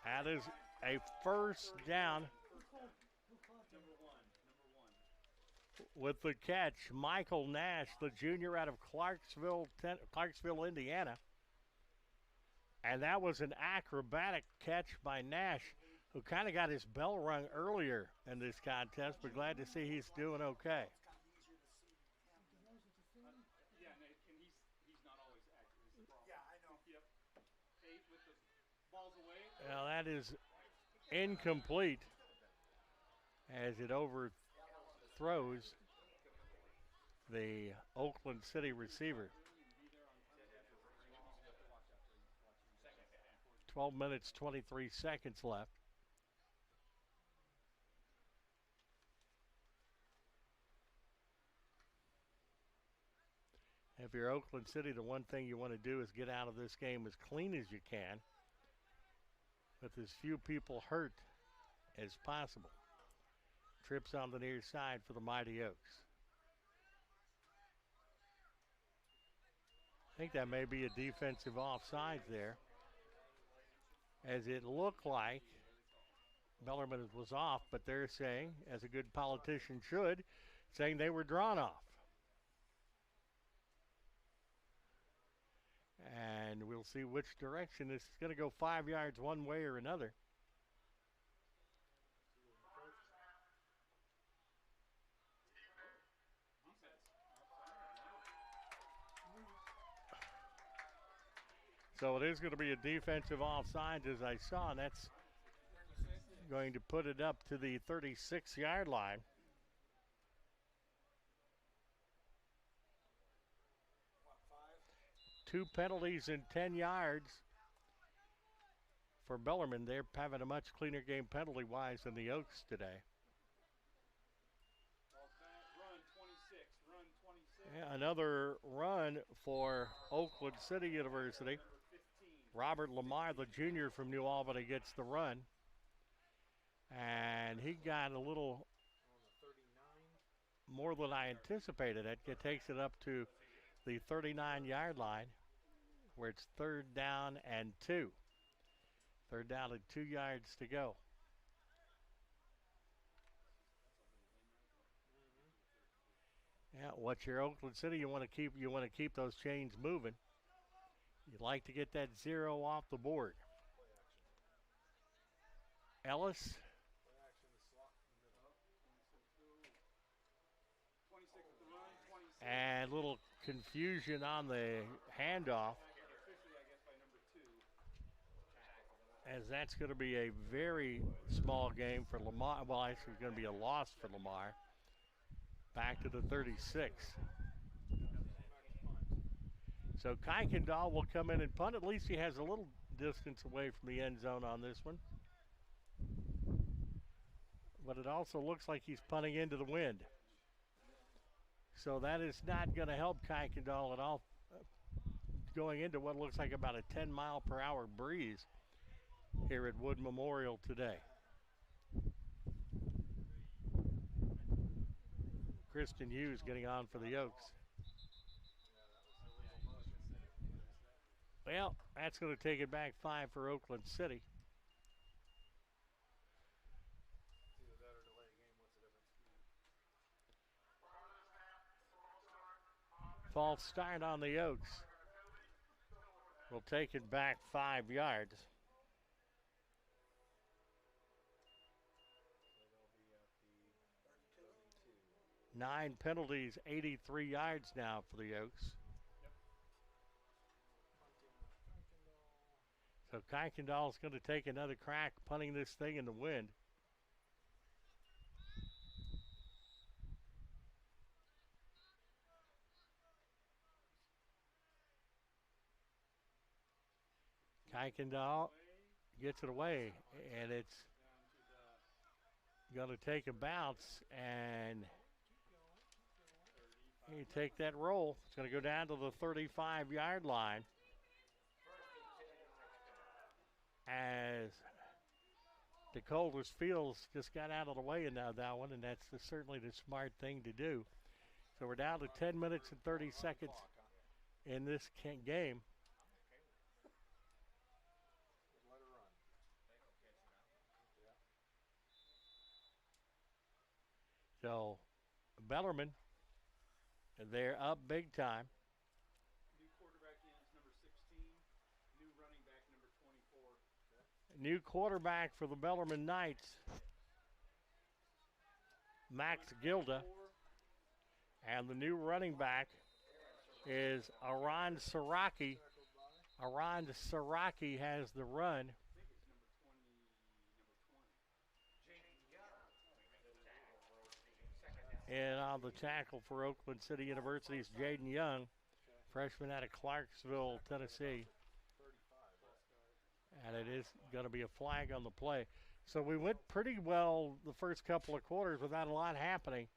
That is a first down. With the catch, Michael Nash, the junior out of Clarksville, Indiana. And that was an acrobatic catch by Nash, who kind of got his bell rung earlier in this contest, but glad to see he's doing okay. Yeah, and he's not always accurate. Is the problem. Yeah, I know. Yep. 8 with the balls away. Well, that is incomplete, as it overthrows the Oakland City receiver. 12 minutes, 23 seconds left. If you're Oakland City, the one thing you want to do is get out of this game as clean as you can, with as few people hurt as possible. Trips on the near side for the Mighty Oaks. I think that may be a defensive offside there, as it looked like Bellarmine was off, but they're saying, as a good politician should, saying they were drawn off. And we'll see which direction. This is going to go 5 yards one way or another. So it is going to be a defensive offsides, as I saw, and that's going to put it up to the 36-yard line. Two penalties in 10 yards for Bellarmine. They're having a much cleaner game penalty-wise than the Oaks today. Yeah, another run for Oakland City University. Robert Lamar, the junior from New Albany, gets the run. And he got a little more than I anticipated. It takes it up to the 39-yard line, where it's 3rd down and 2. 3rd down and 2 yards to go. Yeah, what's your Oakland City? You want to keep those chains moving. You'd like to get that 0 off the board. Ellis. And a little confusion on the handoff, as that's going to be a very small game for Lamar. Well, actually, it's going to be a loss for Lamar. Back to the 36. So Kuykendall will come in and punt. At least he has a little distance away from the end zone on this one. But it also looks like he's punting into the wind. So that is not going to help Kuykendall at all, going into what looks like about a 10-mile-per-hour breeze here at Wood Memorial today. Kristen Hughes getting on for the Oaks. Well, that's going to take it back 5 for Oakland City. False start on the Oaks. We'll take it back 5 yards. Nine penalties, 83 yards now for the Oaks. So Kuykendall's going to take another crack punting this thing in the wind. Kuykendall gets it away, and it's going to take a bounce, and you take that roll. It's going to go down to the 35-yard line as DeColders Fields just got out of the way in that one, and that's certainly the smart thing to do. So we're down to 10 minutes and 30 seconds in this game. So Bellarmine, they're up big time. New quarterback in is number 16. New running back number 24. New quarterback for the Bellarmine Knights, Max Gilda. And the new running back is Aran Saraki. Aran Saraki has the run. And on the tackle for Oakland City University is Jaden Young, freshman out of Clarksville, Tennessee. And it is going to be a flag on the play. So we went pretty well the first couple of quarters without a lot happening,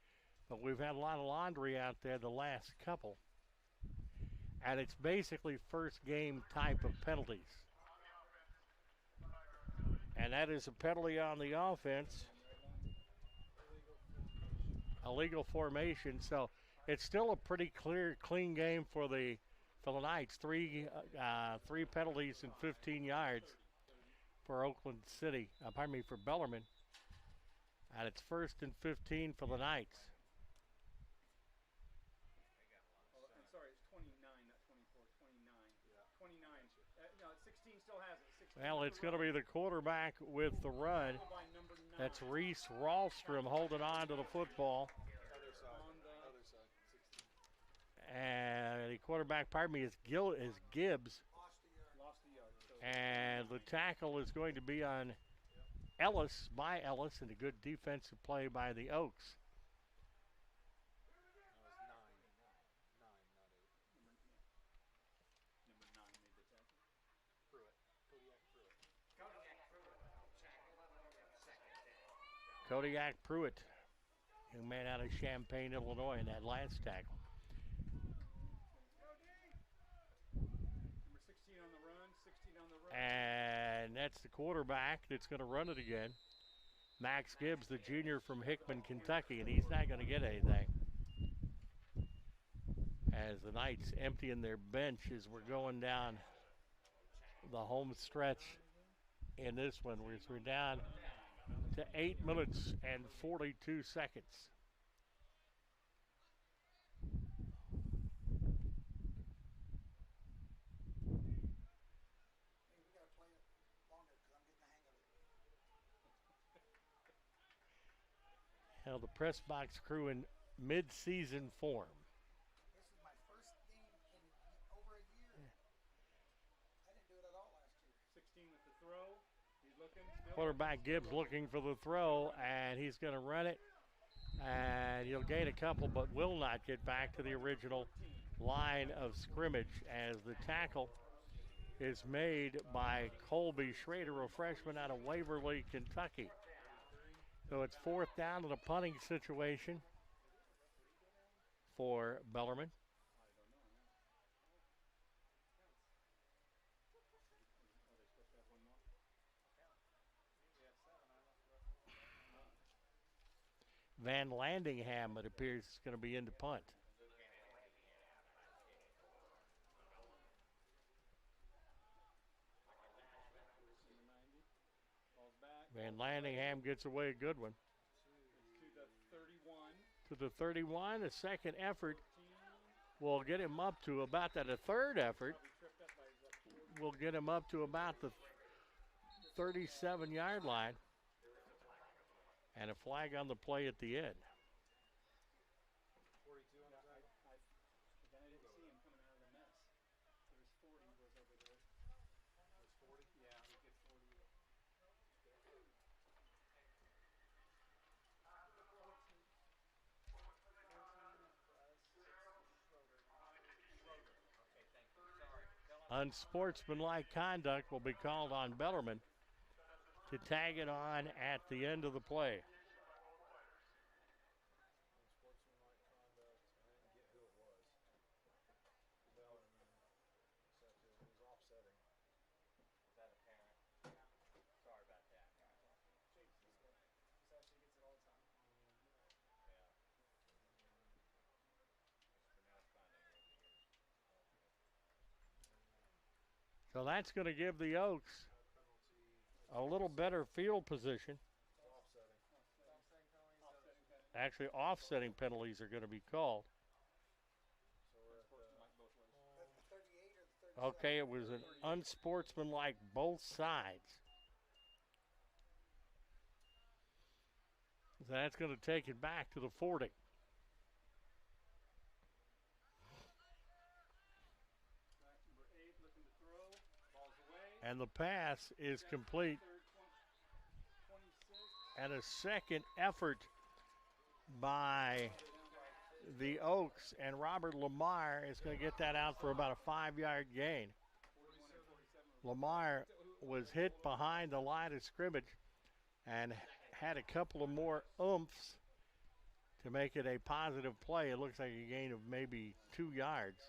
but we've had a lot of laundry out there the last couple. And it's basically first game type of penalties. And that is a penalty on the offense. Illegal formation, so it's still a pretty clean game for the Knights. Three penalties and 15 yards for Oakland City. For Bellarmine, and it's 1st and 15 for the Knights. I'm sorry, it's 29, not 24. 29. Well, it's going to be the quarterback with the run. That's Reese Ralstrom holding on to the football. And the quarterback, is Gibbs. And the tackle is going to be on Ellis, and a good defensive play by the Oaks. Kodiak Pruitt, young man out of Champaign, Illinois, in that last tackle. Number 16 on the run, 16 on the run. And that's the quarterback that's going to run it again. Max Gibbs, the junior from Hickman, Kentucky, and he's not going to get anything. As the Knights emptying their bench as we're going down the home stretch in this one, we're down to 8 minutes and 42 seconds. Now the press box crew in mid-season form. This is my first game in over a year. I didn't do it at all last year. 16 with the throw. He's looking. Quarterback Gibbs looking for the throw, and he's going to run it. And he'll gain a couple, but will not get back to the original line of scrimmage as the tackle is made by Colby Schrader, a freshman out of Waverly, Kentucky. So it's fourth down to the punting situation for Bellarmine. Van Landingham, it appears, is going to be in the punt. Van Landingham gets away a good one. To the 31, a second effort will get him up to about that. A third effort will get him up to about the 37-yard line. And a flag on the play at the end. Unsportsmanlike conduct will be called on Bellarmine to tag it on at the end of the play. So that's going to give the Oaks a little better field position. Actually, offsetting penalties are going to be called. Okay, it was an unsportsmanlike both sides. So that's going to take it back to the 40. And the pass is complete. And a second effort by the Oaks, and Robert Lamar is going to get that out for about a 5-yard gain. Lamar was hit behind the line of scrimmage and had a couple of more oomphes to make it a positive play. It looks like a gain of maybe 2 yards.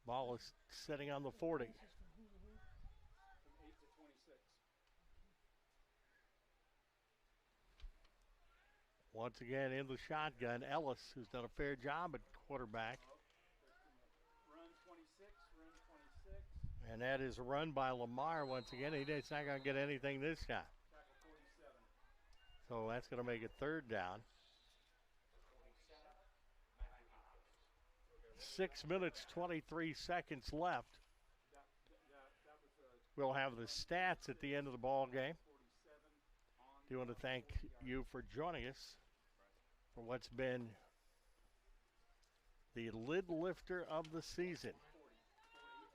Ball is sitting on the 40. Once again in the shotgun, Ellis, who's done a fair job at quarterback. Run 26, run 26. And that is a run by Lamar once again. He's not going to get anything this time. So that's going to make it third down. 6 minutes, 23 seconds left We'll have the stats at the end of the ball game. Do want to thank you for joining us for what's been the lid lifter of the season.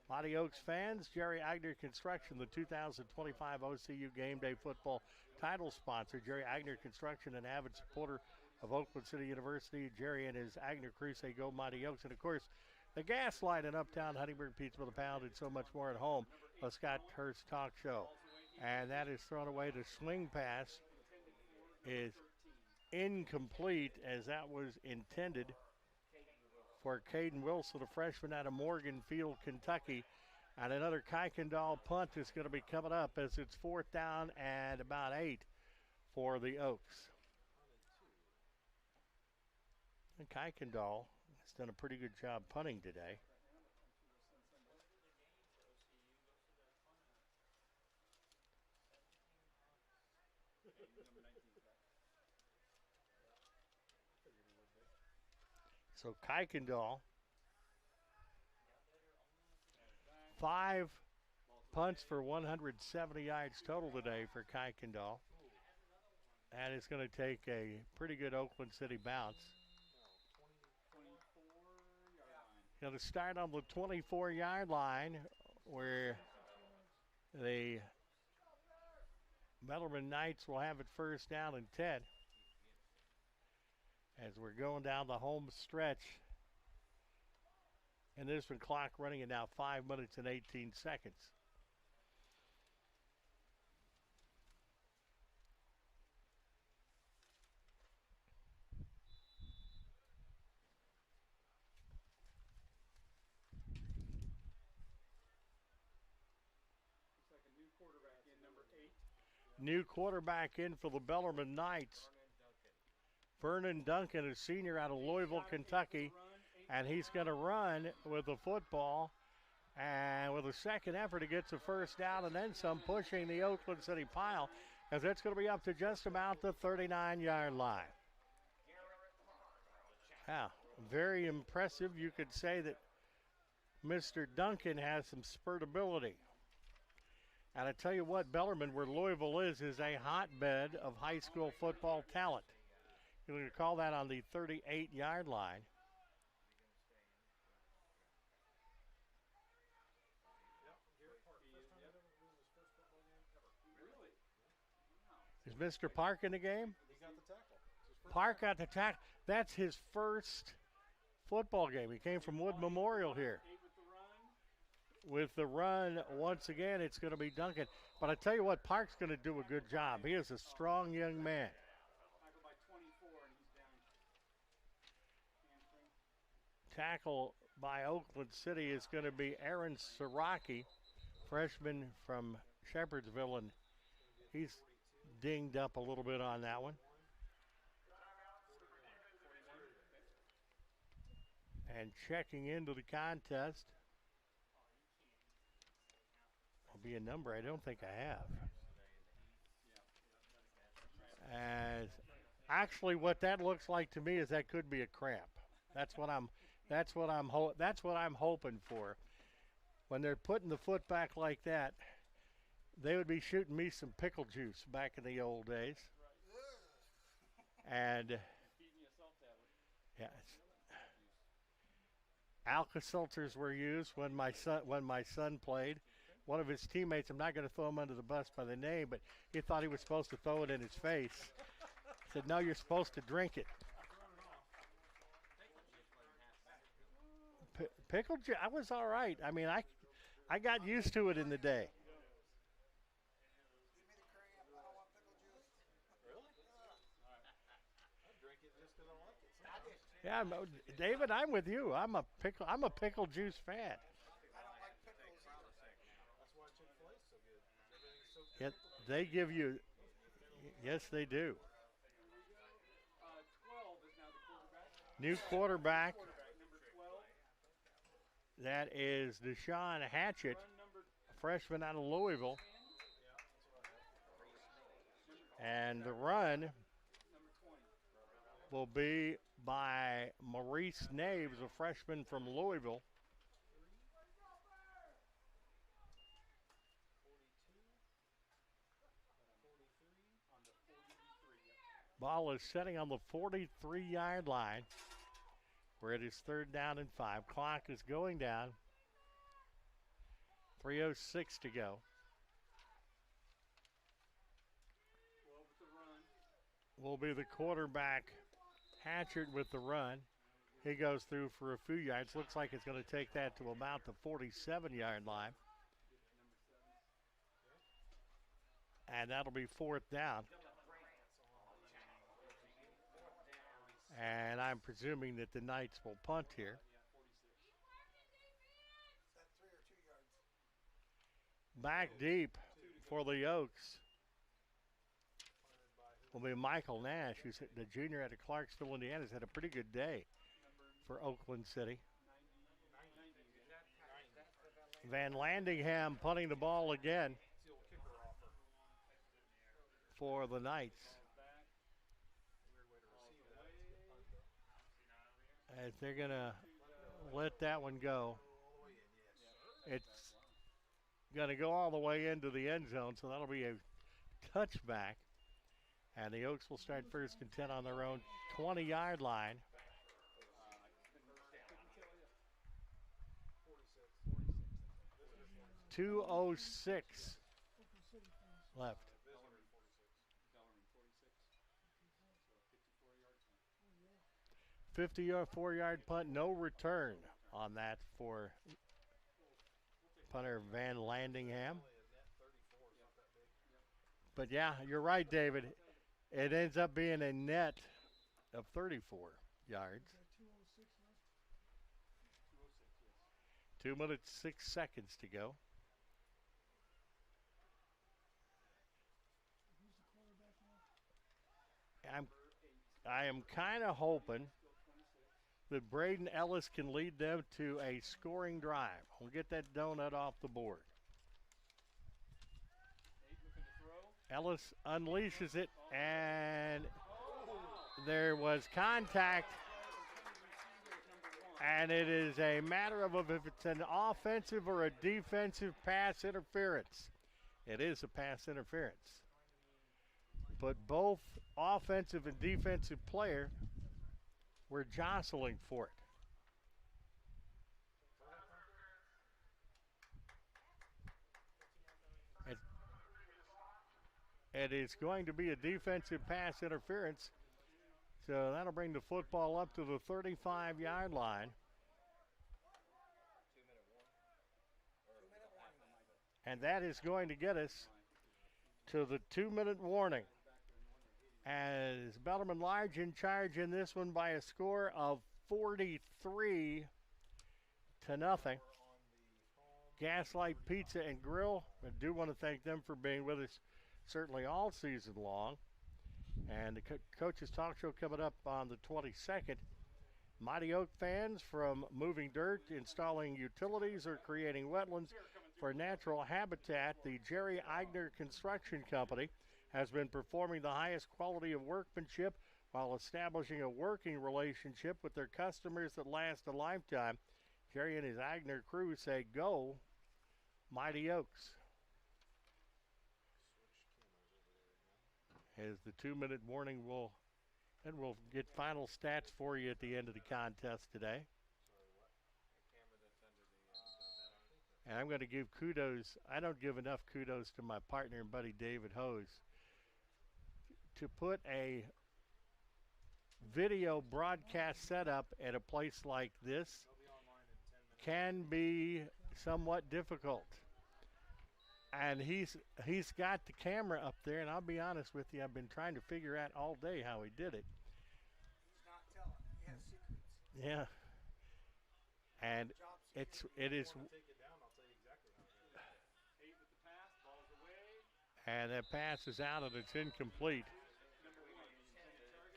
Mighty Oaks fans, Jerry Agnew Construction, the 2025 OCU Game Day Football title sponsor. Jerry Agnew Construction, an avid supporter of Oakland City University. Jerry and his Agnew crew say go Mighty Oaks. And, of course, the gas light in Uptown, Huntingburg, Pizza with a Pound, and so much more at home. The Scott Hurst Talk Show. And that is thrown away. The swing pass is incomplete, as that was intended for Caden Wilson, a freshman out of Morganfield, Kentucky. And another Kuykendall punt is going to be coming up as it's 4th down and about 8 for the Oaks. And Kuykendall has done a pretty good job punting today. So Kuykendall, 5 punts for 170 yards total today for Kuykendall. And it's going to take a pretty good Oakland City bounce. Going to start on the 24-yard line where the Bellarmine Knights will have it 1st down and 10. As we're going down the home stretch. And this one clock running at now 5 minutes and 18 seconds. Looks like a new quarterback in, number 8. New quarterback in for the Bellarmine Knights. Vernon Duncan, a senior out of Louisville, Kentucky, and he's going to run with the football. And with a second effort, he gets a 1st down and then some, pushing the Oakland City pile, as that's going to be up to just about the 39-yard line. Yeah, very impressive. You could say that Mr. Duncan has some spurtability. And I tell you what, Bellarmine, where Louisville is a hotbed of high school football talent. You can call that on the 38-yard line. Is Mr. Park in the game? He got the tackle. Park got the tackle. That's his first football game. He came from Wood Memorial here. With the run, once again, it's going to be Duncan. But I tell you what, Park's going to do a good job. He is a strong young man. Tackle by Oakland City is going to be Aaron Siraki, freshman from Shepherdsville, and he's dinged up a little bit on that one. And checking into the contest will be a number I don't think I have. As actually, what that looks like to me is that could be a cramp. That's what I'm hoping for. When they're putting the foot back like that, they would be shooting me some pickle juice back in the old days. And yes, Alka-Seltzers were used when my son played. One of his teammates, I'm not going to throw him under the bus by the name, but he thought he was supposed to throw it in his face. Said, no, you're supposed to drink it. Pickle juice, I was all right. I mean, I got used to it in the day. Yeah, no, David, I'm with you. I'm a pickle juice fan. Yeah, they give you. Yes, they do. 12 is now the quarterback. New quarterback. Number 12. That is Deshaun Hatchett, a freshman out of Louisville. And the run will be by Maurice Naves, a freshman from Louisville. Ball is setting on the 43-yard line where it is 3rd down and 5. Clock is going down. 3:06 to go. Will be the quarterback, Hatchard, with the run. He goes through for a few yards. Looks like it's going to take that to about the 47-yard line. And that'll be 4th down. And I'm presuming that the Knights will punt here. Back deep for the Oaks will be Michael Nash, who's the junior out of Clarksville, Indiana. Has had a pretty good day for Oakland City. Van Landingham punting the ball again for the Knights. As they're going to let that one go. It's going to go all the way into the end zone, so that'll be a touchback. And the Oaks will start 1st and 10 on their own 20-yard line. 2:06 left. 54-yard punt, no return on that for punter Van Landingham. But yeah, you're right, David. It ends up being a net of 34 yards. 2 minutes, 6 seconds to go. I am kind of hoping that Braden Ellis can lead them to a scoring drive. We'll get that donut off the board. Ellis unleashes it, and there was contact, and it is a matter of if it's an offensive or a defensive pass interference. It is a pass interference. But both offensive and defensive player were jostling for it. It is going to be a defensive pass interference. So that'll bring the football up to the 35-yard line. And that is going to get us to the 2-minute warning. As Bellarmine Large in charge in this one by a score of 43-0. Gaslight Pizza and Grill, I do want to thank them for being with us certainly all season long. And the Coach's Talk Show coming up on the 22nd. Mighty Oak fans, from moving dirt, installing utilities, or creating wetlands for natural habitat, the Jerry Eigner Construction Company has been performing the highest quality of workmanship while establishing a working relationship with their customers that last a lifetime. Jerry and his Eigner crew say, go Mighty Oaks. As the 2-minute warning we'll get final stats for you at the end of the contest today. And I'm going to give kudos. I don't give enough kudos to my partner and buddy David Hose. To put a video broadcast setup at a place like this can be somewhat difficult. And he's got the camera up there, and I'll be honest with you, I've been trying to figure out all day how he did it. He's not telling. He has secrets. Yeah. And it is. And that pass is out, and it's incomplete.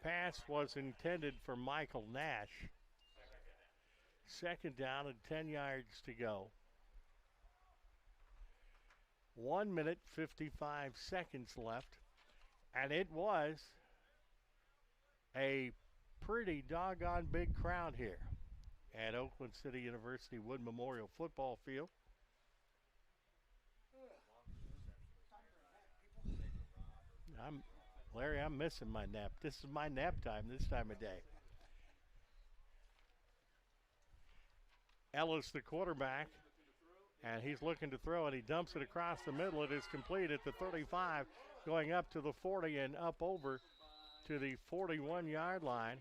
Pass was intended for Michael Nash. 2nd down and 10 yards to go. 1 minute, 55 seconds left. And it was a pretty doggone big crowd here at Oakland City University Wood Memorial Football Field. Larry, I'm missing my nap. This is my nap time this time of day. Ellis, the quarterback, and he's looking to throw, and he dumps it across the middle. It is complete at the 35, going up to the 40 and up over to the 41-yard line.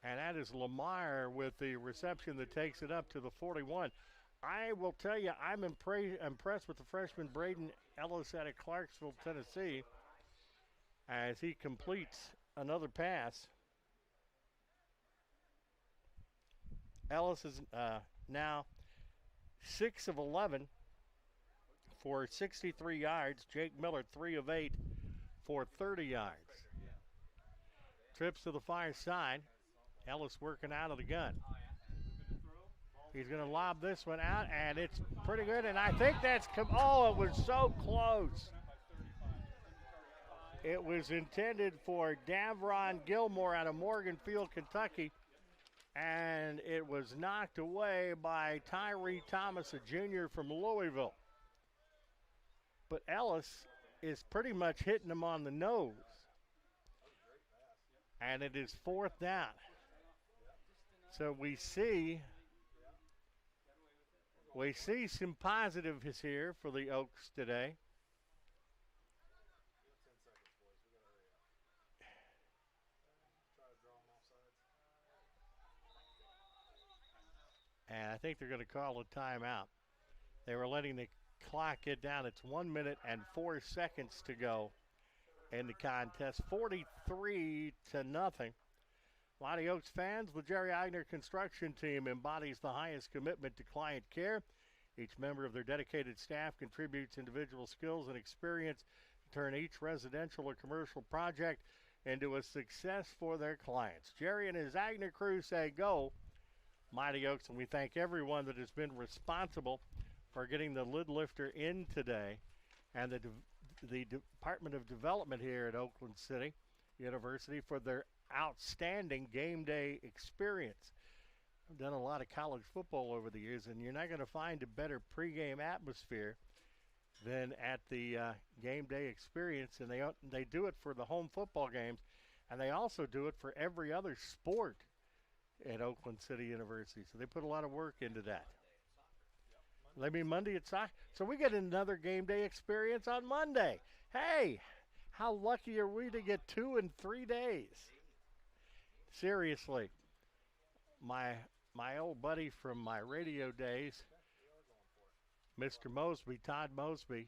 And that is Lamar with the reception that takes it up to the 41. I will tell you, I'm impressed with the freshman Braden Ellis out of Clarksville, Tennessee, as he completes another pass. Ellis is now 6 of 11 for 63 yards. Jake Miller, 3 of 8 for 30 yards. Trips to the far side. Ellis working out of the gun. He's going to lob this one out, and it's pretty good. And I think that's oh, it was so close. It was intended for Davron Gilmore out of Morganfield, Kentucky. And it was knocked away by Tyree Thomas, a junior from Louisville. But Ellis is pretty much hitting him on the nose. And it is 4th down. So we see some positives here for the Oaks today. And I think they're going to call a timeout. They were letting the clock get down. It's 1 minute and 4 seconds to go in the contest. 43-0. Mighty Oaks fans, the Jerry Eigner construction team embodies the highest commitment to client care. Each member of their dedicated staff contributes individual skills and experience to turn each residential or commercial project into a success for their clients. Jerry and his Eigner crew say go Mighty Oaks, and we thank everyone that has been responsible for getting the lid lifter in today, and the Department of Development here at Oakland City University for their outstanding game day experience. I've done a lot of college football over the years, and you're not going to find a better pregame atmosphere than at the game day experience, and they do it for the home football games, and they also do it for every other sport at Oakland City University. So they put a lot of work into that. Maybe Monday at soccer. So we get another game day experience on Monday. Hey, how lucky are we to get 2 in 3 days? Seriously, my old buddy from my radio days, Mr. Mosby, Todd Mosby,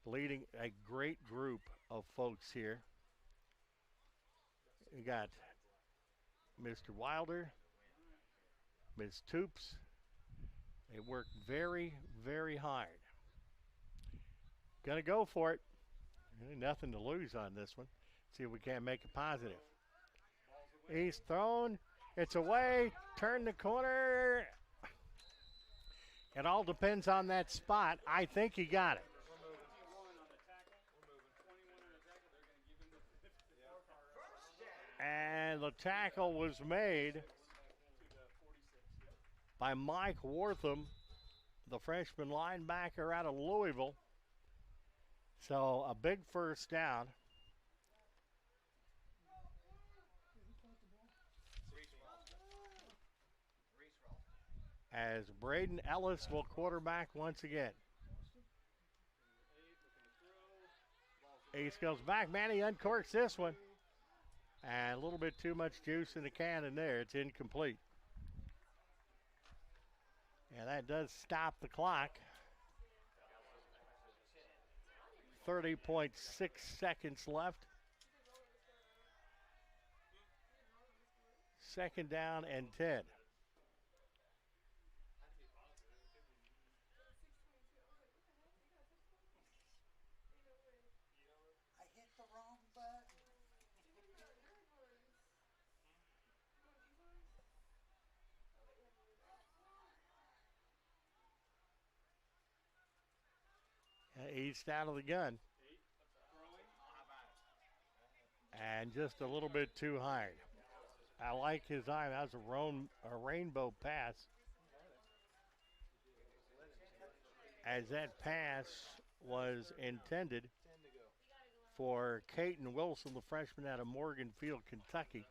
leading a great group of folks here. We got Mr. Wilder, Ms. Toops. They worked very, very hard. Gonna go for it. Nothing to lose on this one. See if we can't make it positive. He's thrown. It's away. Turn the corner. It all depends on that spot. I think he got it. And the tackle was made by Mike Wortham, the freshman linebacker out of Louisville. So a big first down. As Braden Ellis will quarterback once again. Ace goes back. Man, he uncorks this one. And a little bit too much juice in the cannon there. It's incomplete. And that does stop the clock. 30.6 seconds left. Second down and 10. East out of the gun. And just a little bit too high. I like his eye. That was a rainbow pass. As that pass was intended for Caton Wilson, the freshman out of Morganfield, Kentucky.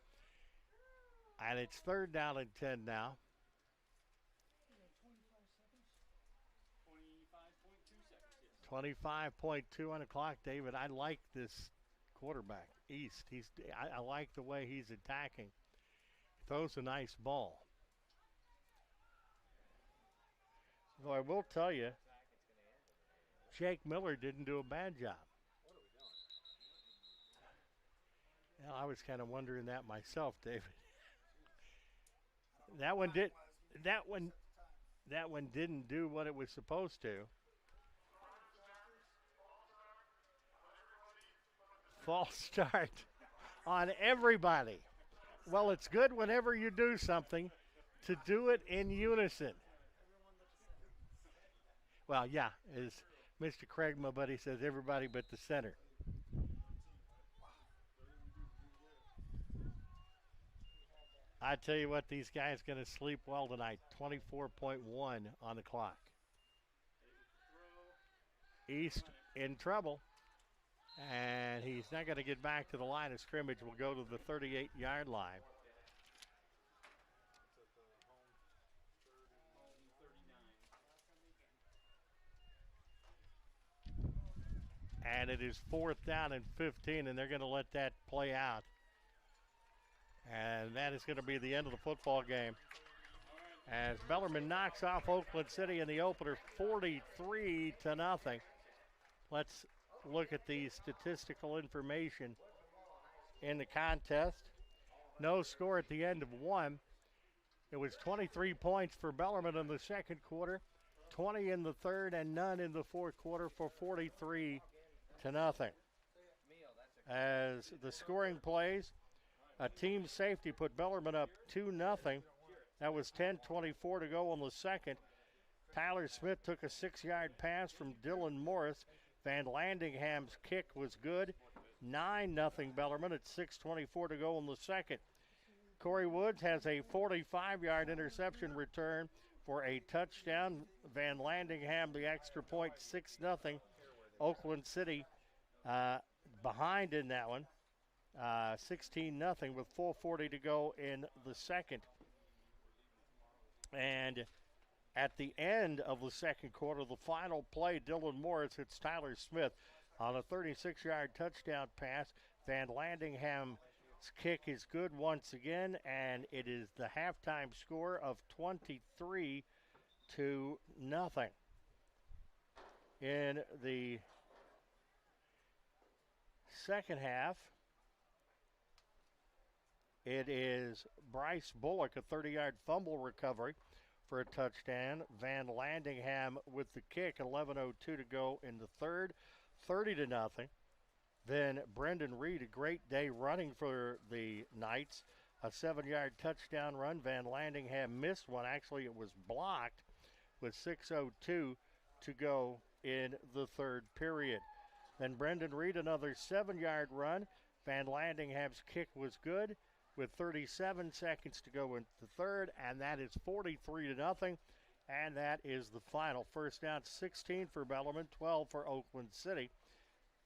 And it's 3rd down and 10 now. 25.2 on the clock, David. I like this quarterback, East. I like the way he's attacking. He throws a nice ball. Though I will tell you, Jake Miller didn't do a bad job. Well, I was kind of wondering that myself, David. That one didn't do what it was supposed to. False start on everybody. Well, it's good whenever you do something to do it in unison. Well, yeah, as Mr. Craig, my buddy, says, everybody but the center. I tell you what, these guys going to sleep well tonight. 24.1 on the clock. East in trouble. And he's not going to get back to the line of scrimmage. We'll go to the 38-yard line. And it is 4th down and 15, and they're going to let that play out. And that is going to be the end of the football game. As Bellarmine knocks off Oakland City in the opener 43-0. Let's look at the statistical information in the contest. No score at the end of one. It was 23 points for Bellarmine in the second quarter, 20 in the third, and none in the fourth quarter for 43-0. As the scoring plays, a team safety put Bellarmine up 2-0. That was 10:24 to go on the second. Tyler Smith took a 6-yard pass from Dylan Morris. Van Landingham's kick was good. 9-0 Bellarmine at 6:24 to go in the second. Corey Woods has a 45-yard interception return for a touchdown. Van Landingham, the extra point, 6-0. Oakland City behind in that one. 16-0 with 4:40 to go in the second. And at the end of the second quarter, the final play, Dylan Morris hits Tyler Smith on a 36-yard touchdown pass. Van Landingham's kick is good once again, and it is the halftime score of 23-0. In the second half, it is Bryce Bullock, a 30-yard fumble recovery for a touchdown. Van Landingham with the kick, 11:02 to go in the third, 30-0. Then Brendan Reed, a great day running for the Knights, a 7-yard touchdown run. Van Landingham missed one. Actually, it was blocked with 6:02 to go in the third period. Then Brendan Reed, another 7-yard run. Van Landingham's kick was good with 37 seconds to go in the third, and that is 43-0, and that is the final. First down, 16 for Bellarmine, 12 for Oakland City.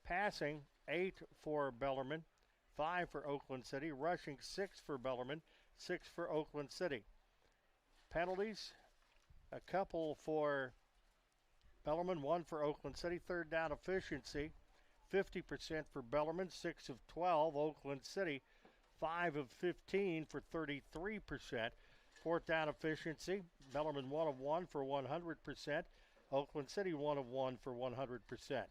Passing, 8 for Bellarmine, 5 for Oakland City. Rushing, 6 for Bellarmine, 6 for Oakland City. Penalties, a couple for Bellarmine, 1 for Oakland City. Third down efficiency, 50% for Bellarmine, 6 of 12. Oakland City, 5 of 15 for 33%. Fourth down efficiency, Bellarmine 1 of 1 for 100%. Oakland City 1 of 1 for 100%.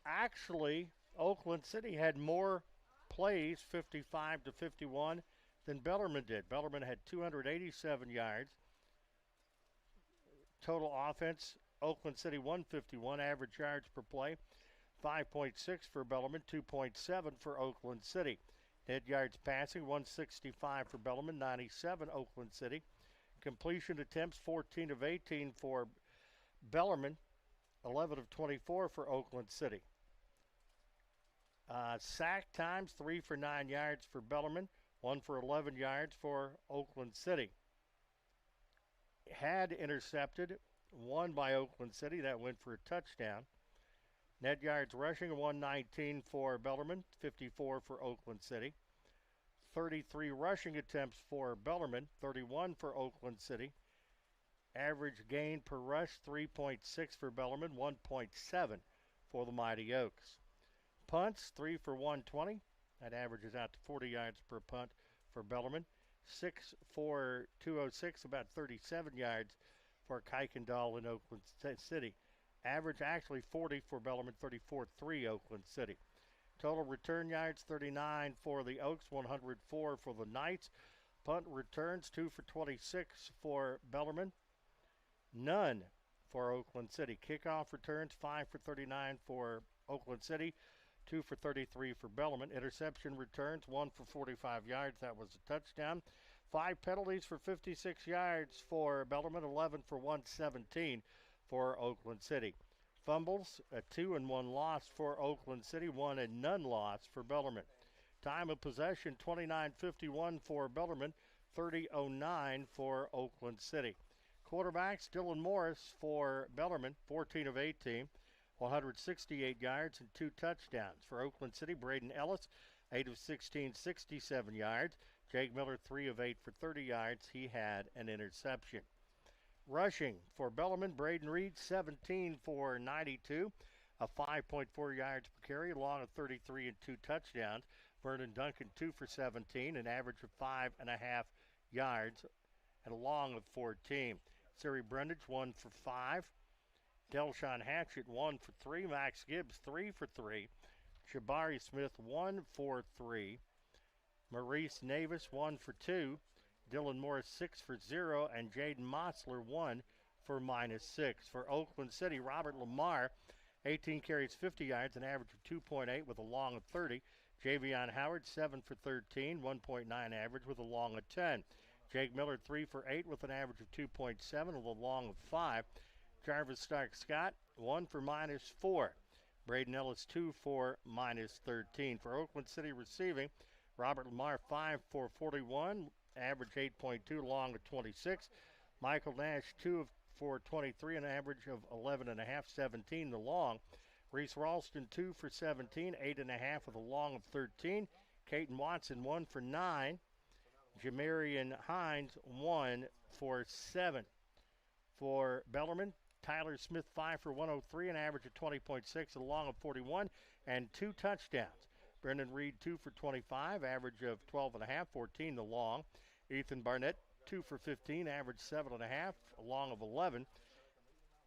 Actually, Oakland City had more plays, 55-51, than Bellarmine did. Bellarmine had 287 yards. Total offense, Oakland City 151, average yards per play, 5.6 for Bellarmine, 2.7 for Oakland City. Dead yards passing, 165 for Bellarmine, 97 Oakland City. Completion attempts, 14 of 18 for Bellarmine, 11 of 24 for Oakland City. Sack times, 3 for 9 yards for Bellarmine, 1 for 11 yards for Oakland City. Had intercepted 1 by Oakland City. That went for a touchdown. Net yards rushing, 119 for Bellarmine, 54 for Oakland City. 33 rushing attempts for Bellarmine, 31 for Oakland City. Average gain per rush, 3.6 for Bellarmine, 1.7 for the Mighty Oaks. Punts, 3 for 120. That averages out to 40 yards per punt for Bellarmine. 6 for 206, about 37 yards for Kuykendall in Oakland City. Average actually 40 for Bellarmine, 34-3 Oakland City. Total return yards, 39 for the Oaks, 104 for the Knights. Punt returns, 2 for 26 for Bellarmine. None for Oakland City. Kickoff returns, 5 for 39 for Oakland City, 2 for 33 for Bellarmine. Interception returns, 1 for 45 yards. That was a touchdown. 5 penalties for 56 yards for Bellarmine, 11 for 117 for Oakland City. Fumbles, a 2 and 1 loss for Oakland City, 1 and none loss for Bellarmine. Time of possession, 29:51 for Bellarmine, 30:09 for Oakland City. Quarterbacks, Dylan Morris for Bellarmine, 14 of 18, 168 yards and 2 touchdowns. For Oakland City, Braden Ellis, 8 of 16, 67 yards. Jake Miller, 3 of 8 for 30 yards. He had an interception. Rushing for Bellarmine, Braden Reed, 17 for 92, a 5.4 yards per carry, long of 33 and 2 touchdowns. Vernon Duncan, 2 for 17, an average of 5.5 yards, and a long of 14. Siri Brundage, 1 for 5. Delshawn Hatchett, 1 for 3. Max Gibbs, 3 for 3. Jabari Smith, 1 for 3. Maurice Navis, 1 for 2. Dylan Morris, 6 for 0. And Jaden Mossler, 1 for -6. For Oakland City, Robert Lamar, 18 carries, 50 yards, an average of 2.8 with a long of 30. Javion Howard, 7 for 13, 1.9 average with a long of 10. Jake Miller, 3 for 8 with an average of 2.7 with a long of 5. Jarvis Stark-Scott, 1 for -4. Braden Ellis, 2 for -13. For Oakland City receiving, Robert Lamar, 5 for 41, average 8.2, long of 26. Michael Nash, 2 for 23, an average of 11.5, 17 the long. Reese Ralston, 2 for 17, 8.5 with a long of 13. Caton Watson, 1 for 9. Jamarian Hines, 1 for 7. For Bellarmine, Tyler Smith, 5 for 103, an average of 20.6, a long of 41, and 2 touchdowns. Brendan Reed, 2 for 25, average of 12.5, 14 the long. Ethan Barnett, 2 for 15, average 7.5, a long of 11.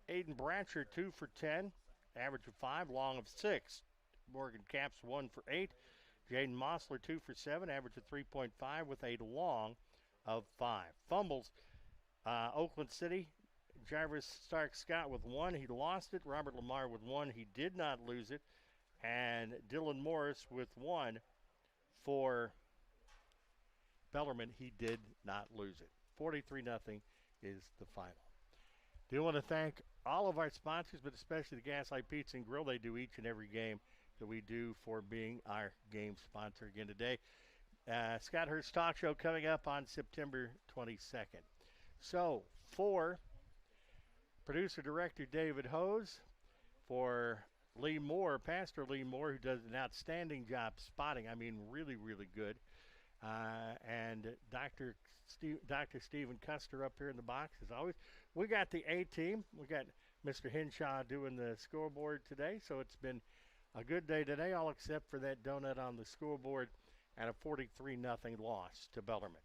Aiden Brancher, 2 for 10, average of 5, long of 6. Morgan Capps, 1 for 8. Jaden Mossler, 2 for 7, average of 3.5 with a long of 5. Fumbles, Oakland City, Jarvis Stark-Scott with 1. He lost it. Robert Lamar with 1. He did not lose it. And Dylan Morris with 1 for Bellarmine. He did not lose it. 43-0 is the final. Do want to thank all of our sponsors, but especially the Gaslight Pizza and Grill. They do each and every game that we do for being our game sponsor again today. Scott Hurst Talk Show coming up on September 22nd. So, for producer-director David Hose, for Lee Moore, Pastor Lee Moore, who does an outstanding job spotting. I mean, really, really good. And Dr. Stephen Custer up here in the box, as always. We got the A-team. We got Mr. Henshaw doing the scoreboard today, so it's been a good day today, all except for that donut on the scoreboard and a 43-0 loss to Bellarmine.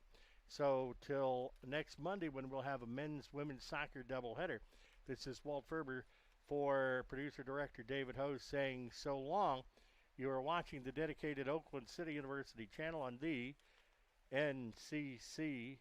So till next Monday when we'll have a men's-women's soccer doubleheader, this is Walt Ferber for producer-director David Hose saying so long. You are watching the dedicated Oakland City University channel on the NCCAA.org.